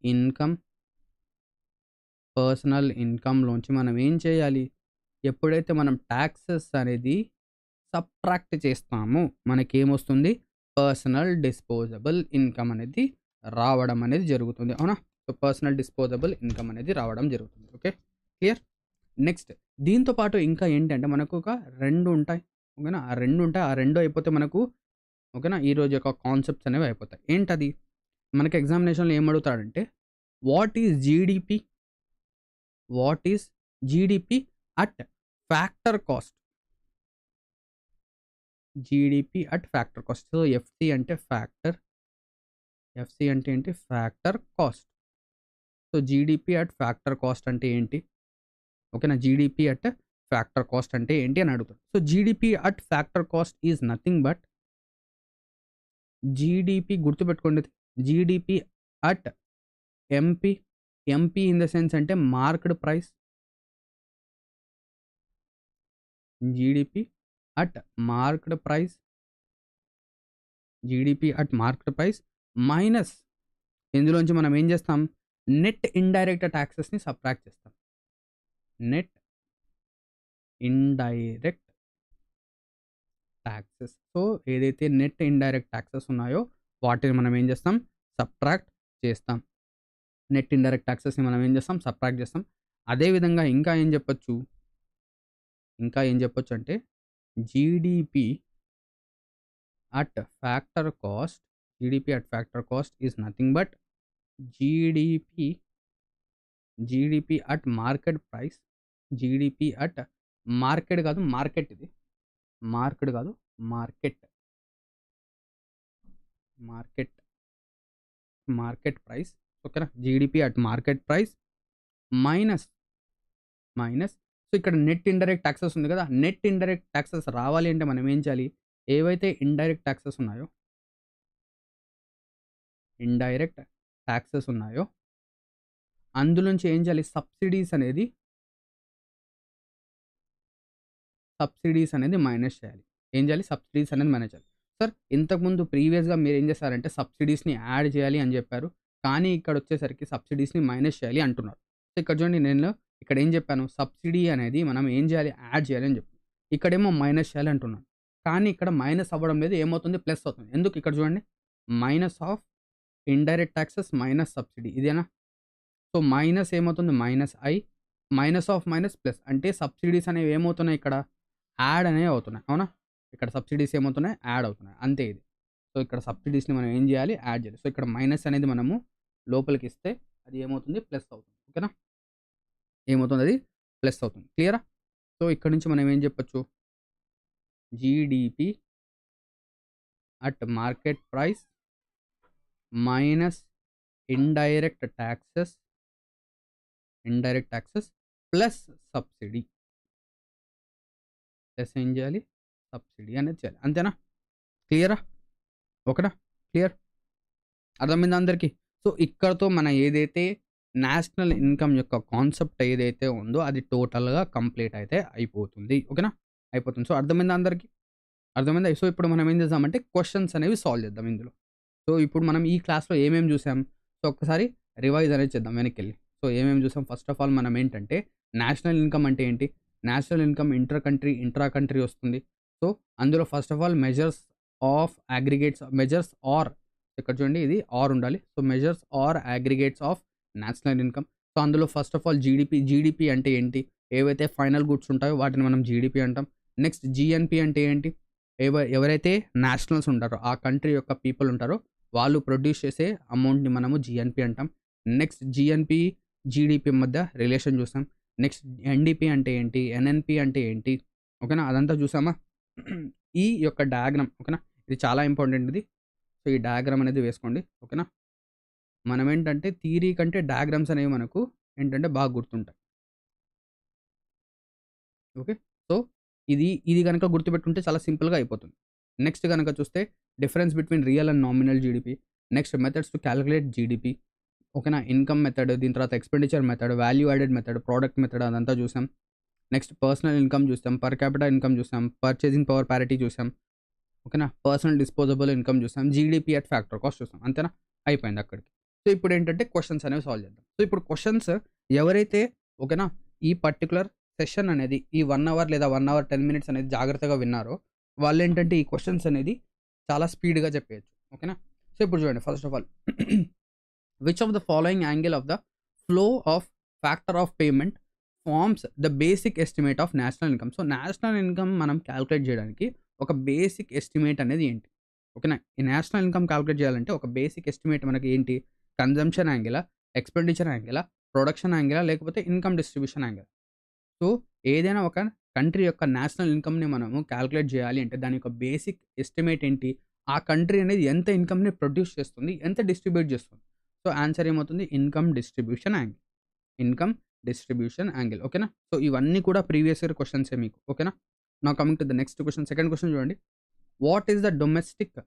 income. Personal ఇన్‌కమ్‌లోంచి మనం ఏం చేయాలి? ఎప్పుడైతే మనం టాక్సెస్ అనేది సబ్ట్రాక్ట్ చేస్తామో మనకేమొస్తుంది? పర్సనల్ డిస్పోజబుల్ ఇన్‌కమ్ అనేది రావడం అనేది జరుగుతుంది. అవునా? సో, పర్సనల్ డిస్పోజబుల్ ఇన్‌కమ్ అనేది రావడం జరుగుతుంది. ఓకే. క్లియర్? నెక్స్ట్ దీంతో పాటు ఇంకా ఏంటంటే మనకు ఒక 2 ఉంటాయి. ఓకేనా? ఆ 2 ఉంటాయి. ఆ 2 అయిపోతే మనకు ఓకేనా? ఈరోజు యొక్క కాన్సెప్ట్స్ అనేవి అయిపోతాయి. ఏంటది? మనకి ఎగ్జామినేషన్‌లో ఏం అడుగుతాడంటే what is GDP? What is GDP at factor cost? GDP at factor cost. So, FC అంటే ఫ్యాక్టర్. ఎఫ్‌సి అంటే ఏంటి? Factor cost. So, GDP at factor cost అంటే ఏంటి? ఓకేనా? జీడీపీ అట్ ఫ్యాక్టర్ కాస్ట్ అంటే ఏంటి అని అడుగుతాడు. So, GDP at factor cost is nothing but GDP గుర్తుపెట్టుకోండి. GDP at MP. MP in the sense అంటే marked price. GDP at marked price. GDP at marked price minus ఇందులోంచి మనం ఏం చేస్తాం? నెట్ ఇండైరెక్ట్ టాక్సెస్‌ని సబ్ట్రాక్ట్ చేస్తాం. Net indirect taxes. సో, ఏదైతే నెట్ ఇండైరెక్ట్ టాక్సెస్ ఉన్నాయో వాటిని మనం ఏం చేస్తాం? సబ్ట్రాక్ట్ చేస్తాం. నెట్ ఇండైరెక్ట్ టాక్సెస్‌ని మనం ఏం చేస్తాం? సబ్ట్రాక్ట్ చేస్తాం. అదే విధంగా ఇంకా ఏం చెప్పొచ్చు? ఇంకా ఏం చెప్పొచ్చు అంటే GDP at factor cost. GDP at factor cost is nothing but GDP GDP at market price. GDP at market కాదు మార్కెట్ ఇది. మార్కెట్ కాదు మార్కెట్. Market market price. ఓకేనా? GDP at market price minus minus so, ఇక్కడ నెట్ ఇండైరెక్ట్ టాక్సెస్ ఉంది కదా! నెట్ ఇండైరెక్ట్ టాక్సెస్ రావాలి అంటే మనం ఏం చేయాలి? ఏవైతే ఇండైరెక్ట్ టాక్సెస్ ఉన్నాయో ఇండైరెక్ట్ టాక్సెస్ ఉన్నాయో అందులోంచి ఏం చేయాలి? సబ్సిడీస్ అనేది మైనస్ చేయాలి. ఏం చేయాలి? సబ్సిడీస్ అనేది మైనస్ చేయాలి. సార్ ఇంతకుముందు ప్రీవియస్‌గా మీరేం చేశారంటే సబ్సిడీస్‌ని యాడ్ చేయాలి అని చెప్పారు. కానీ ఇక్కడొచ్చేసరికి సబ్సిడీస్‌ని మైనస్ చేయాలి అంటున్నారు. సో, ఇక్కడ చూడండి నేను ఇక్కడ ఏం చెప్పాను? సబ్సిడీ అనేది మనం ఏం చేయాలి? యాడ్ చేయాలి అని చెప్పాను. ఇక్కడేమో మైనస్ చేయాలి అంటున్నాను. కానీ ఇక్కడ మైనస్ అవ్వడం లేదు. ఏమవుతుంది? ప్లస్ అవుతుంది. ఎందుకు? ఇక్కడ చూడండి. Minus of indirect taxes minus subsidy ఇదేనా? సో, మైనస్ ఏమవుతుంది? Minus I minus of minus plus అంటే సబ్సిడీస్ అనేవి ఏమవుతున్నాయి ఇక్కడ? యాడ్ అనేవి అవుతున్నాయి. అవునా? ఇక్కడ సబ్సిడీస్ ఏమవుతున్నాయి? యాడ్ అవుతున్నాయి. అంతే ఇది. సో, ఇక్కడ సబ్సిడీస్‌ని మనం ఏం చేయాలి? యాడ్ చేయాలి. సో, ఇక్కడ మైనస్ అనేది మనము లోపలికి ఇస్తే అది ఏమవుతుంది? ప్లస్ అవుతుంది. ఓకేనా? ఏమవుతుంది? అది ప్లస్ అవుతుంది. క్లియరా? సో, ఇక్కడ నుంచి మనం ఏం చెప్పొచ్చు? GDP at market price minus indirect taxes plus subsidy. Plus ఏం చేయాలి? సబ్సిడీ అనేది చేయాలి. అంతేనా? క్లియరా? ఓకేనా? క్లియర్? అర్థమైందా అందరికీ? సో, ఇక్కడితో మన ఏదైతే నేషనల్ ఇన్‌కమ్ యొక్క కాన్సెప్ట్ ఏదైతే ఉందో అది టోటల్‌గా కంప్లీట్ అయితే అయిపోతుంది. ఓకేనా? అయిపోతుంది. సో, అర్థమైందా అందరికీ? అర్థమైందా? సో, ఇప్పుడు మనం ఏం చేద్దామంటే క్వెషన్స్ అనేవి సాల్వ్ చేద్దాం ఇందులో. సో, ఇప్పుడు మనం ఈ క్లాస్‌లో ఏమేమి చూసాం? సో, ఒక్కసారి రివైజ్ అనేది చేద్దాం వెనక్కెళ్ళి. సో, ఏమేమి చూసాం? ఫస్ట్ ఆఫ్ ఆల్ మనం ఏంటంటే నేషనల్ ఇన్‌కమ్ అంటే ఏంటి? National income inter country, intra country వస్తుంది. సో, అందులో first of all measures of aggregates measures or ఇక్కడ చూడండి ఇది ఆర్ ఉండాలి. So, measures or aggregates of national income. So, అందులో ఫస్ట్ ఆఫ్ ఆల్ జీడీపీ అంటే ఏంటి? ఏవైతే ఫైనల్ గుడ్స్ ఉంటాయో వాటిని మనం జీడీపీ అంటాం. నెక్స్ట్ జీఎన్‌పీ అంటే ఏంటి? ఎవరైతే నేషనల్స్ ఉంటారో ఆ కంట్రీ యొక్క పీపుల్ ఉంటారో వాళ్ళు ప్రొడ్యూస్ చేసే అమౌంట్‌ని మనము జీఎన్‌పీ అంటాం. నెక్స్ట్ జీఎన్‌పీ, జీడీపీ మధ్య రిలేషన్ చూసాం. నెక్స్ట్ ఎన్‌డీపీ అంటే ఏంటి? ఎన్‌ఎన్‌పీ అంటే ఏంటి? ఓకేనా? అదంతా చూసామా? ఈ యొక్క డయాగ్రామ్ ఓకేనా? ఇది చాలా ఇంపార్టెంట్ ఇది. సో, ఈ డయాగ్రామ్ అనేది వేసుకోండి. ఓకేనా? మనం ఏంటంటే థియరీ కంటే డయాగ్రామ్స్ అనేవి మనకు ఏంటంటే బాగా గుర్తుంటాయి. ఓకే. సో, ఇది గనక గుర్తుపెట్టుకుంటే చాలా సింపుల్‌గా అయిపోతుంది. నెక్స్ట్ గనక చూస్తే difference between real and nominal GDP. Next methods to calculate GDP. ఓకేనా? ఇన్‌కమ్ మెథడ్, దీని తర్వాత expenditure method, value added method, product method అదంతా చూసాం. నెక్స్ట్ పర్సనల్ ఇన్‌కమ్ చూసాం. పర్ క్యాపిటా ఇన్‌కమ్ చూసాం. పర్చేసింగ్ పవర్ పారిటీ చూసాం. ఓకేనా? పర్సనల్ డిస్పోజబుల్ ఇన్‌కమ్ చూసాం. జీడీపీ అట్ ఫ్యాక్టర్ కాస్ట్ చూసాం. అంతేనా? అయిపోయింది అక్కడికి. సో, ఇప్పుడేంటంటే క్వెషన్స్ అనేవి సాల్వ్ చేద్దాం. సో, ఇప్పుడు క్వెషన్స్ ఎవరైతే ఓకేనా? ఈ పర్టిక్యులర్ సెషన్ అనేది ఈ 1 అవర్ లేదా 1 అవర్ 10 మినిట్స్ అనేది జాగ్రత్తగా విన్నారో వాళ్ళేంటంటే ఈ క్వెషన్స్ అనేది చాలా స్పీడ్‌గా చెప్పేయొచ్చు. ఓకేనా? సో, ఇప్పుడు చూడండి first of all which of the following angle of the flow of factor of payment forms the basic estimate of national income. So, national income మనం క్యాలిక్యులేట్ చేయడానికి ఒక బేసిక్ ఎస్టిమేట్ అనేది ఏంటి? ఓకేనా? ఈ నేషనల్ ఇన్కమ్ క్యాలిక్యులేట్ చేయాలంటే ఒక బేసిక్ ఎస్టిమేట్ మనకి ఏంటి? కన్జంప్షన్ యాంగిలా? ఎక్స్‌పెండిచర్ యాంగిలా? ప్రొడక్షన్ యాంగిలా? లేకపోతే ఇన్కమ్ డిస్ట్రిబ్యూషన్ యాంగిలా? సో, ఏదైనా ఒక కంట్రీ యొక్క నేషనల్ ఇన్కమ్‌ని మనము క్యాలిక్యులేట్ చేయాలి అంటే దాని యొక్క బేసిక్ ఎస్టిమేట్ ఏంటి? ఆ కంట్రీ అనేది ఎంత ఇన్కమ్‌ని ప్రొడ్యూస్ చేస్తుంది? ఎంత డిస్ట్రిబ్యూట్ చేస్తుంది? సో, ఆన్సర్ ఏమవుతుంది? Income distribution angle. Income distribution angle. ఓకేనా? సో, ఇవన్నీ కూడా ప్రీవియస్ ఇయర్ క్వెషన్సే మీకు. ఓకేనా? Now coming to the next question. Second question చూడండి. What is the domestic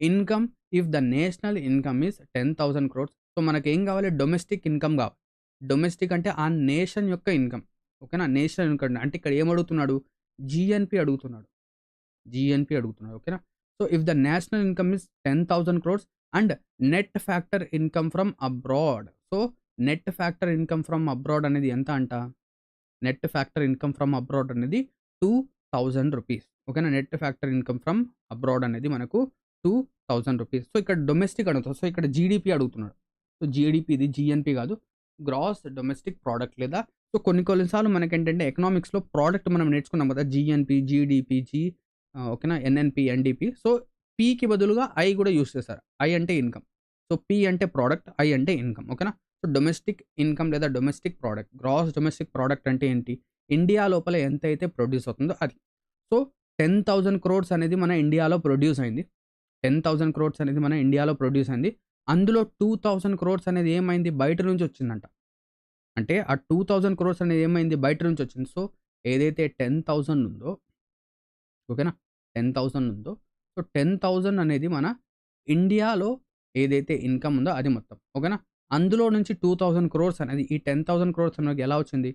income if the national income is 10,000 crores? So, మనకేం కావాలి? డొమెస్టిక్ ఇన్కమ్ కావాలి. డొమెస్టిక్ అంటే ఆ నేషన్ యొక్క ఇన్కమ్. ఓకేనా? నేషనల్ ఇన్కమ్ అంటే ఇక్కడ ఏం అడుగుతున్నాడు? జీఎన్‌పీ అడుగుతున్నాడు. జీఎన్‌పీ అడుగుతున్నాడు. ఓకేనా? So, if the national income is 10,000 crores and net factor income from abroad. So, net factor income from abroad అనేది ఎంత అంట? Net factor income from abroad అనేది 2,000 రూపీస్. ఓకేనా? Net factor income from abroad అనేది మనకు 2,000 రూపీస్. సో, ఇక్కడ డొమెస్టిక్ అడుగుతాడు. సో, ఇక్కడ జీడీపీ అడుగుతున్నాడు. సో, జీడీపీ ఇది జీఎన్‌పీ కాదు. గ్రాస్ డొమెస్టిక్ ప్రొడక్ట్ లేదా సో, కొన్ని సార్లు మనకేంటంటే ఎకనామిక్స్‌లో ప్రొడక్ట్ మనం నేర్చుకున్నాం కదా! జీఎన్‌పీ, జీడీపీ, ఓకేనా? ఎన్ఎన్‌పీ, ఎన్‌డీపీ. సో, పీకి బదులుగా ఐ కూడా యూజ్ చేశారు. ఐ అంటే ఇన్కమ్. సో, పీ అంటే ప్రొడక్ట్, ఐ అంటే ఇన్కమ్. ఓకేనా? సో, డొమెస్టిక్ ఇన్కమ్ లేదా domestic product. Gross domestic product అంటే ఏంటి? ఇండియా లోపల ఎంతైతే ప్రొడ్యూస్ అవుతుందో అది. సో, 10,000 క్రోర్స్ అనేది మన ఇండియాలో ప్రొడ్యూస్ అయింది. 10,000 క్రోర్స్ అనేది మన ఇండియాలో ప్రొడ్యూస్ అయింది. అందులో 2,000 క్రోర్స్ అనేది ఏమైంది? బయట నుంచి వచ్చిందంట. అంటే ఆ 2,000 క్రోర్స్ అనేది ఏమైంది? బయట నుంచి వచ్చింది. సో, ఏదైతే 10,000 ఉందో ఓకేనా? 10,000 ఉందో సో, 10,000 అనేది మన ఇండియాలో ఏదైతే ఇన్కమ్ ఉందో అది మొత్తం. ఓకేనా? అందులో నుంచి 2,000 క్రోర్స్ అనేది ఈ 10,000 క్రోర్స్ మనకి ఎలా వచ్చింది?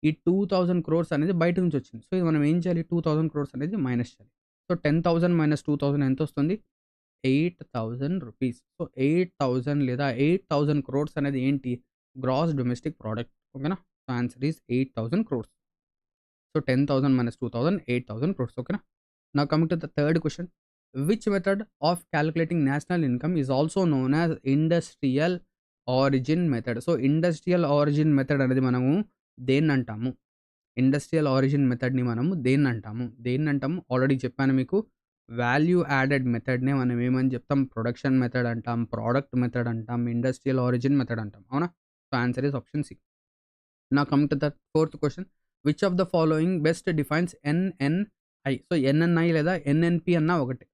ఈ 2,000 క్రోర్స్ అనేది బయట నుంచి వచ్చింది. సో, ఇది మనం ఏం చేయాలి? 2,000 క్రోర్స్ అనేది మైనస్ చేయాలి. సో, 10,000 మైనస్ 2,000 ఎంతొస్తుంది? 8,000 రూపీస్. సో, 8,000 లేదా 8,000 క్రోర్స్ అనేది ఏంటి? Gross domestic product. ఓకేనా? So, answer is 8,000 crores. So, 10,000 minus 2,000, 8,000 crores. Okay. Now coming to the third question. Which method of calculating national income is also known as industrial origin method? So, industrial origin method అనేది మనము దేన్నంటాము? ఇండస్ట్రియల్ ఆరిజిన్ మెథడ్‌ని మనము దేన్నంటాము? ఆల్రెడీ చెప్పాను మీకు. వాల్యూ యాడెడ్ మెథడ్‌నే మనం ఏమని చెప్తాం? ప్రొడక్షన్ మెథడ్ అంటాం, ప్రోడక్ట్ మెథడ్ అంటాం, ఇండస్ట్రియల్ ఆరిజిన్ మెథడ్ అంటాం. అవునా? So, answer is option C. Now coming to the fourth question. Which of the following best defines NNI? So, NNI లేదా ఎన్ఎన్పి అన్నా ఒకటే.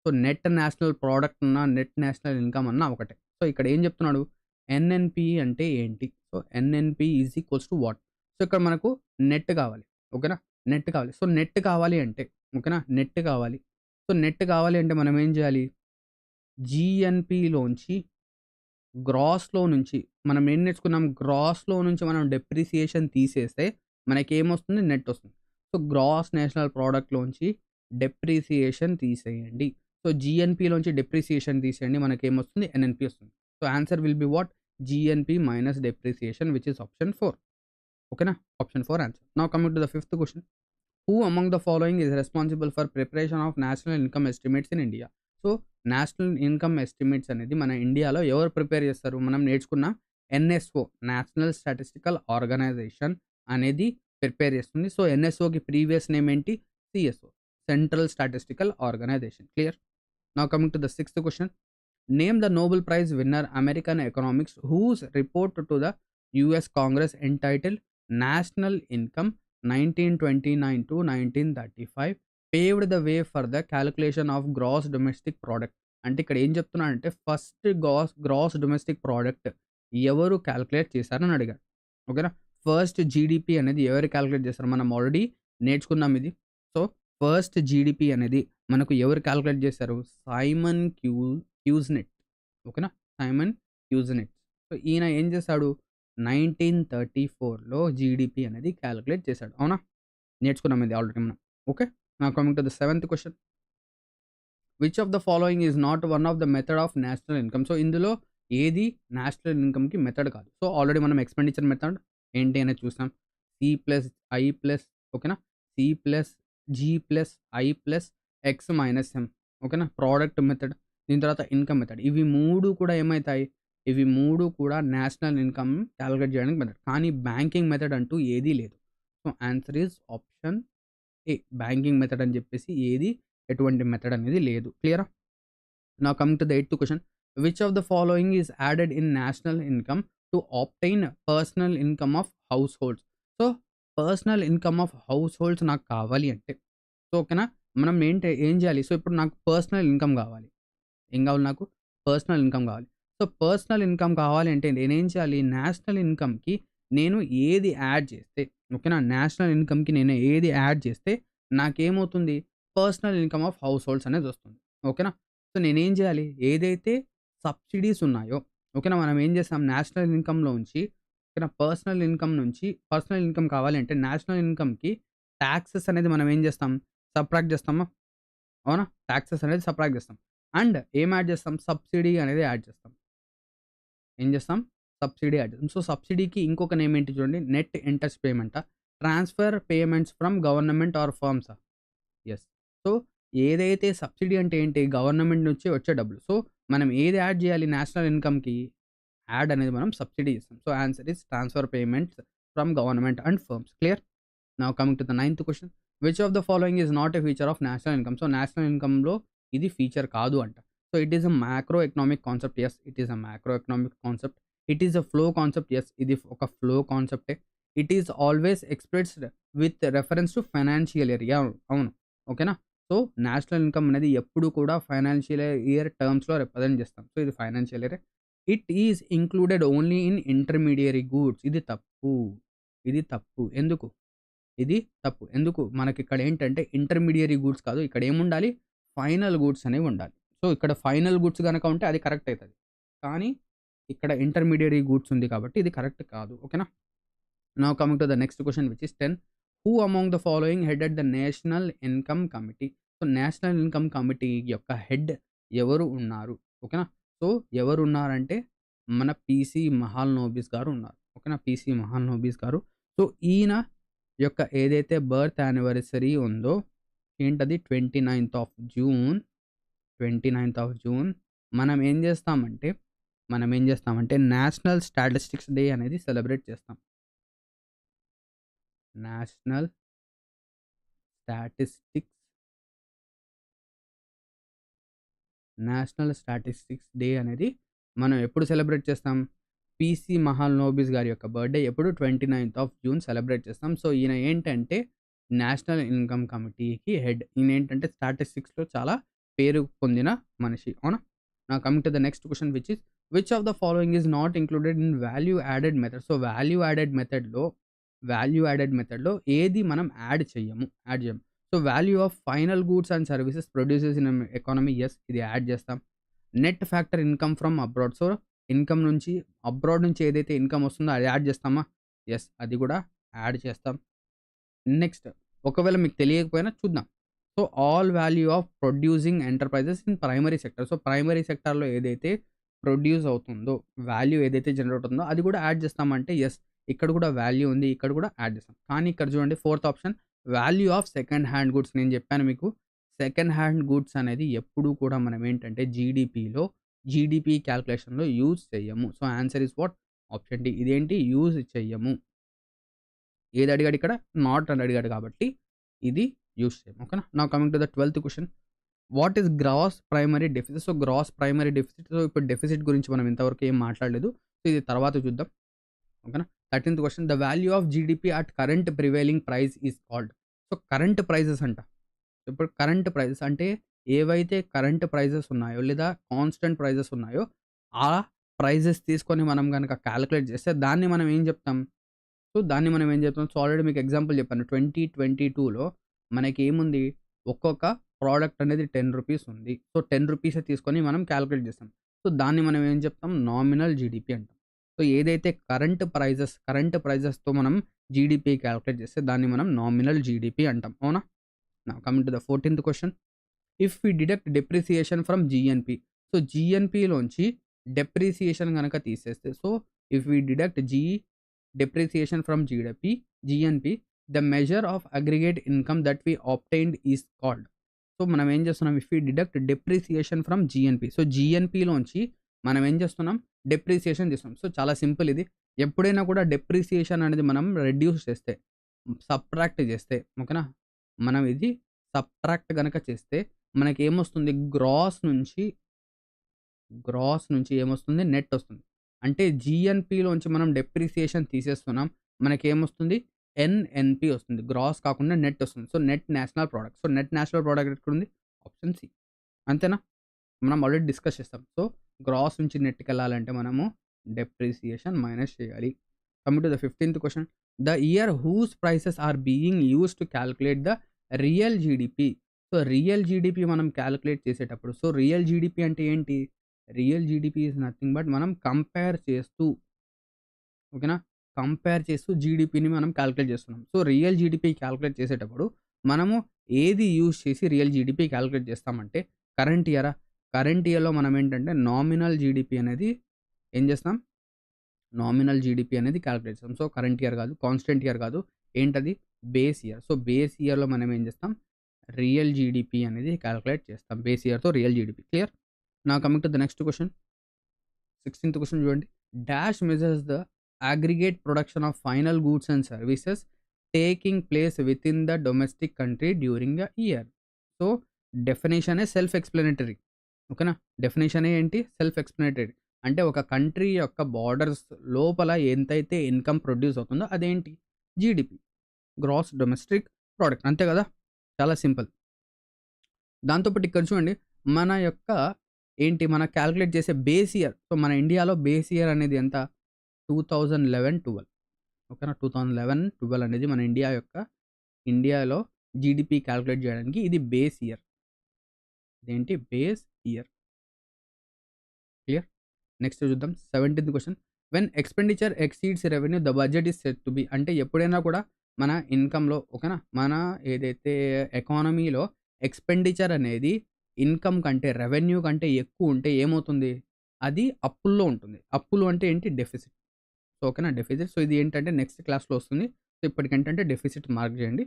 సో, నెట్ నేషనల్ ప్రోడక్ట్ అన్నా, నెట్ నేషనల్ ఇన్కమ్ అన్నా ఒకటే. సో, ఇక్కడ ఏం చెప్తున్నాడు? ఎన్ఎన్పి అంటే ఏంటి? So, NNP is equals to what? So, ఇక్కడ మనకు నెట్ కావాలి. ఓకేనా? నెట్ కావాలి. సో, నెట్ కావాలి అంటే ఓకేనా? నెట్ కావాలి. సో, నెట్ కావాలి అంటే మనం ఏం చేయాలి? జీఎన్పిలోంచి గ్రాస్‌లో నుంచి మనం ఏం నేర్చుకున్నాం? గ్రాస్‌లో నుంచి మనం డెప్రిసియేషన్ తీసేస్తే మనకేమొస్తుంది? నెట్ వస్తుంది. సో, గ్రాస్ నేషనల్ ప్రొడక్ట్‌లోంచి డెప్రిసియేషన్ తీసేయండి. సో, జీఎన్‌పిలోంచి డెప్రిసియేషన్ తీసేయండి. మనకేమొస్తుంది? ఎన్ఎన్‌పి వస్తుంది. So, answer will be what? GNP minus depreciation which is option 4. ఓకేనా? Option 4 answer. Now coming to the fifth question. Who among the following is responsible for preparation of national income estimates in India? So, national income estimates అనేది మన ఇండియాలో ఎవరు ప్రిపేర్ చేస్తారు? మనం నేర్చుకున్న ఎన్ఎస్ఓ నేషనల్ స్టాటిస్టికల్ ఆర్గనైజేషన్ అనేది ప్రిపేర్ చేస్తుంది. సో, ఎన్ఎస్ఓకి ప్రీవియస్ నేమ్ ఏంటి? CSO central statistical organisation. Clear? Now coming to the sixth question. Name the Nobel prize winner American economics whose report to the US Congress entitle national income 1929 to 1935 paved the way for the calculation of gross domestic product. అంటే ఇక్కడ ఏం చెప్తున్నాడంటే ఫస్ట్ గ్రాస్ డొమెస్టిక్ ప్రోడక్ట్ ఎవరు క్యాలిక్యులేట్ చేశారని అడిగాడు. ఓకేనా? ఫస్ట్ జీడిపి అనేది ఎవరు క్యాలిక్యులేట్ చేస్తారు? మనం ఆల్రెడీ నేర్చుకున్నాం ఇది. సో, ఫస్ట్ జీడిపి అనేది మనకు ఎవరు క్యాలిక్యులేట్ చేశారు? సైమన్ హ్యూజ్నెట్. ఓకేనా? సైమన్ హ్యూజ్నెట్. సో, ఈయన ఏం చేశాడు? 1934లో జీడిపి అనేది క్యాలిక్యులేట్ చేశాడు. అవునా? నేర్చుకున్నాం ఇది ఆల్రెడీ మనం. Okay. Now coming to the seventh question. Which of the following is not one of the method of national income? So, ఇందులో ఏది నేషనల్ ఇన్కమ్‌కి మెథడ్ కాదు. సో, ఆల్రెడీ మనం ఎక్స్‌పెండిచర్ మెథడ్ ఏంటి అనేది చూసాం. సి ప్లస్ ఐ ప్లస్ ఓకేనా? C plus G plus I plus X minus M. ఓకేనా? Product method. దీని తర్వాత ఇన్కమ్ మెథడ్. ఇవి 3 కూడా ఏమైతాయి? ఇవి 3 కూడా నేషనల్ ఇన్‌కమ్ కాలిక్యులేట్ చేయడానికి మెథడ్. కానీ బ్యాంకింగ్ మెథడ్ అంటూ ఏదీ లేదు. So, answer is option A. Banking method అని చెప్పేసి ఎటువంటి మెథడ్ అనేది లేదు. క్లియరా? Now coming to the 8th question. Which of the following is added in national income to obtain personal income of households? So, personal income of households నాకు కావాలి అంటే, సో ఓకేనా, మనం ఏం చేయాలి? సో, ఇప్పుడు నాకు పర్సనల్ ఇన్‌కమ్ కావాలి. ఏం కావాలి నాకు? పర్సనల్ ఇన్‌కమ్ కావాలి. సో, పర్సనల్ ఇన్‌కమ్ కావాలి అంటే నేనేం చేయాలి? నేషనల్ ఇన్‌కమ్‌కి నేను ఏది యాడ్ చేస్తే, ఓకేనా, నేషనల్ ఇన్‌కమ్‌కి నేను ఏది యాడ్ చేస్తే నాకేమవుతుంది? Personal income of households అనేది వస్తుంది. ఓకేనా? సో, నేనేం చేయాలి? ఏదైతే సబ్సిడీస్ ఉన్నాయో, ఓకేనా, మనం ఏం చేస్తాం? నేషనల్ ఇన్‌కమ్‌లో ఉంచి, ఓకేనా, పర్సనల్ ఇన్‌కమ్ కావాలి అంటే నేషనల్ ఇన్‌కమ్‌కి టాక్సెస్ అనేది మనం ఏం చేస్తాం? సబ్ట్రాక్ట్ చేస్తామా? అవునా? టాక్సెస్ అనేది సబ్ట్రాక్ట్ చేస్తాం. అండ్ ఏం యాడ్ చేస్తాం? సబ్సిడీ అనేది యాడ్ చేస్తాం. ఏం చేస్తాం? సబ్సిడీ యాడ్ చేస్తాం. సో, సబ్సిడీకి ఇంకొక నేమ్ ఏంటి చూడండి. నెట్ ఇంట్రెస్ట్ పేమెంటా? Transfer payments from government or ఫర్మ్సా? యెస్. సో, ఏదైతే సబ్సిడీ అంటే ఏంటి? గవర్నమెంట్ నుంచి వచ్చే డబ్బులు. సో, మనం ఏది యాడ్ చేయాలి నేషనల్ ఇన్‌కమ్‌కి? యాడ్ అనేది మనం సబ్సిడీ ఇస్తాం. So, answer is transfer payments from government and firms. Clear? Now coming to the 9th question. Which of the following is not a feature of national income? So, national ఇన్‌కమ్‌లో ఇది ఫీచర్ కాదు అంట. So, it is a macro economic concept. Yes, it is a macro economic concept. It is a flow concept. Yes, ఇది ఒక ఫ్లో కాన్సెప్టే. It is always expressed with reference to financial year. Yeah! అవును. ఓకేనా? సో, నేషనల్ ఇన్‌కమ్ అనేది ఎప్పుడు కూడా ఫైనాన్షియల్ ఇయర్ టర్మ్స్‌లో రిప్రజెంట్ చేస్తాం. సో, ఇది ఫైనాన్షియల్ ఇయరే. It is included only in intermediary goods. ఇది తప్పు. ఇది తప్పు. ఎందుకు? ఇది తప్పు. ఎందుకు? మనకిక్కడ ఏంటంటే ఇంటర్మీడియరీ గూడ్స్ కాదు. ఇక్కడ ఏముండాలి? ఫైనల్ గూడ్స్ అనేవి ఉండాలి. సో, ఇక్కడ ఫైనల్ గూడ్స్ గనక ఉంటే అది కరెక్ట్ అయితది. కానీ ఇక్కడ ఇంటర్మీడియరీ గూడ్స్ ఉంది కాబట్టి ఇది కరెక్ట్ కాదు. ఓకేనా? Now coming to the next question which is 10. Who among the following headed the national income committee? So, national income committee యొక్క హెడ్ ఎవరు ఉన్నారు? ఓకేనా? సో, ఎవరున్నారంటే మన పీసీ మహాల్నోబిస్ గారు ఉన్నారు. ఓకేనా? పీసీ మహాల్నోబిస్ గారు. సో, ఈయన యొక్క ఏదైతే బర్త్ యానివర్సరీ ఉందో ఏంటది? 29th of June. 29th of June మనం ఏం చేస్తామంటే నేషనల్ స్టాటిస్టిక్స్ డే అనేది సెలబ్రేట్ చేస్తాం. National statistics national statistics day అనేది మనం ఎప్పుడు సెలబ్రేట్ చేస్తాం? పీసీ మహాల్నోబిస్ గారి యొక్క బర్త్‌డే ఎప్పుడు? 29th ఆఫ్ జూన్ సెలబ్రేట్ చేస్తాం. సో, ఈయన ఏంటంటే నేషనల్ ఇన్‌కమ్ కమిటీకి హెడ్. ఈయన ఏంటంటే స్టాటిస్టిక్స్‌లో చాలా పేరు పొందిన మనిషి. అవునా? Now coming to the next question which is which of the following is not included in value added method? So, value added మెథడ్‌లో ఏది మనం యాడ్ చేయము. So, value of final goods and services produces in economy. Yes, ఇది యాడ్ చేస్తాం. Net factor income from abroad. So, income నుంచి అబ్రాడ్ నుంచి ఏదైతే ఇన్‌కమ్ వస్తుందో అది యాడ్ చేస్తామా? యెస్, అది కూడా యాడ్ చేస్తాం. నెక్స్ట్, ఒకవేళ మీకు తెలియకపోయినా చూద్దాం. So, all value of producing enterprises in primary sector. So, primary సెక్టార్‌లో ఏదైతే ప్రొడ్యూస్ అవుతుందో, వాల్యూ ఏదైతే జనరేట్ అవుతుందో అది కూడా యాడ్ చేస్తామంటే యెస్, ఇక్కడ కూడా వాల్యూ ఉంది. ఇక్కడ కూడా యాడ్ చేస్తాం. కానీ ఇక్కడ చూడండి fourth option value of second hand goods. నేను చెప్పాను మీకు సెకండ్ హ్యాండ్ గూడ్స్ అనేది ఎప్పుడూ కూడా మనం ఏంటంటే జీడీపీ క్యాలిక్యులేషన్‌లో యూజ్ చెయ్యము. So, answer is what? Option D. ఇదేంటి? యూజ్ చెయ్యము. ఏది అడిగాడు ఇక్కడ? నాట్ అని అడిగాడు కాబట్టి ఇది యూజ్ చేయము. ఓకేనా? Now coming to the 12th question. What is gross primary deficit? So, gross primary deficit. So, ఇప్పుడు డెఫిసిట్ గురించి మనం ఇంతవరకు ఏం మాట్లాడలేదు. సో, ఇది తర్వాత చూద్దాం. ఓకేనా? 13th question. The value of GDP at current prevailing price is called. So, current prices అంట. ఇప్పుడు కరెంట్ ప్రైజెస్ అంటే ఏవైతే కరెంట్ ప్రైజెస్ ఉన్నాయో లేదా కాన్స్టెంట్ ప్రైజెస్ ఉన్నాయో ఆ ప్రైజెస్ తీసుకొని మనం గనక కాలిక్యులేట్ చేస్తే దాన్ని మనం ఏం చెప్తాం? సో, దాన్ని మనం ఏం చెప్తాం? సో, ఆల్రెడీ మీకు ఎగ్జాంపుల్ చెప్పాను. 2022లో మనకేముంది? ఒక్కొక్క ప్రోడక్ట్ అనేది రూ. 10 ఉంది. సో, రూ. 10 తీసుకొని మనం కాలిక్యులేట్ చేస్తాం. సో, దాన్ని మనం ఏం చెప్తాం? నామినల్ జీడీపీ అంటాం. సో, ఏదైతే కరెంట్ ప్రైజెస్‌తో మనం జీడీపీ కాలిక్యులేట్ చేస్తే దాన్ని మనం నామినల్ జీడీపీ అంటాం. అవునా? Now coming to the 14th question. If we deduct depreciation from GNP. So, జీఎన్‌పీలోంచి డెప్రిసియేషన్ గనక తీసేస్తే, so, if we deduct depreciation from GNP, the measure of aggregate income that we obtained is called. So, మనం ఏం చేస్తున్నాం? If we deduct depreciation from GNP. So, జీఎన్‌పీలోంచి మనం ఏం చేస్తున్నాం, డెప్రిసియేషన్ చేస్తున్నాం. సో చాలా సింపుల్ ఇది. ఎప్పుడైనా కూడా డెప్రిసియేషన్ అనేది మనం రెడ్యూస్ చేస్తే, సబ్ట్రాక్ట్ చేస్తే, ఓకేనా, మనం ఇది సబ్ట్రాక్ట్ గనక చేస్తే మనకేమొస్తుంది, గ్రాస్ నుంచి ఏమొస్తుంది, నెట్ వస్తుంది. అంటే జీఎన్‌పీలోంచి మనం డెప్రిసియేషన్ తీసేస్తున్నాం. మనకేమొస్తుంది, ఎన్‌ఎన్‌పీ వస్తుంది. గ్రాస్ కాకుండా నెట్ వస్తుంది. So net national product. So net national product ఎక్కడుంది, ఆప్షన్ సి. అంతేనా? మనం ఆల్రెడీ డిస్కస్ చేస్తాం. సో గ్రాస్ నుంచి నెట్‌కెళ్ళాలంటే మనము డెప్రిసియేషన్ మైనస్ చేయాలి. Coming to the 15th question. The year whose prices are being used to calculate the real GDP. So real GDP మనం కాలిక్యులేట్ చేసేటప్పుడు, సో రియల్ జీడీపీ అంటే ఏంటి? Real GDP is nothing but మనం కంపేర్ చేస్తూ, ఓకేనా, కంపేర్ చేస్తూ జీడీపీని మనం కాలిక్యులేట్ చేస్తున్నాం. సో రియల్ జీడీపీ కాలిక్యులేట్ చేసేటప్పుడు మనము ఏది యూజ్ చేసి రియల్ జీడీపీ కాలిక్యులేట్ చేస్తామంటే, కరెంట్ ఇయరా? కరెంట్ ఇయర్‌లో మనం ఏంటంటే నామినల్ జీడీపీ అనేది ఏం చేస్తాం, నామినల్ జీడీపీ అనేది కాలిక్యులేట్ చేస్తాం. సో కరెంట్ ఇయర్ కాదు, కాన్స్టెంట్ ఇయర్ కాదు, ఏంటది, బేస్ ఇయర్. సో బేస్ ఇయర్‌లో మనం ఏం చేస్తాం, రియల్ జీడీపీ అనేది కాలిక్యులేట్ చేస్తాం. బేస్ ఇయర్‌తో real GDP. Clear? Now coming to the next question. 16th question చూడండి. Dash measures the aggregate production of final goods and services taking place within the domestic country during a year. So డెఫినేషనే సెల్ఫ్ ఎక్స్‌ప్లనేటరీ. ఓకేనా? డెఫినేషనే ఏంటి, సెల్ఫ్ ఎక్స్‌ప్లనేటరీ. అంటే ఒక కంట్రీ యొక్క బార్డర్స్ లోపల ఎంతైతే ఇన్‌కమ్ ప్రొడ్యూస్ అవుతుందో అదేంటి, జీడీపీ, గ్రాస్ డొమెస్టిక్ ప్రొడక్ట్. అంతే కదా? చాలా సింపుల్. దాంతో పాటు ఇక్కడ చూడండి, మన యొక్క ఏంటి, మన కాలిక్యులేట్ చేసే బేస్ ఇయర్. సో మన ఇండియాలో బేస్ ఇయర్ అనేది ఎంత, 2011-12. ఓకేనా? 2011-12 అనేది మన ఇండియాలో జీడీపీ కాలిక్యులేట్ చేయడానికి ఇది బేస్ ఇయర్. ఇదేంటి, బేస్ ఇయర్. క్లియర్? నెక్స్ట్ చూద్దాం 17th question. When expenditure exceeds revenue the budget is said to be. అంటే ఎప్పుడైనా కూడా మన ఇన్‌కమ్‌లో, ఓకేనా, మన ఏదైతే ఎకానమీలో ఎక్స్‌పెండిచర్ అనేది ఇన్‌కమ్ కంటే, రెవెన్యూ కంటే ఎక్కువ ఉంటే ఏమవుతుంది, అది అప్పుల్లో ఉంటుంది. అప్పులు అంటే ఏంటి, డెఫిసిట్. సో ఓకేనా, డెఫిసిట్. సో ఇది ఏంటంటే నెక్స్ట్ క్లాస్‌లో వస్తుంది. సో ఇప్పటికేంటంటే డెఫిసిట్ మార్క్ చేయండి.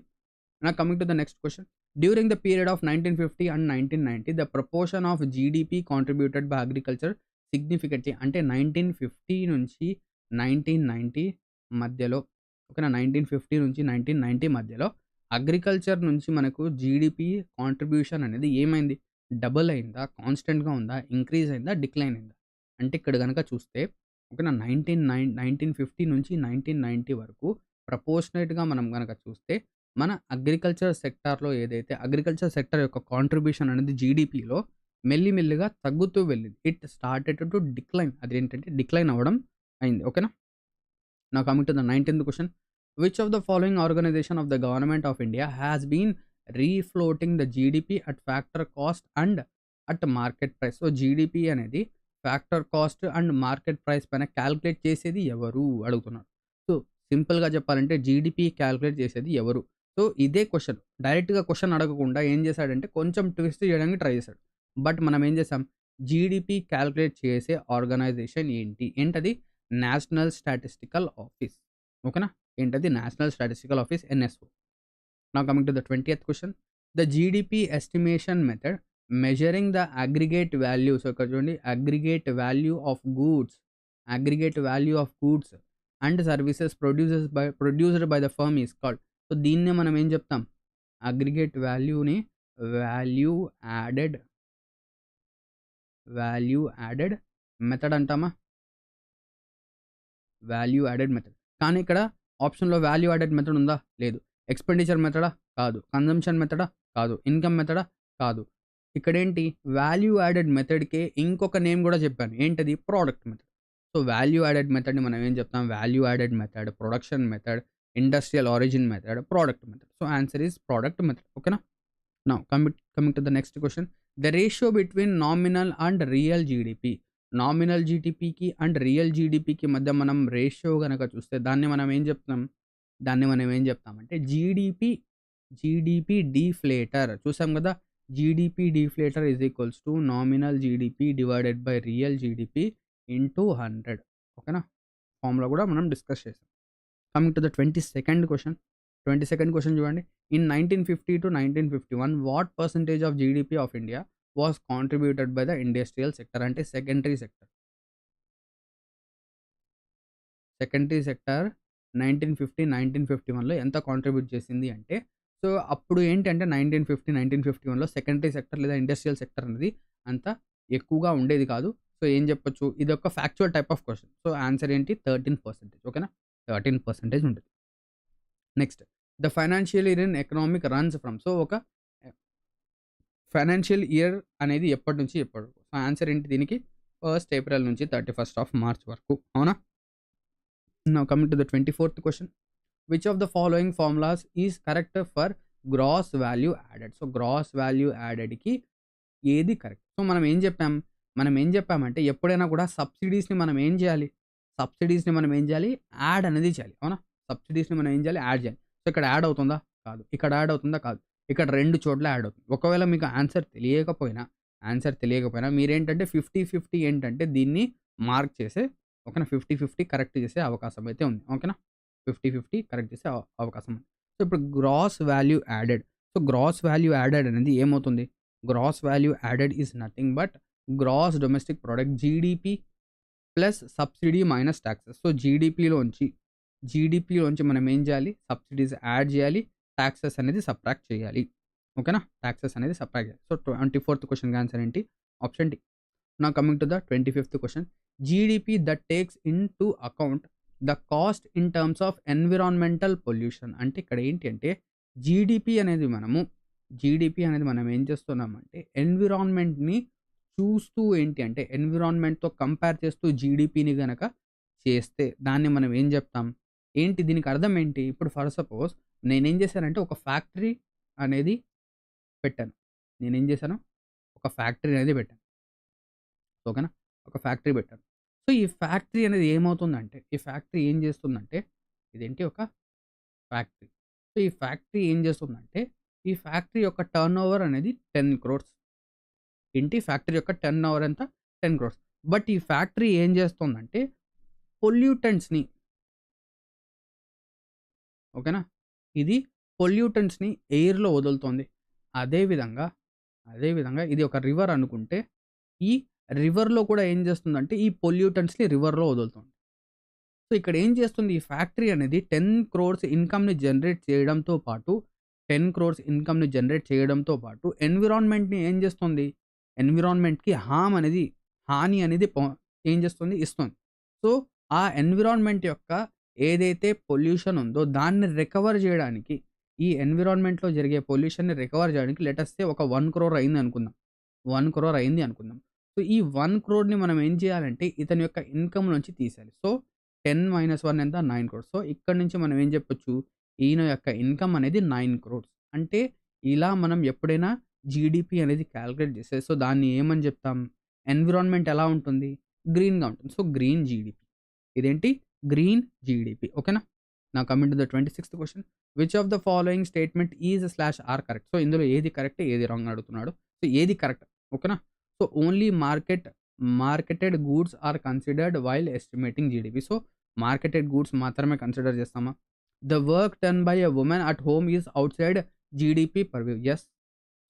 Now coming to the next question. During the period of 1950 and 1990, the proportion of GDP contributed by agriculture significantly. అంటే 1950 నుంచి 1990 మధ్యలో, ఓకేనా, 1950 నుంచి 1990 మధ్యలో అగ్రికల్చర్ నుంచి మనకు జీడీపీ కాంట్రిబ్యూషన్ అనేది ఏమైంది, డబుల్ అయిందా, కాన్స్టెంట్‌గా ఉందా, ఇంక్రీజ్ అయిందా, డిక్లైన్ అయిందా? అంటే ఇక్కడ గనక చూస్తే, ఓకేనా, 1950 నుంచి 1990 వరకు ప్రపోర్షనేట్‌గా మనం గనక చూస్తే మన అగ్రికల్చర్ సెక్టార్‌లో ఏదైతే అగ్రికల్చర్ సెక్టార్ యొక్క కాంట్రిబ్యూషన్ అనేది జీడీపీలో మెల్లిమెల్లిగా తగ్గుతూ వెళ్ళింది. It started to decline. అదేంటంటే డిక్లైన్ అవ్వడం అయింది. ఓకేనా? Now coming to the 19th question. Which of the following organization of the government of India has been refloating the GDP at factor cost and at market price. So GDP అనేది factor cost and market price పైన క్యాలిక్యులేట్ చేసేది ఎవరు అడుగుతున్నారు. సో సింపుల్‌గా చెప్పాలంటే జీడీపీ క్యాలిక్యులేట్ చేసేది ఎవరు? సో ఇదే క్వెషన్. డైరెక్ట్‌గా క్వెషన్ అడగకుండా ఏం చేశాడంటే కొంచెం ట్విస్ట్ చేయడానికి ట్రై చేశాడు. బట్ మనం ఏం చేసాం, జీడీపీ క్యాలిక్యులేట్ చేసే ఆర్గనైజేషన్ ఏంటి? ఏంటది? National statistical office. ఓకేనా? ఏంటది? National statistical office, NSO. Now coming to the 20th question. The GDP estimation method measuring the aggregate value. So ఇక్కడ చూడండి, aggregate value of goods, aggregate value of goods and services produced by the firm is called. So దీన్నే మనం ఏం చెప్తాం, అగ్రిగేట్ వాల్యూని వాల్యూ యాడెడ్ మెథడ్ అంటామా? Value added method. కానీ ఇక్కడ ఆప్షన్‌లో వాల్యూ యాడెడ్ మెథడ్ ఉందా? లేదు. ఎక్స్‌పెండిచర్ మెథడా? కాదు. కన్జంప్షన్ మెథడా? కాదు. ఇన్‌కమ్ మెథడా? కాదు. ఇక్కడేంటి, వాల్యూ యాడెడ్ మెథడ్‌కే ఇంకొక నేమ్ గూడా చెప్పాను. ఏంటది? Product method. So value added మెథడ్‌ని మనం ఏం చెప్తాం, value added method, production method, industrial origin method, product method. So answer is product method. ఓకేనా? Now coming to the next question. The ratio between nominal and real GDP. Nominal జీడీపీకి అండ్ రియల్ జీడీపీకి మధ్య మనం రేషియో గనక చూస్తే దాన్ని మనం ఏం చెప్తామంటే జీడీపీ డీఫ్లేటర్. చూసాం కదా, GDP deflator is equals to nominal GDP divided by real GDP into 100. ఓకేనా? ఫార్ములా కూడా మనం డిస్కస్ చేసాం. Coming to the 22nd question. 22nd question చూడండి. In 1950 to 1951 what percentage of GDP of India was contributed by the industrial sector. అంటే సెకండరీ సెక్టర్. సెకండరీ సెక్టార్ 1951లో ఎంత కాంట్రిబ్యూట్ చేసింది అంటే, సో అప్పుడు ఏంటంటే 1951లో సెకండరీ సెక్టర్ లేదా ఇండస్ట్రియల్ సెక్టర్ అనేది అంత ఎక్కువగా ఉండేది కాదు. సో ఏం చెప్పొచ్చు, ఇదొక factual type of question. So answer ఏంటి 13%. ఓకేనా, 13% ఉంటుంది. Next, the financial year in economic runs from. So ఒక ఫైనాన్షియల్ ఇయర్ అనేది ఎప్పటి నుంచి ఎప్పుడు. సో ఆన్సర్ ఏంటి దీనికి, 1st ఏప్రిల్ నుంచి 31st మార్చ్ వరకు. అవునా. Now coming to the 24th question. Which of the following formulas is correct for gross value added. So gross value యాడెడ్కి ఏది కరెక్ట్. సో మనం ఏం చెప్పామంటే ఎప్పుడైనా కూడా సబ్సిడీస్ని మనం ఏం చేయాలి, యాడ్ అనేది చేయాలి. అవునా, సబ్సిడీస్ని మనం ఏం చేయాలి, యాడ్ చేయాలి. సో ఇక్కడ యాడ్ అవుతుందా, కాదు. ఇక్కడ యాడ్ అవుతుందా, కాదు. ఇక్కడ 2 చోట్ల యాడ్ అవుతుంది. ఒకవేళ మీకు ఆన్సర్ తెలియకపోయినా మీరేంటంటే 50-50 ఏంటంటే దీన్ని మార్క్ చేసే, ఓకేనా, 50-50 కరెక్ట్ చేసే అవకాశం అయితే ఉంది. ఓకేనా, 50-50 కరెక్ట్ చేసే అవకాశం ఉంది. సో ఇప్పుడు gross value added. So gross value added అనేది ఏమవుతుంది, gross value added is nothing but gross domestic product GDP plus subsidy minus taxes. So జీడిపిలోంచి మనం ఏం చేయాలి, సబ్సిడీస్ యాడ్ చేయాలి, ట్యాక్సెస్ అనేది సబ్ట్రాక్ట్ చేయాలి. ఓకేనా, ట్యాక్సెస్ అనేది సబ్ట్రాక్ట్ చేయాలి. సో 24th క్వశ్చన్కి ఆన్సర్ ఏంటి, option D. Now coming to the 25th question. GDP that takes into account the cost in terms of environmental pollution. అంటే ఇక్కడ ఏంటి అంటే జీడిపి అనేది మనం ఏం చేస్తున్నామంటే ఎన్విరాన్మెంట్ని చూస్తూ ఏంటి అంటే ఎన్విరాన్మెంట్తో కంపేర్ చేస్తూ జీడిపిని గనక చేస్తే దాన్ని మనం ఏం చెప్తాం, ఏంటి దీనికి అర్థం ఏంటి. ఇప్పుడు ఫర్ సపోజ్ నేనేం చేశానంటే ఒక ఫ్యాక్టరీ అనేది పెట్టాను. ఒక ఫ్యాక్టరీ అనేది పెట్టాను. ఓకేనా, ఒక ఫ్యాక్టరీ పెట్టాను. సో ఈ ఫ్యాక్టరీ అనేది ఏమవుతుందంటే, ఈ ఫ్యాక్టరీ ఏం చేస్తుందంటే, ఇదేంటి ఒక ఫ్యాక్టరీ. సో ఈ ఫ్యాక్టరీ ఏం చేస్తుందంటే, ఈ ఫ్యాక్టరీ యొక్క టర్న్ ఓవర్ అనేది 10 crores. ఏంటి, ఫ్యాక్టరీ యొక్క టర్న్ ఓవర్ ఎంత, 10 crores. బట్ ఈ ఫ్యాక్టరీ ఏం చేస్తుందంటే పొల్యూటెంట్స్ని, ఓకేనా, ఇది పొల్యూటెంట్స్ని ఎయిర్లో వదులుతుంది. అదేవిధంగా ఇది ఒక రివర్ అనుకుంటే ఈ రివర్లో కూడా ఏం చేస్తుందంటే ఈ పొల్యూటెంట్స్ని రివర్లో వదులుతుంది. సో ఇక్కడ ఏం చేస్తుంది, ఈ ఫ్యాక్టరీ అనేది 10 crores ఇన్కమ్ని జనరేట్ చేయడంతో పాటు ఎన్విరాన్మెంట్ని ఏం చేస్తుంది, ఎన్విరాన్మెంట్కి హాని అనేది ఏం చేస్తుంది, ఇస్తుంది. సో ఆ ఎన్విరాన్మెంట్ యొక్క ఏదైతే పొల్యూషన్ ఉందో దాన్ని రికవర్ చేయడానికి, ఈ ఎన్విరాన్మెంట్లో జరిగే పొల్యూషన్ని రికవర్ చేయడానికి లెట్ సే ఒక 1 crore అయింది అనుకుందాం. సో ఈ 1 crore మనం ఏం చేయాలంటే ఇతని యొక్క ఇన్కమ్ నుంచి తీసేయాలి. సో 10 - 1 ఎంత, 9 crores. సో ఇక్కడ నుంచి మనం ఏం చెప్పొచ్చు, ఈయన యొక్క ఇన్కమ్ అనేది 9 crores. అంటే ఇలా మనం ఎప్పుడైనా జీడిపి అనేది క్యాలిక్యులేట్ చేస్తే సో దాన్ని ఏమని చెప్తాం, ఎన్విరాన్మెంట్ ఎలా ఉంటుంది, గ్రీన్గా ఉంటుంది. సో గ్రీన్ జీడిపి, ఇదేంటి గ్రీన్ జీడిపి. ఓకేనా. Now coming to the 26th question. Which of the following statement is /are correct. So ఇందులో ఏది కరెక్ట్ ఏది రాంగ్ అడుగుతున్నాడు. సో ఏది కరెక్ట్, ఓకేనా. So only marketed goods are considered while estimating GDP. So marketed goods మాత్రమే కన్సిడర్ చేస్తామా. The work done by a women at home is outside GDP purview. Yes.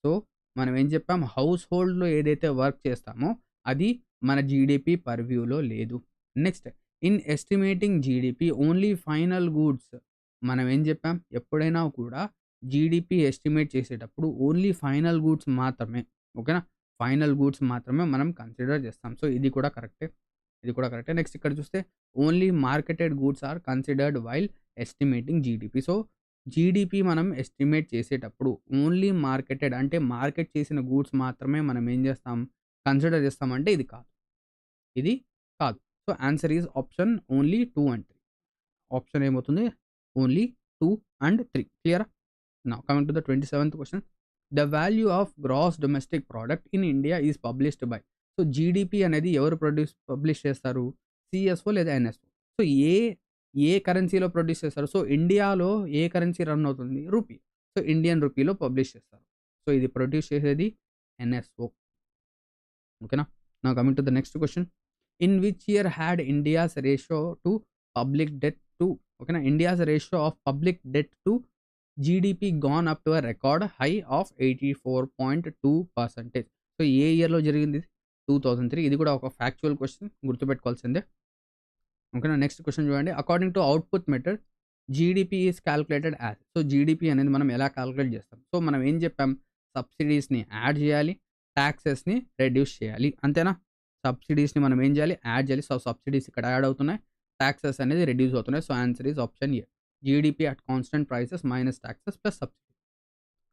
So మనం ఏం చెప్పాం, హౌస్ హోల్డ్లో ఏదైతే వర్క్ చేస్తామో అది మన జీడిపి పర్వ్యూలో లేదు. Next, in estimating GDP only final goods. మనం ఏం చెప్పాం, ఎప్పుడైనా కూడా జీడిపి ఎస్టిమేట్ చేసేటప్పుడు ఓన్లీ ఫైనల్ గూడ్స్ మాత్రమే, ఓకేనా, ఫైనల్ గూడ్స్ మాత్రమే మనం కన్సిడర్ చేస్తాం. సో ఇది కూడా కరెక్టే. నెక్స్ట్ ఇక్కడ చూస్తే only marketed goods are considered while estimating GDP. So GDP మనం ఎస్టిమేట్ చేసేటప్పుడు ఓన్లీ మార్కెటెడ్ అంటే మార్కెట్ చేసిన గూడ్స్ మాత్రమే మనం ఏం చేస్తాం, కన్సిడర్ చేస్తామంటే ఇది కాదు. So answer is option only 2 and 3. Option ఏమవుతుంది, ఓన్లీ 2 and 3. క్లియరా. Now coming to the 27th question. The value of gross domestic product in India is published by. So GDP అనేది ఎవరు పబ్లిష్ చేస్తారు, సిఎస్ఓ లేదా ఎన్ఎస్ఓ. సో ఏ కరెన్సీలో ప్రొడ్యూస్ చేస్తారు. సో ఇండియాలో ఏ కరెన్సీ రన్ అవుతుంది, రూపీ. సో ఇండియన్ రూపీలో పబ్లిష్ చేస్తారు. సో ఇది ప్రొడ్యూస్ చేసేది ఎన్ఎస్ఓ. ఓకేనా. Now coming to the next question. In which year had India's ratio to public debt to, ఓకేనా, India's ratio of public debt to GDP gone up to a record high of 84.2%. So ఏ ఇయర్లో జరిగింది, 2003. ఇది కూడా ఒక ఫ్యాక్చువల్ క్వశ్చన్, గుర్తుపెట్టుకోవాల్సిందే. ఓకేనా. నెక్స్ట్ క్వశ్చన్ చూడండి. According to output method GDP is calculated as. So, GDP అనేది మనం ఎలా కాలిక్యులేట్ చేస్తాం? సో, మనం ఏం చెప్పాం? సబ్సిడీస్‌ని యాడ్ చేయాలి. టాక్సెస్‌ని రెడ్యూస్ చేయాలి. అంతేనా? సబ్సిడీస్‌ని మనం ఏం చేయాలి? యాడ్ చేయాలి. సో, సబ్సిడీస్ ఇక్కడ యాడ్ అవుతున్నాయి. టాక్సెస్ అనేది రెడ్యూస్ అవుతున్నాయి. So, answer is option A. GDP at constant prices minus taxes plus subsidy.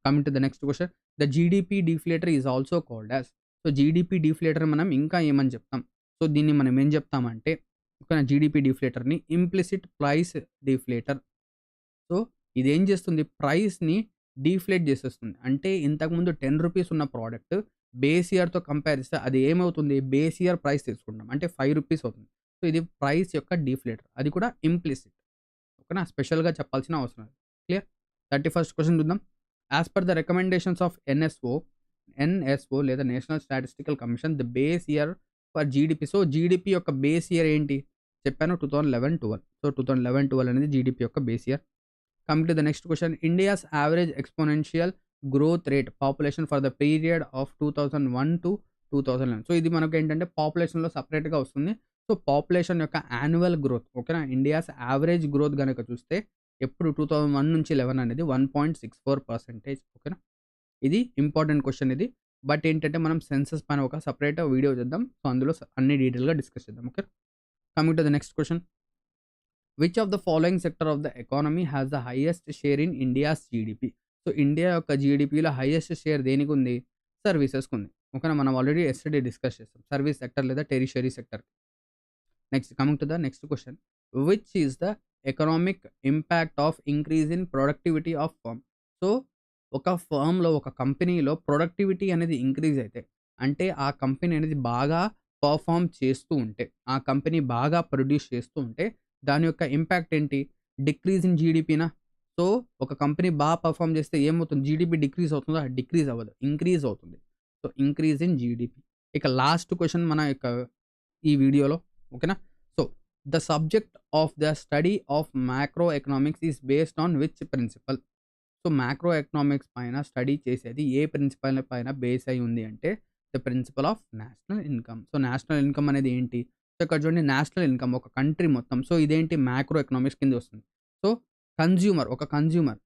Coming to the next question. The GDP deflator is also called as. So, GDP deflator మనం ఇంకా ఏమని చెప్తాం? సో, దీన్ని మనం ఏం చెప్తామంటే ఓకేనా, జీడీపీ డిఫ్లేటర్‌ని ఇంప్లిసిట్ ప్రైస్ డిఫ్లేటర్. సో, ఇదేం చేస్తుంది? ప్రైస్‌ని డీఫ్లేట్ చేసేస్తుంది. అంటే ఇంతకుముందు రూ. 10 ఉన్న ప్రోడక్ట్ బేస్ ఇయర్‌తో కంపేర్ చేస్తే అది ఏమవుతుంది? బేస్ ఇయర్ ప్రైస్ తీసుకుంటాం. అంటే రూ. 5 అవుతుంది. సో, ఇది ప్రైస్ యొక్క డీఫ్లేటర్. అది కూడా ఇంప్లిసిట్. ఓకేనా. స్పెషల్‌గా చెప్పాల్సిన అవసరం లేదు. క్లియర్? 31st క్వెషన్ చూద్దాం. As per the recommendations of NSO లేదా national statistical commission the base year for GDP. So, GDP యొక్క బేస్ ఇయర్ ఏంటి? చెప్పాను 2011-12. సో, 2011-12 అనేది జీడీపీ యొక్క base year. Coming to the next question. India's average exponential growth rate population for the period of 2001-2011. So, ఇది మనకేంటంటే పాపులేషన్‌లో సెపరేట్‌గా వస్తుంది. సో, పాపులేషన్ యొక్క యాన్యువల్ గ్రోత్ ఓకేనా. ఇండియాస్ యావరేజ్ గ్రోత్ గనక చూస్తే ఎప్పుడు 2001 నుంచి 11 అనేది 1.64% ఓకేనా. ఇది ఇంపార్టెంట్ క్వెషన్ ఇది. బట్ ఏంటంటే మనం సెన్సస్ పైన ఒక సెపరేట్ వీడియో చేద్దాం. సో, అందులో అన్ని డీటెయిల్‌గా డిస్కస్ చేద్దాం. Okay. Coming to the next question. Which of the following sector of the economy has the highest share in India's GDP. So, India యొక్క జీడీపీలో హైయెస్ట్ షేర్ దేనికుంది? సర్వీసెస్‌కి ఉంది. ఓకేనా. మనం ఆల్రెడీ యెస్టర్‌డే డిస్కస్ చేసాం. సర్వీస్ సెక్టర్ లేదా tertiary sector. Next coming to the next question. Which is the economic impact of increase in productivity of firm. So, ఒక ఫర్మ్‌లో ఒక కంపెనీలో ప్రొడక్టివిటీ అనేది ఇంక్రీజ్ అయితే అంటే ఆ కంపెనీ అనేది బాగా పర్ఫార్మ్ చేస్తూ ఉంటే, ఆ కంపెనీ బాగా ప్రొడ్యూస్ చేస్తూ ఉంటే దాని యొక్క ఇంపాక్ట్ ఏంటి? డిక్రీజ్ ఇన్ జీడీపీనా? సో, ఒక కంపెనీ పర్ఫార్మ్ చేస్తే ఏమవుతుంది? జీడీపీ డిక్రీజ్ అవుతుందా? డిక్రీజ్ అవ్వదు. ఇంక్రీజ్ అవుతుంది. So, increase in GDP. ఇక లాస్ట్ క్వెషన్ మన యొక్క ఈ వీడియోలో ఓకేనా. So, the subject of the study of macroeconomics is based on which principle. So, macroeconomics పైన స్టడీ చేసేది ఏ ప్రిన్సిపల్ పైన బేస్ అయి ఉంది అంటే the principle of national income. So, national income అనేది ఏంటి? సో, ఇక్కడ చూడండి నేషనల్ ఇన్‌కమ్ ఒక కంట్రీ మొత్తం. సో, ఇదేంటి మ్యాక్రో ఎకనామిక్స్ కింద వస్తుంది. So, consumer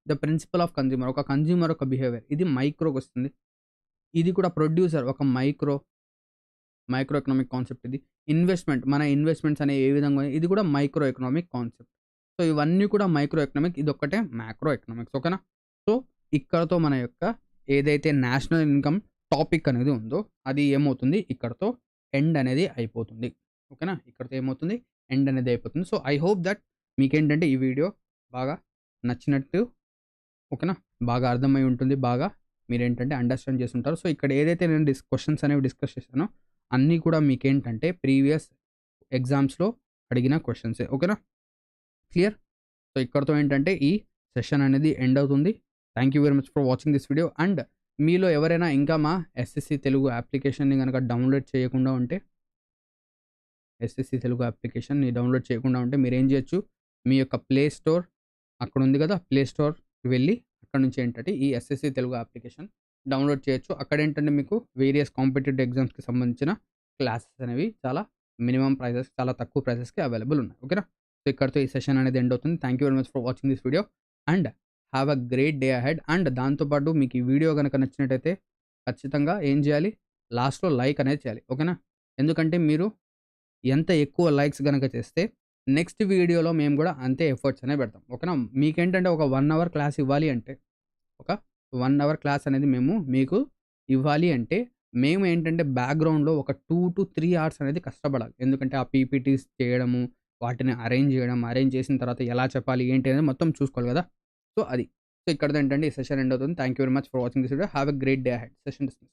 the principle of consumer ఒక కన్జ్యూమర్ యొక్క బిహేవియర్ ఇది మైక్రోకొస్తుంది. ఇది కూడా ప్రొడ్యూసర్ ఒక మైక్రో ఎకనామిక్ కాన్సెప్ట్ ఇది. ఇన్వెస్ట్‌మెంట్ మన ఇన్వెస్ట్‌మెంట్స్ అనేవి ఏ విధంగా ఉన్నాయి? ఇది కూడా మైక్రో ఎకనామిక్ కాన్సెప్ట్. సో, ఇవన్నీ కూడా మైక్రో ఎకనామిక్. ఇదొక్కటే మ్యాక్రో ఎకనామిక్స్ ఓకేనా. సో, ఇక్కడతో మన యొక్క ఏదైతే నేషనల్ ఇన్‌కమ్ టాపిక్ అనేది ఉందో అది ఏమవుతుంది? ఇక్కడితో ఎండ్ అనేది అయిపోతుంది. ఓకేనా. ఇక్కడితో ఏమవుతుంది? ఎండ్ అనేది అయిపోతుంది. సో, ఐ హోప్ దట్ మీకేంటంటే ఈ వీడియో బాగా నచ్చినట్టు ఓకేనా. బాగా అర్థమై ఉంటుంది. బాగా మీరేంటంటే అండర్‌స్టాండ్ చేసుంటారు. సో, ఇక్కడ ఏదైతే నేను క్వెషన్స్ అనేవి డిస్కస్ చేశానో అన్నీ కూడా మీకేంటంటే ప్రీవియస్ ఎగ్జామ్స్‌లో అడిగిన క్వెషన్సే. ఓకేనా. క్లియర్? సో, ఇక్కడితో ఏంటంటే ఈ సెషన్ అనేది ఎండ్ అవుతుంది. Thank you very much for watching this video. And మీలో ఎవరైనా ఇంకా మా ఎస్ఎస్‌సి తెలుగు అప్లికేషన్‌ని గనక డౌన్‌లోడ్ చేయకుండా ఉంటే ఎస్ఎస్‌సి తెలుగు అప్లికేషన్‌ని డౌన్‌లోడ్ చేయకుండా ఉంటే మీరేం చేయొచ్చు? మీ యొక్క ప్లే స్టోర్ అక్కడ ఉంది కదా! ప్లే స్టోర్‌కి వెళ్ళి అక్కడ నుంచి ఏంటంటే ఈ ఎస్ఎస్‌సి తెలుగు అప్లికేషన్ డౌన్‌లోడ్ చేయొచ్చు. అక్కడేంటంటే మీకు వేరియస్ కాంపిటీటివ్ ఎగ్జామ్స్‌కి సంబంధించిన క్లాసెస్ అనేవి చాలా మినిమమ్ ప్రైజెస్ చాలా తక్కువ ప్రైజెస్‌కి అవైలబుల్ ఉన్నాయి. ఓకేనా. సో, ఇక్కడితో ఈ సెషన్ అనేది ఎండ్ అవుతుంది. Thank you very much for watching this video and have a great day ahead. And దాంతో పాటు మీకు ఈ వీడియో గనక నచ్చినట్టయితే ఖచ్చితంగా ఏం చేయాలి? లాస్ట్‌లో లైక్ అనేది చేయాలి. ఓకేనా. ఎందుకంటే మీరు ఎంత ఎక్కువ లైక్స్ గనక చేస్తే నెక్స్ట్ వీడియోలో మేము గూడా అంతే ఎఫర్ట్స్ అనేవి పెడతాం. ఓకేనా. మీకేంటంటే ఒక 1 అవర్ క్లాస్ ఇవ్వాలి అంటే ఒక 1 అవర్ క్లాస్ అనేది మేము మీకు ఇవ్వాలి అంటే మేము ఏంటంటే బ్యాక్‌గ్రౌండ్‌లో ఒక 2-3 అవర్స్ అనేది కష్టపడాలి. ఎందుకంటే ఆ పీపీటీస్ చేయడము, వాటిని అరేంజ్ చేయడం, అరేంజ్ చేసిన తర్వాత ఎలా చెప్పాలి ఏంటి అనేది మొత్తం చూసుకోవాలి గదా! సో, అది. సో, ఇక్కడితో ఏంటంటే ఈ సెషన్ ఎండ్ అవుతుంది. Thank you very much for watching this video. Have a great day ahead. Session dismissed.